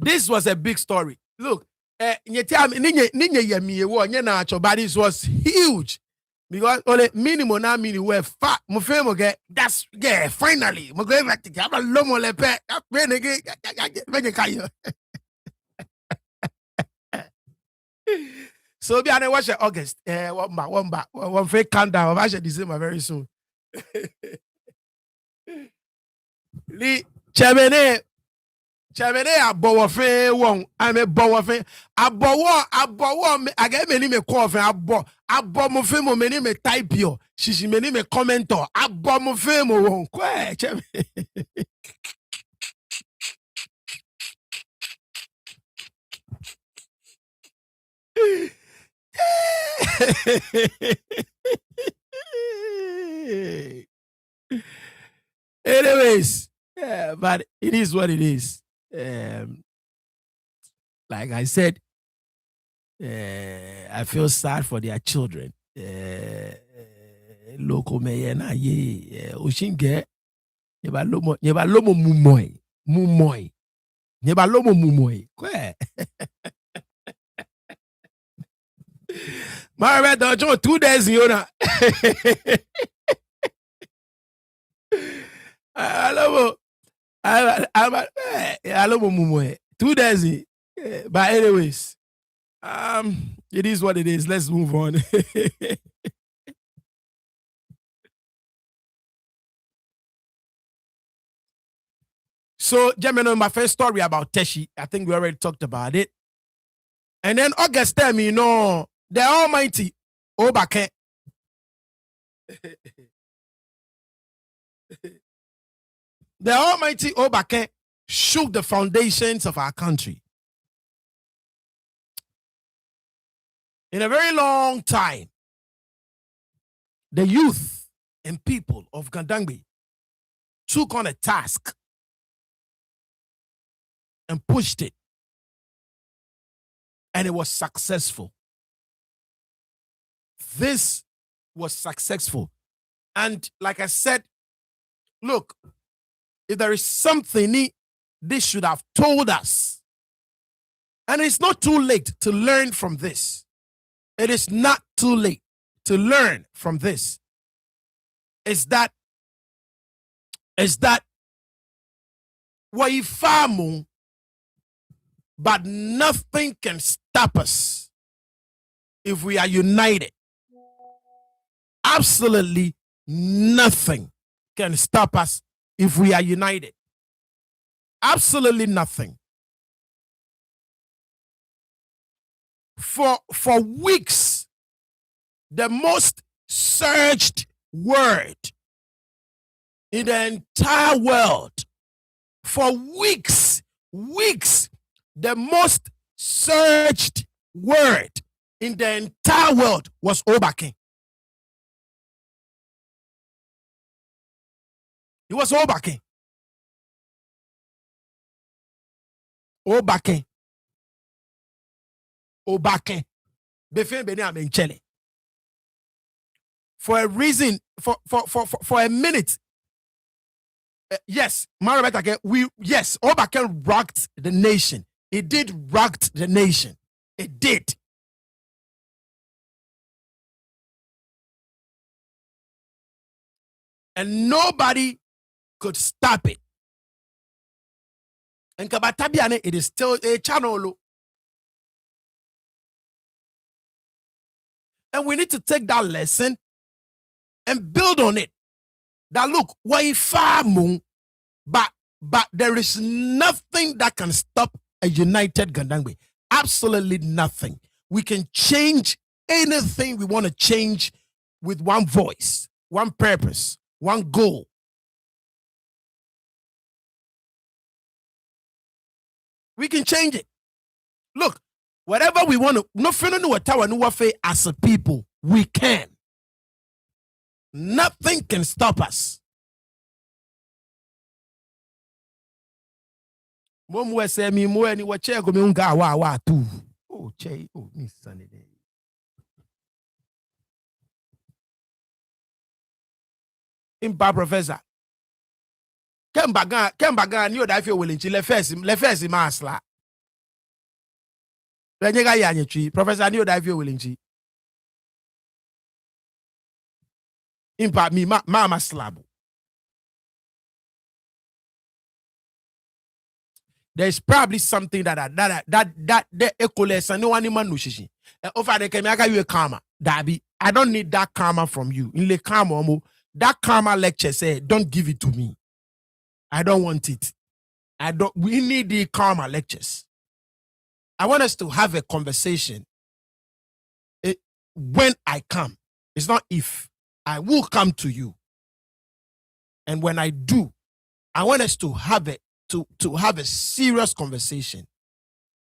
This was a big story. Look, this was huge. Because only minimum na mini were fat. My family get that's finally. My going back to have a lomo lepe. So be I watch August. One fake countdown. I should December very soon. Li Chemene abowo fe won. I'm a bowo fe. Abowo me I get many me call fe abo mo fe mo many me type yo. Shishi many me commentor. Abo mo fe mo won. Kwe cheme. Anyways, yeah, but it is what it is. Like I said, I feel sad for their children. Local mayor na ye Oshinge nyeba lomo mumoy nyeba lomo mumoy kwe. Mara dojo 2 days yona. Alomo mumoy 2 days. But anyways, it is what it is. Let's move on. So, gentlemen, my first story about Teshi, I think we already talked about it. And then August tell me, no, the Almighty Obake. The Almighty Obake shook the foundations of our country. In a very long time, the youth and people of Ga-Dangme took on a task and pushed it, and it was successful. This was successful. And like I said, look, if there is something this should have told us, and it's not too late to learn from this. It is not too late to learn from this. Is that waifamu, but nothing can stop us if we are united. Absolutely nothing can stop us if we are united. Absolutely nothing. For weeks, the most searched word in the entire world, for weeks, the most searched word in the entire world was Obake. It was Obake. Obake. Obake. Befe beni amenchele. For a reason, for a minute. Yes, yes, Obake rocked the nation. It did rocked the nation. It did. And nobody could stop it. And Kabatabiane, it is still a channel. And we need to take that lesson and build on it. That look, but there is nothing that can stop a united Ga-Dangme. Absolutely nothing. We can change anything we want to change with one voice, one purpose, one goal. We can change it. Look, whatever we want to, as a people, we can. Nothing can stop us. Oh, Che, oh, Miss Sunny Day. Impa professor. Kembaga ni oda fi owelenchi le first masla. Lenyega yanyechi professor ni oda fi owelenchi. Impa mi ma slab. There's probably something that echoles and no one man nushishi. Over the kemiaka you a karma. Dabi, I don't need that karma from you. In the karma, that karma lecture say, don't give it to me. I don't want it. We need the karma lectures. I want us to have a conversation. When I come, it's not if. I will come to you. And when I do, I want us to have it. To have a serious conversation.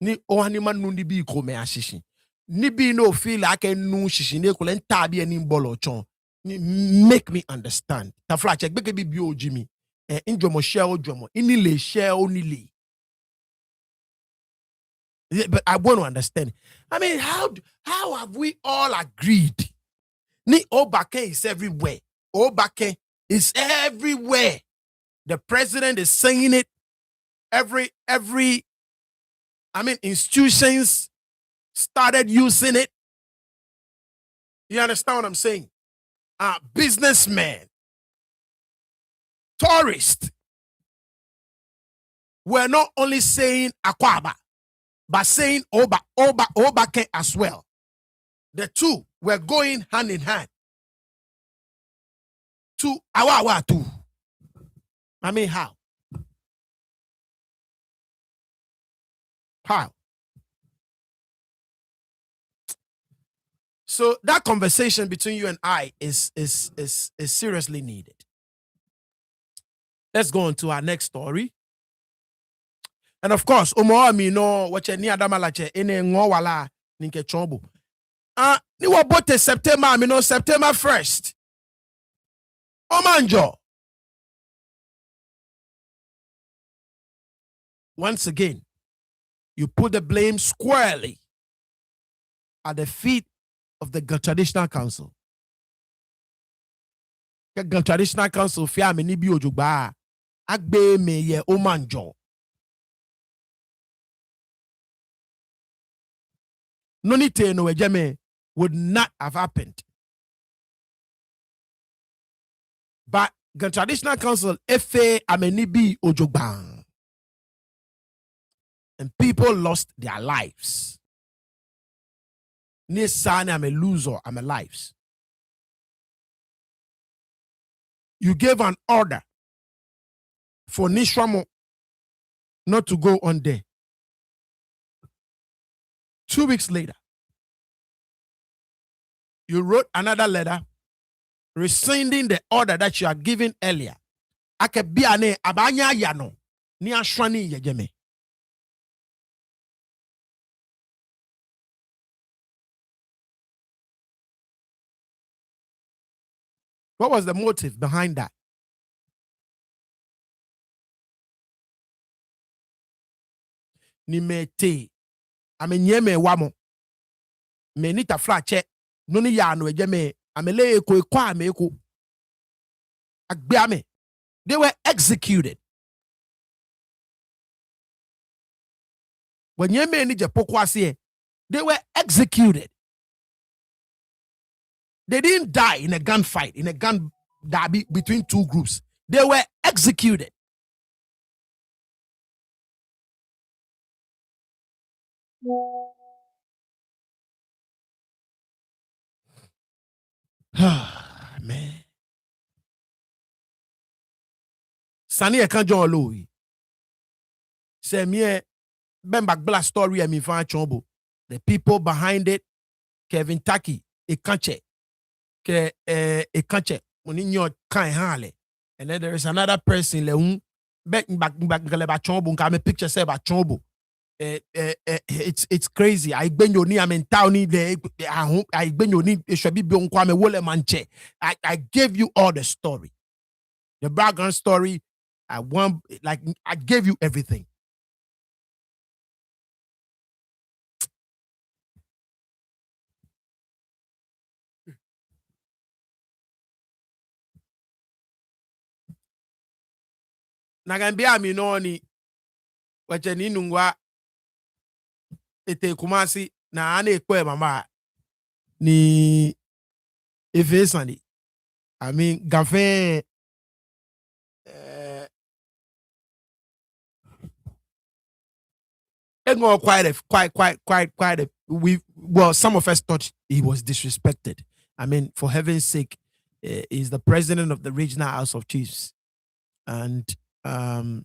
Ni ohanima nundi bi kome ashishi. Ni bi no feel like a nu shishi ne kulen tabi eni mbolo chon. Make me understand. Ta fla check beke bi bio Jimmy. Injomo share o jomo. Inile share o nile. But I want to understand. I mean, how have we all agreed? Ni Obake is everywhere. Obake is everywhere. The president is saying it. Every institutions started using it. You understand what I'm saying? Businessmen, tourists were not only saying Akwaba, but saying Obake as well. The two were going hand in hand. To Awawa too. I mean, how? How? So that conversation between you and I is seriously needed. Let's go on to our next story. And of course, Omo mi no wache ni adamalache ene ngowala ninke chombo. Ni wabote September, September 1st. Omanjo. Once again, you put the blame squarely at the feet of the Traditional Council. The Traditional Council fia me ni bi ojugba agbe me ye Omanjo. Nii Tettey no ejeme would not have happened. But the Traditional Council efe amenibi ojogban. And people lost their lives. Nisani, I'm a loser, I'm a lives. You gave an order for Nishwamo not to go on there. 2 weeks later, you wrote another letter rescinding the order that you had given earlier. Akebiane abanya yano ni ashwani yejeme. What was the motive behind that? Nii Tettey amenyeme wamo menita flache nuni ya no ejeme amele eko kwa ameko agbeame. They were executed. When yeme ni je pokwase, they were executed. They didn't die in a gunfight, in a gun derby between two groups. They were executed. Man. Sani Ekanjo Oloyi. Say me Bembak Bla story and me fan chombo. The people behind it, Kevin Taki, Ekanche. Ekanche. Moninyo kan hale. And then there is another person le back galeba chombo nka picture say ba chombo. It's crazy. I been your knee. I'm in town. I been your knee. It should be beyond Kwame Wole Manche. I gave you all the story, the background story. I gave you everything. Nagambia mi no ni wache ni nungwa ete kumasi na ane ekwe mama ni efesani. I mean gafe some of us thought he was disrespected. I mean, for heaven's sake, he's the president of the Regional House of Chiefs. And then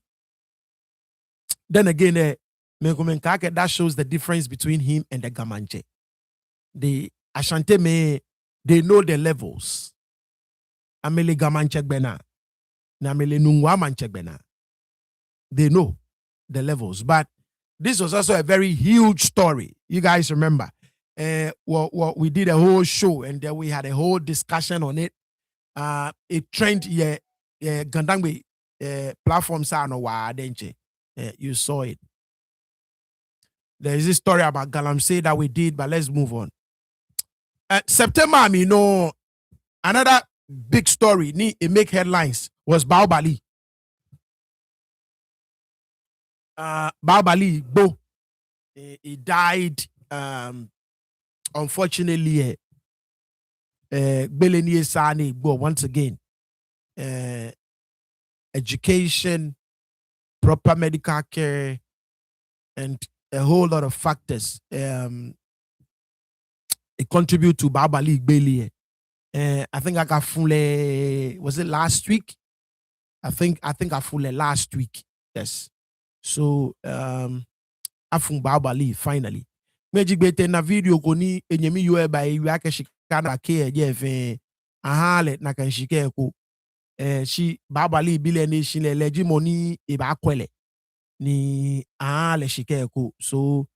again, that shows the difference between him and the Gamanje. The Ashanti me, they know the levels. Amele Gamanche Bena, Namele Nungwa Manche Bena. They know the levels. But this was also a very huge story. You guys remember? We did a whole show and then we had a whole discussion on it. It trend Ga-Dangme platforms are no you saw it. There is this story about Galamsey that we did, but let's move on. September, another big story, it make headlines, was Baobali. Baobali, he died, unfortunately, once again, education, proper medical care, and a whole lot of factors it contribute to Baobali Bailey. I think I got full. Was it last week? I think I full last week. Yes. So I found Baobali finally. Magic bete na video koni enyemi yue ba iwake shikana ke jefe ahale na kan shike ko shi Baobali bile ni shile leji money iba kwele ni ahale shike ko. So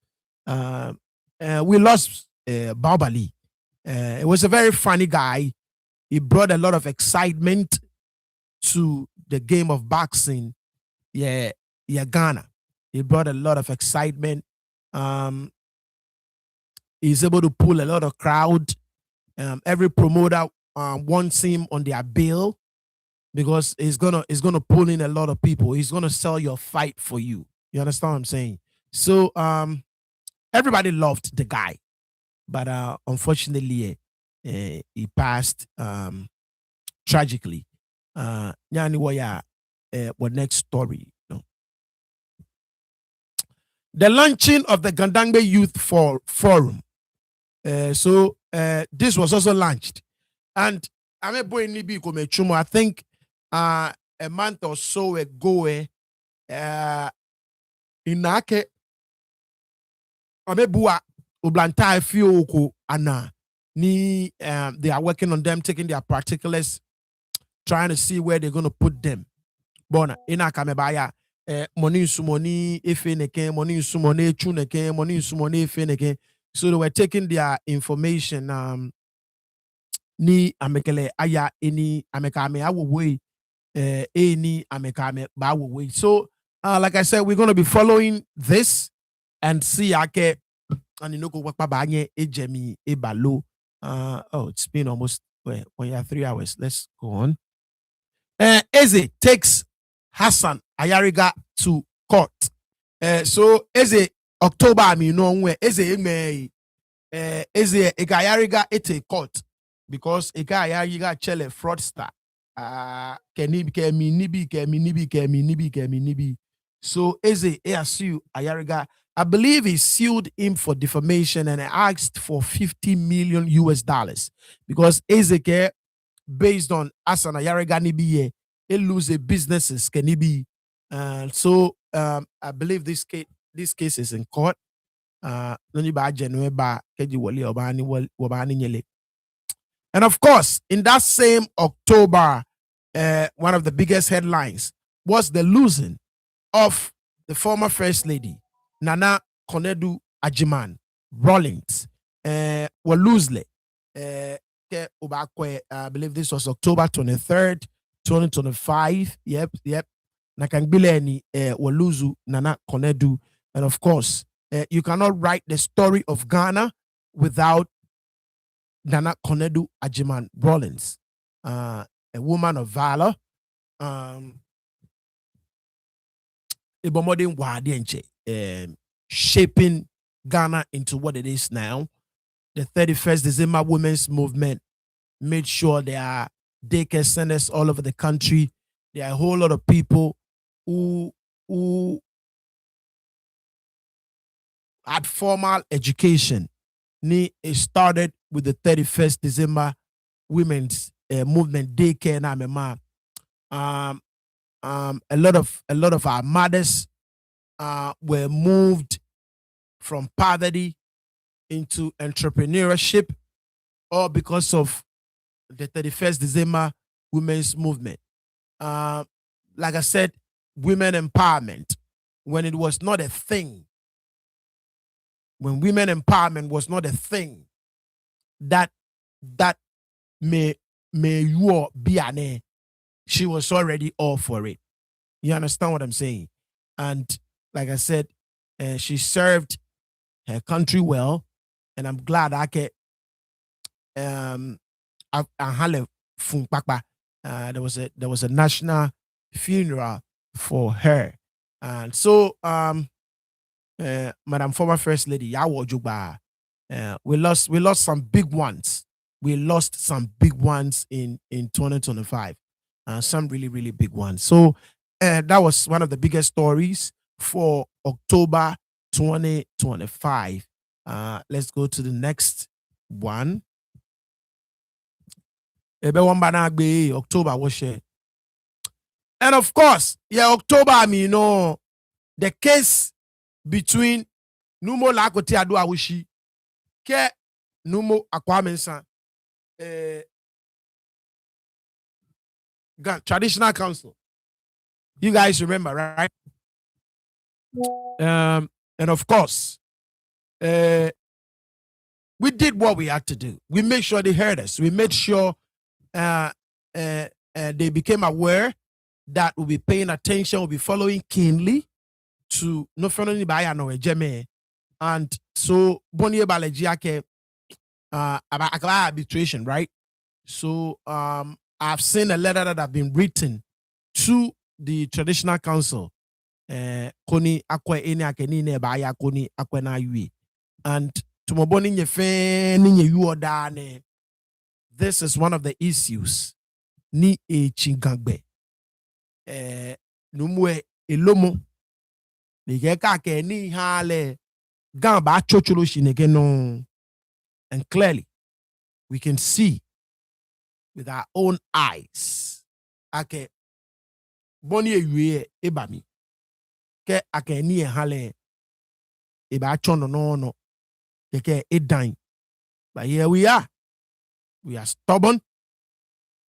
we lost Baobali. It was a very funny guy. He brought a lot of excitement to the game of boxing. Yeah, Ghana. He brought a lot of excitement. He's able to pull a lot of crowd. Every promoter wants him on their bill because he's gonna pull in a lot of people. He's gonna sell your fight for you. You understand what I'm saying? So everybody loved the guy, but unfortunately, he passed tragically. What next story? No. The launching of the Ga-Dangme Youth Forum. So this was also launched, and I think a month or so ago, in Nake, Amebua Oblanta Fioko Anna ni they are working on them, taking their particulars, trying to see where they're going to put them. Bona ina kamebaya money sumoni efeneke, money sumone chuneke, money sumone efeneke. So they were taking their information ni amekele aya eni amekame awwe eni amekame bawe. So like I said, we're going to be following this and see ake aninoko wakpabanye ejemi ebalo. Oh, it's been almost 3 hours. Let's go on. Eze takes Hassan Ayariga to court. So Eze October Eze May Eze Ayariga ete court because Ayariga chele fraudster. Nibi. So Eze Asu Ayariga, I believe he sued him for defamation and asked for $50 million because Eze based on Hassan Ayariga Nibi he lose a businesses can he be so I believe this case is in court. And of course, in that same October, one of the biggest headlines was the losing of the former First Lady, Nana Konedu Ajiman Rawlings. Were loosely. I believe this was October 23rd, 2025. Yep. Nakangbileni Waluzu Nana Konedu. And of course, you cannot write the story of Ghana without Nana Konedu Ajiman Rawlings, a woman of valor, shaping Ghana into what it is now. The 31st December Women's Movement made sure there are daycare centers all over the country. There are a whole lot of people who had formal education. It started with the 31st December Women's Movement daycare. A lot of our mothers were moved from poverty into entrepreneurship, all because of the 31st December Women's Movement. Like I said, women empowerment, when it was not a thing, when women empowerment was not a thing, that may you be an, she was already all for it. You understand what I'm saying? And like I said, she served her country well, and I'm glad I can there was a national funeral for her. And so Madam former First Lady Yawo Juba, we lost some big ones. We lost some big ones in 2025. Some really, really big ones. So that was one of the biggest stories for October 2025. Let's go to the next one. October was. And of course, October, the case between Numo Lakoti Adu Awushi, Ke Numo Akwamensa, Traditional Council. You guys remember, right? And of course, we did what we had to do. We made sure they heard us. We made sure they became aware that we'll be paying attention, we'll be following keenly to no friendly by no jeme. And so Bonnie Balajiake about arbitration, right? So I've seen a letter that have been written to the traditional council. Koni akwe ene akeni ne ba ya koni akwe na yui. And tumoboni nye fe ni nye yu odane. This is one of the issues. Ni chingangbe. Numwe elomo. Nigeka ke ni hale gamba chocholo shinege no. And clearly we can see with our own eyes. Ake boni yue ebami. Ke ake ni hale eba chono no. Ke edain. But here we are. We are stubborn.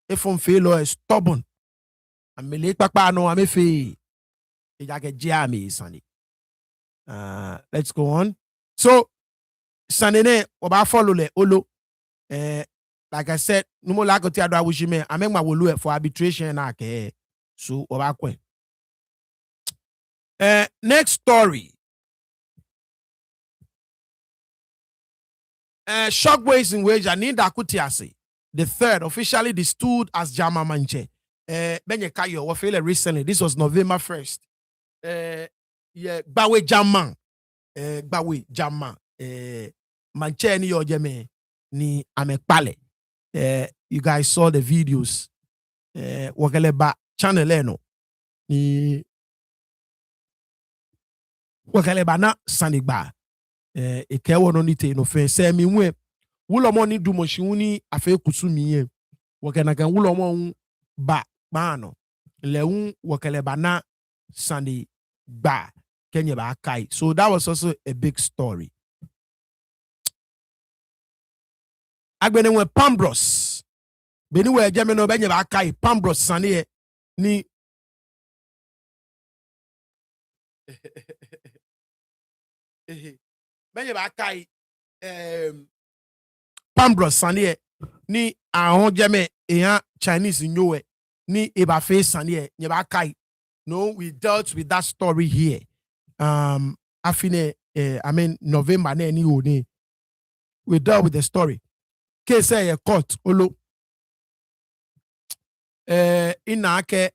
If on fail is stubborn. And me late papa no ame fe. Ejake jami sani. Let's go on. So sanene oba follow le olo. Like I said, no more like oti adwa wushime. I make my wolu for arbitration na ke. So oba kwen. Next story. Shockwaves in which Nii Tettey, the third, officially destood as Jama Manche. Benye Kayo wafele recently. This was November 1st. Bawe Jama. Bawe Jama. Manche ni yojeme ni amekpale. You guys saw the videos. Wakele ba channel eno. Ni wakele ba na sanigba. Ekewo no nite no fe se mi nwe wulo mo ni du mo shiwuni afa kusumi ye wakana kan wulo mo ba no leun wakale bana sandi ba kenye ba kai. So that was also a big story. Agbene we Pambros beni we jeme no benye ba kai Pambros sandi ni benye ba kai Pambros sanie ni ahon jeme ehan Chinese nyowe ni eba face sanie nye ba kai. No, we dealt with that story here. Afine I mean November na ni oni. We dealt with the story. Case a court olo ina ke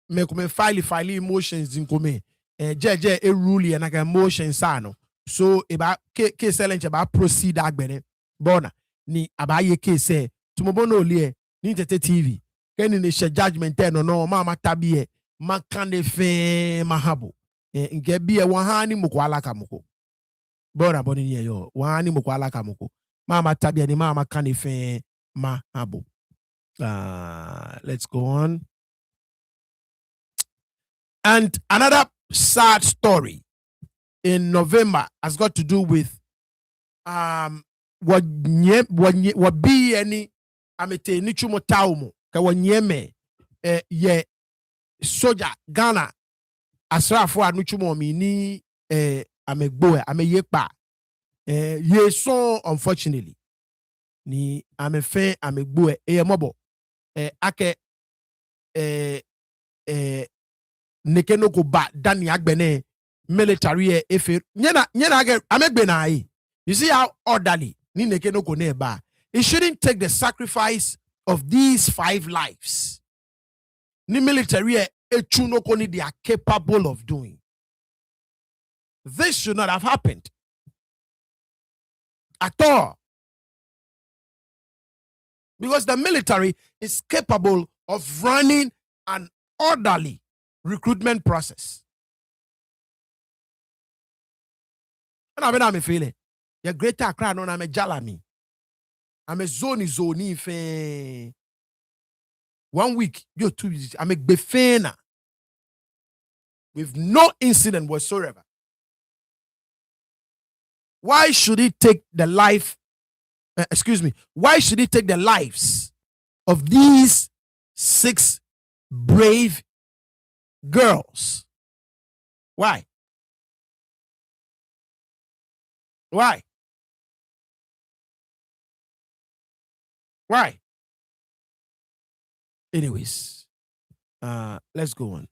me come file emotions in come jeje e rule na ka emotions ano. So eba case challenge about proceed agbere bona ni abaye case tumobono olie Nii Tettey TV keni ne she judgment no mama tabie makande fe mahabo nke bie wahani moko alaka moko bona boni ni yo wahani moko alaka moko mama tabie ni mama kande fe mahabo. Let's go on. And another sad story in November has got to do with what be any amete nichumo taumo ka wanyeme ye soja Ghana asrafo anuchumo mi ni amegbo ameyepa ye so unfortunately ni amefe amegbo mobo ake nekeno ko ba dani agbene military efe nyena age amegbe na yi. You see how orderly ni nekeno ko ne ba. It shouldn't take the sacrifice of these 5 lives. Ni military echuno ko ni they are capable of doing. This should not have happened at all. Because the military is capable of running an orderly recruitment process. And I'm feeling the greater crowd on I'm a jalami. I'm a zoni fe 1 week, you're 2 weeks. I'm a befena with no incident whatsoever. Why should it take the life? Why should it take the lives of these 6 brave girls? Why? Why? Why? Anyways, let's go on.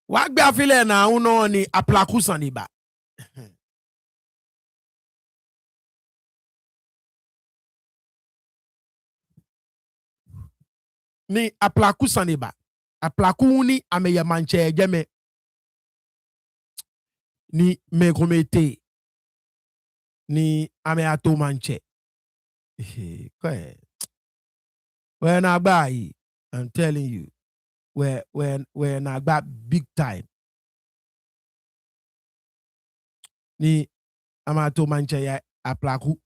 What be afile na uno ni aplakusa ni ba. Ni aplakusa ni ba. Aplaku ni ameye manche jeme. Ni me komete. Ni ame ato manche. When I buy, I'm telling you, when I buy big time. Ni amato manche ya aplaku.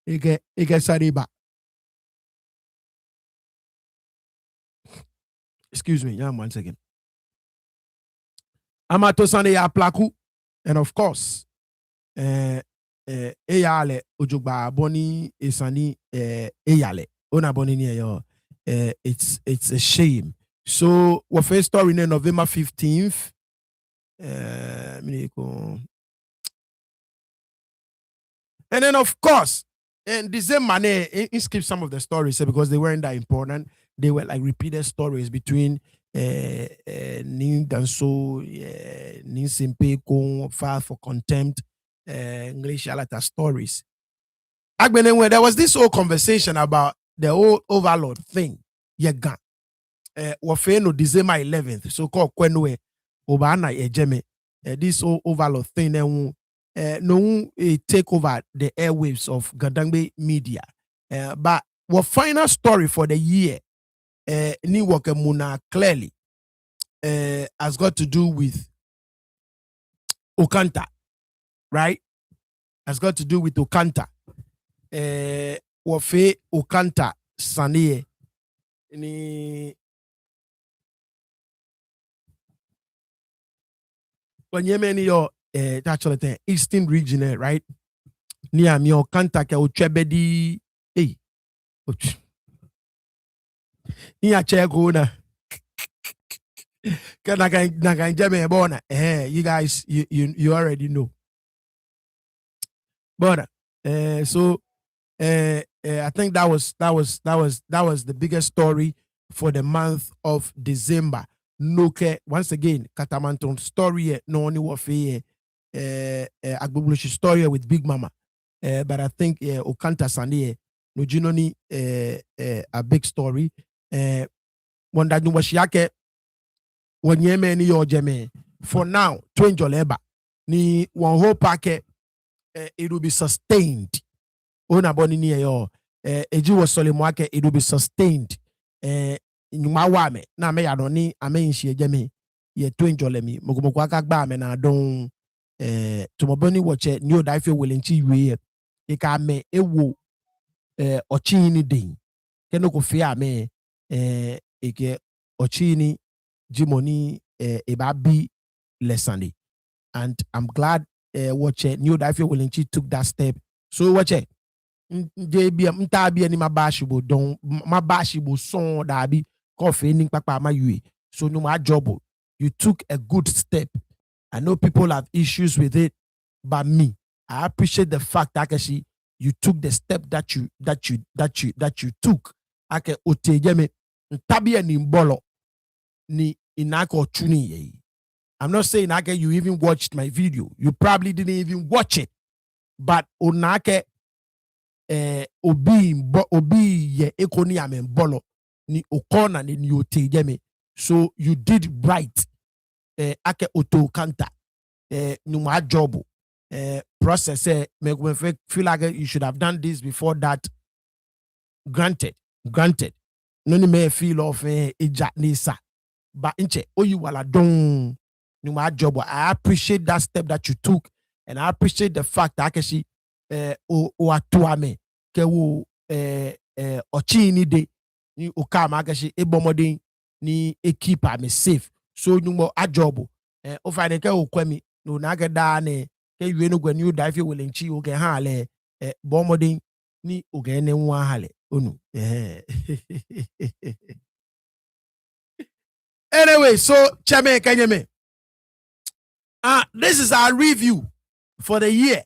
Ike sariba. Excuse me, yeah, 1 second. Amato sane ya aplaku, and of course, eyale ojugba boni esani eyale ona boni ni yo. It's a shame. So our first story in November 15th. And then of course, and the same manner, skip some of the stories because they weren't that important. They were like repeated stories between Ning Danso, Ning Simpe Kong, File for Contempt, English Alata stories. When there was this whole conversation about the whole overlord thing. Yaga. Wafeno December 11th. So called Kwenwe Obana Ejeme. This whole overlord thing no take over the airwaves of Ga-Dangme media. But our final story for the year, Ni Wakemuna clearly has got to do with Okanta, right? Has got to do with Okanta. Wafe Okanta Sanie ni Wanyeme yo actually the Eastern region, right? Near me Okanta ke Ochebedi Near Chegona. You guys, you already know. But so I think that was the biggest story for the month of December. Noke once again, Katamanton story no only warfare Agbubulushi story with Big Mama. But I think Okanta Sande no Junoni a big story. Wanda Nuwashiake Wanyeme ni Yojeme. For now, Twenjoleba ni one whole packet it will be sustained. Ona boni ni yo eji was solemwake it will be sustained. Nyuma wame na me yadoni ame nshi ejeme ye Twenjolemi mogomoko aka gba me na don tumoboni woche new daife welenchi we e ka me ewo ochini din keno ko fe ame eke ochini jimoni ebabi lesani. And I'm glad watch new daife welenchi took that step. So watch it. Mtabi ni mabashibo don mabashibo son dabi coffee ning papa ma yue. So no my job. You took a good step. I know people have issues with it, but me, I appreciate the fact that actually you took the step that you took. Ake otejeme ntabi ni mbolo ni inako tuni ye. I'm not saying ake you even watched my video. You probably didn't even watch it. But onake obi ye ekoni amen bolo ni okona ni otejeme. So you did right. Ake auto kanta numa job process make me feel like you should have done this before that. Granted no ni me feel of eja nisa but inche you wala don numa job. I appreciate that step that you took, and I appreciate the fact that actually o atuame ke wo ochi ni de ni okama akashi ebomodin ni ekeeper me safe. So numo a job o fa ne ke o kwami no na ga da ne ke yue no gwani o da fi welenchi o ge ha le bomodin ni o ge ne nwa ha le onu Anyway, so chame kanyeme this is our review for the year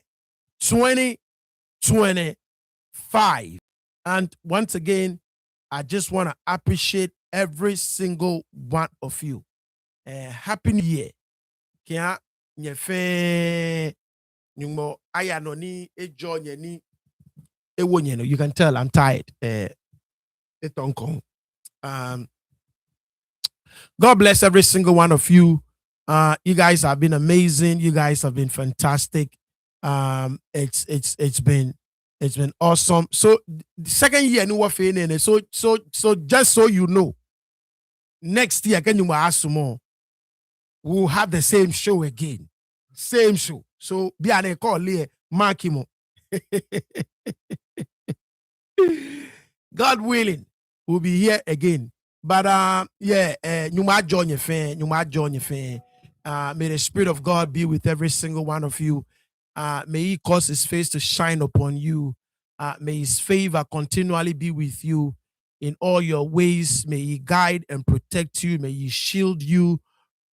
2025. And once again, I just want to appreciate every single one of you. Happy New Year. Kia nyefe nyumo ayanoni ejo nyeni ewo nyeno. You can tell I'm tired. God bless every single one of you. You guys have been amazing. You guys have been fantastic. It's been awesome. So the second year, so just so you know, next year, can you ask more? We'll have the same show again. Same show. So be an call here, mark him. God willing, we'll be here again. But you might join your fan. May the Spirit of God be with every single one of you. May He cause His face to shine upon you. May His favor continually be with you in all your ways. May He guide and protect you. May He shield you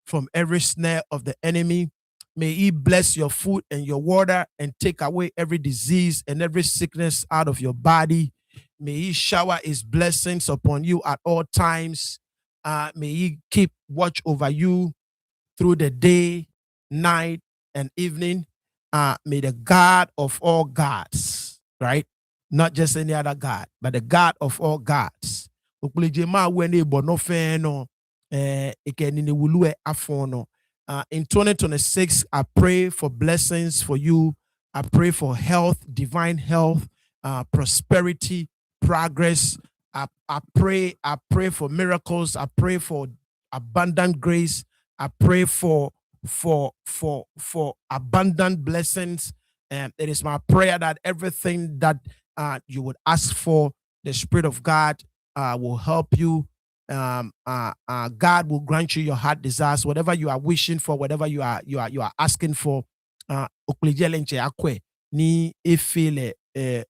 from every snare of the enemy. May He bless your food and your water and take away every disease and every sickness out of your body. May He shower His blessings upon you at all times. May He keep watch over you through the day, night, and evening. May the God of all gods, right? Not just any other God, but the God of all gods. In 2026, I pray for blessings for you. I pray for health, divine health, prosperity, progress. I pray for miracles. I pray for abundant grace. I pray for abundant blessings. And it is my prayer that everything that you would ask for, the Spirit of God will help you. God will grant you your heart desires, whatever you are wishing for, whatever you are asking for. Ni efele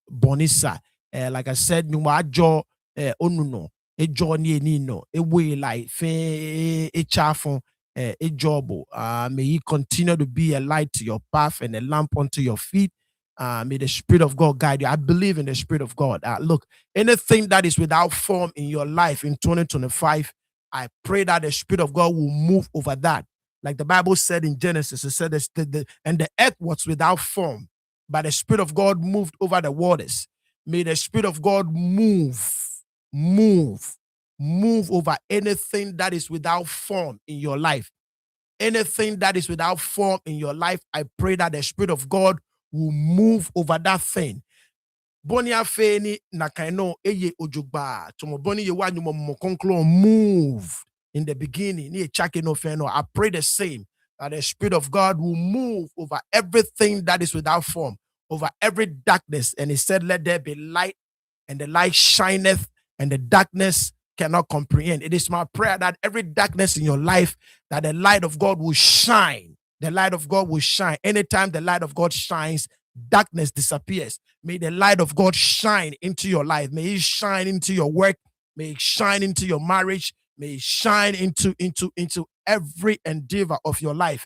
bonisa. Like I said, numa jo onuno ejo ni enino ewe like fe echafon ejobo. May He continue to be a light to your path and a lamp unto your feet. May the Spirit of God guide you. I believe in the Spirit of God. Look, anything that is without form in your life in 2025, I pray that the Spirit of God will move over that. Like the Bible said in Genesis, it said, and the earth was without form, but the Spirit of God moved over the waters. May the Spirit of God move over anything that is without form in your life. Anything that is without form in your life, I pray that the Spirit of God will move over that thing. Bonia feni nakaino eye ojugba. Tomo boni ye wa nyumo mokonklo move in the beginning. Ni chake no feno. I pray the same, that the Spirit of God will move over everything that is without form, over every darkness. And He said, let there be light, and the light shineth, and the darkness cannot comprehend. It is my prayer that every darkness in your life, that the light of God will shine. The light of God will shine. Anytime the light of God shines, darkness disappears. May the light of God shine into your life. May it shine into your work. May it shine into your marriage. May it shine into every endeavor of your life.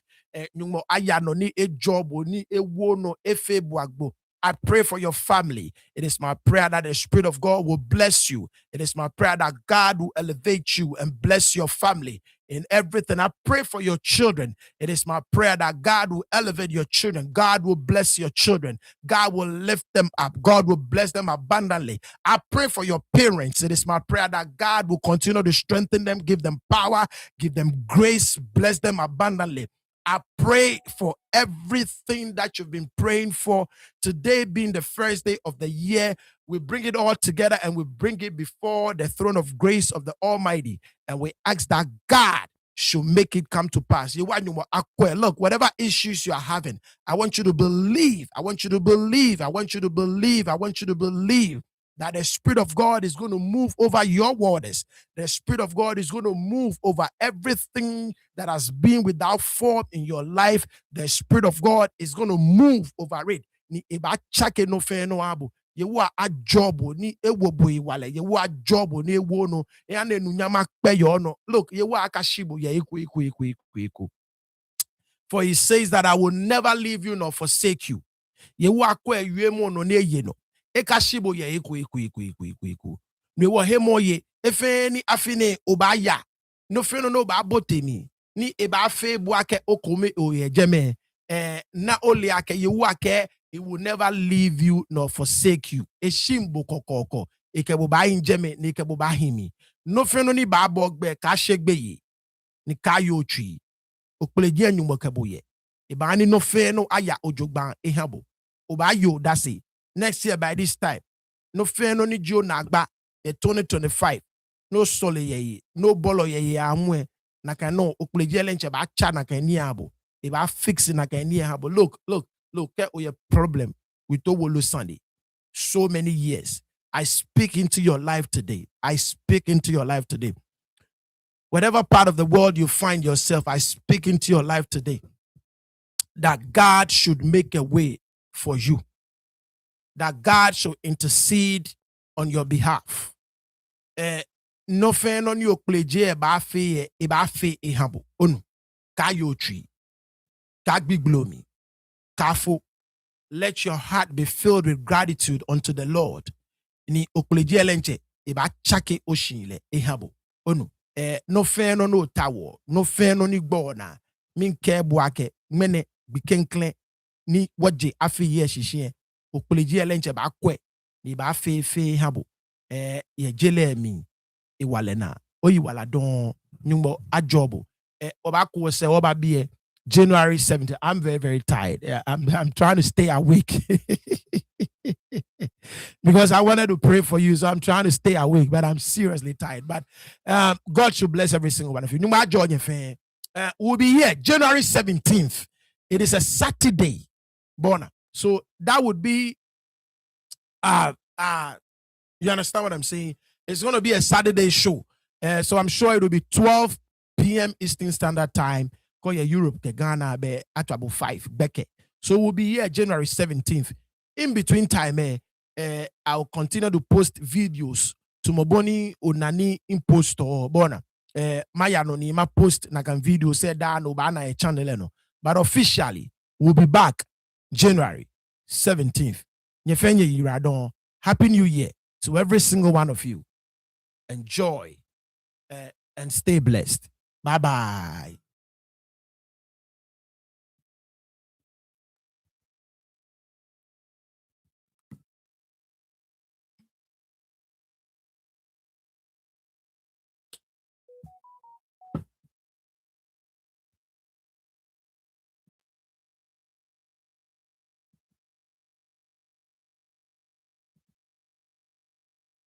I pray for your family. It is my prayer that the Spirit of God will bless you. It is my prayer that God will elevate you and bless your family in everything. I pray for your children. It is my prayer that God will elevate your children. God will bless your children. God will lift them up. God will bless them abundantly. I pray for your parents. It is my prayer that God will continue to strengthen them, give them power, give them grace, bless them abundantly. I pray for everything that you've been praying for. Today being the first day of the year, we bring it all together and we bring it before the throne of grace of the Almighty. And we ask that God should make it come to pass. Look, whatever issues you are having, I want you to believe. I want you to believe. I want you to believe. I want you to believe that the Spirit of God is going to move over your waters. The Spirit of God is going to move over everything that has been without form in your life. The Spirit of God is going to move over it. Ni eba chake no fe no abu. Yewa a job ni ewo boy wale. Yewa a job ni ewo no. Ene nunyama pe yo no. Look, yewa akashibu ye iku. For he says that I will never leave you nor forsake you. Ye wa kwa no ne ye no. Eka shibo ye eku. Me wo hemo ye efe ni afine obaya. No fe no ba botemi. Ni eba fe buake okome oye jeme. Na ole ake ye wake he will never leave you nor forsake you. Eshimbo kokoko. Eke boba injeme ni ke boba himi. No fe no ni ba bogbe ka shegbe ye. Ni kayo tree. Okpeleji enyumo keboye. Ibani no fe no aya ojogban ehabo. Oba yo dasi. Next year by this time. No fe no ni jo nagba 2025. No sole ye. No bolo ye amwe. Naka no okpeleji elenche ba cha naka ni abo. Iba fix naka ni abo. Look. Ke oye problem with Owolo Sunday. So many years. I speak into your life today. Whatever part of the world you find yourself, I speak into your life today that God should make a way for you, that God should intercede on your behalf. No fan on your pleje ba fe ehabo onu kayo tree kag be gloomy kafo. Let your heart be filled with gratitude unto the Lord. Ni okleje elenche eba chake oshinle ehabo onu. No fe no tawo, no fe no ni gbona. Min ke buake mene bikenkle ni waje afi ye shishie. Okpeleji elenche ba kwe ni ba fe habo. Ye jele mi iwale na. Oyi wala don nyumbo ajobo. Oba kuwase oba biye January 17th. I'm very, very tired. I'm trying to stay awake. Because I wanted to pray for you, so I'm trying to stay awake, but I'm seriously tired. But God should bless every single one of you. We'll be here January 17th. It is a Saturday, Bona. So that would be, you understand what I'm saying? It's going to be a Saturday show. So I'm sure it will be 12 p.m. Eastern Standard Time. Call your Europe, Ghana, at about 5. Beke. So we'll be here January 17th. In between time, I'll continue to post videos to Moboni Onani impostor Bona. Maya no ni ma post nakan video say da no ba na channel no. But officially, we'll be back January 17th. Nyefenye yiradon. Happy New Year to every single one of you. Enjoy and stay blessed. Bye-bye.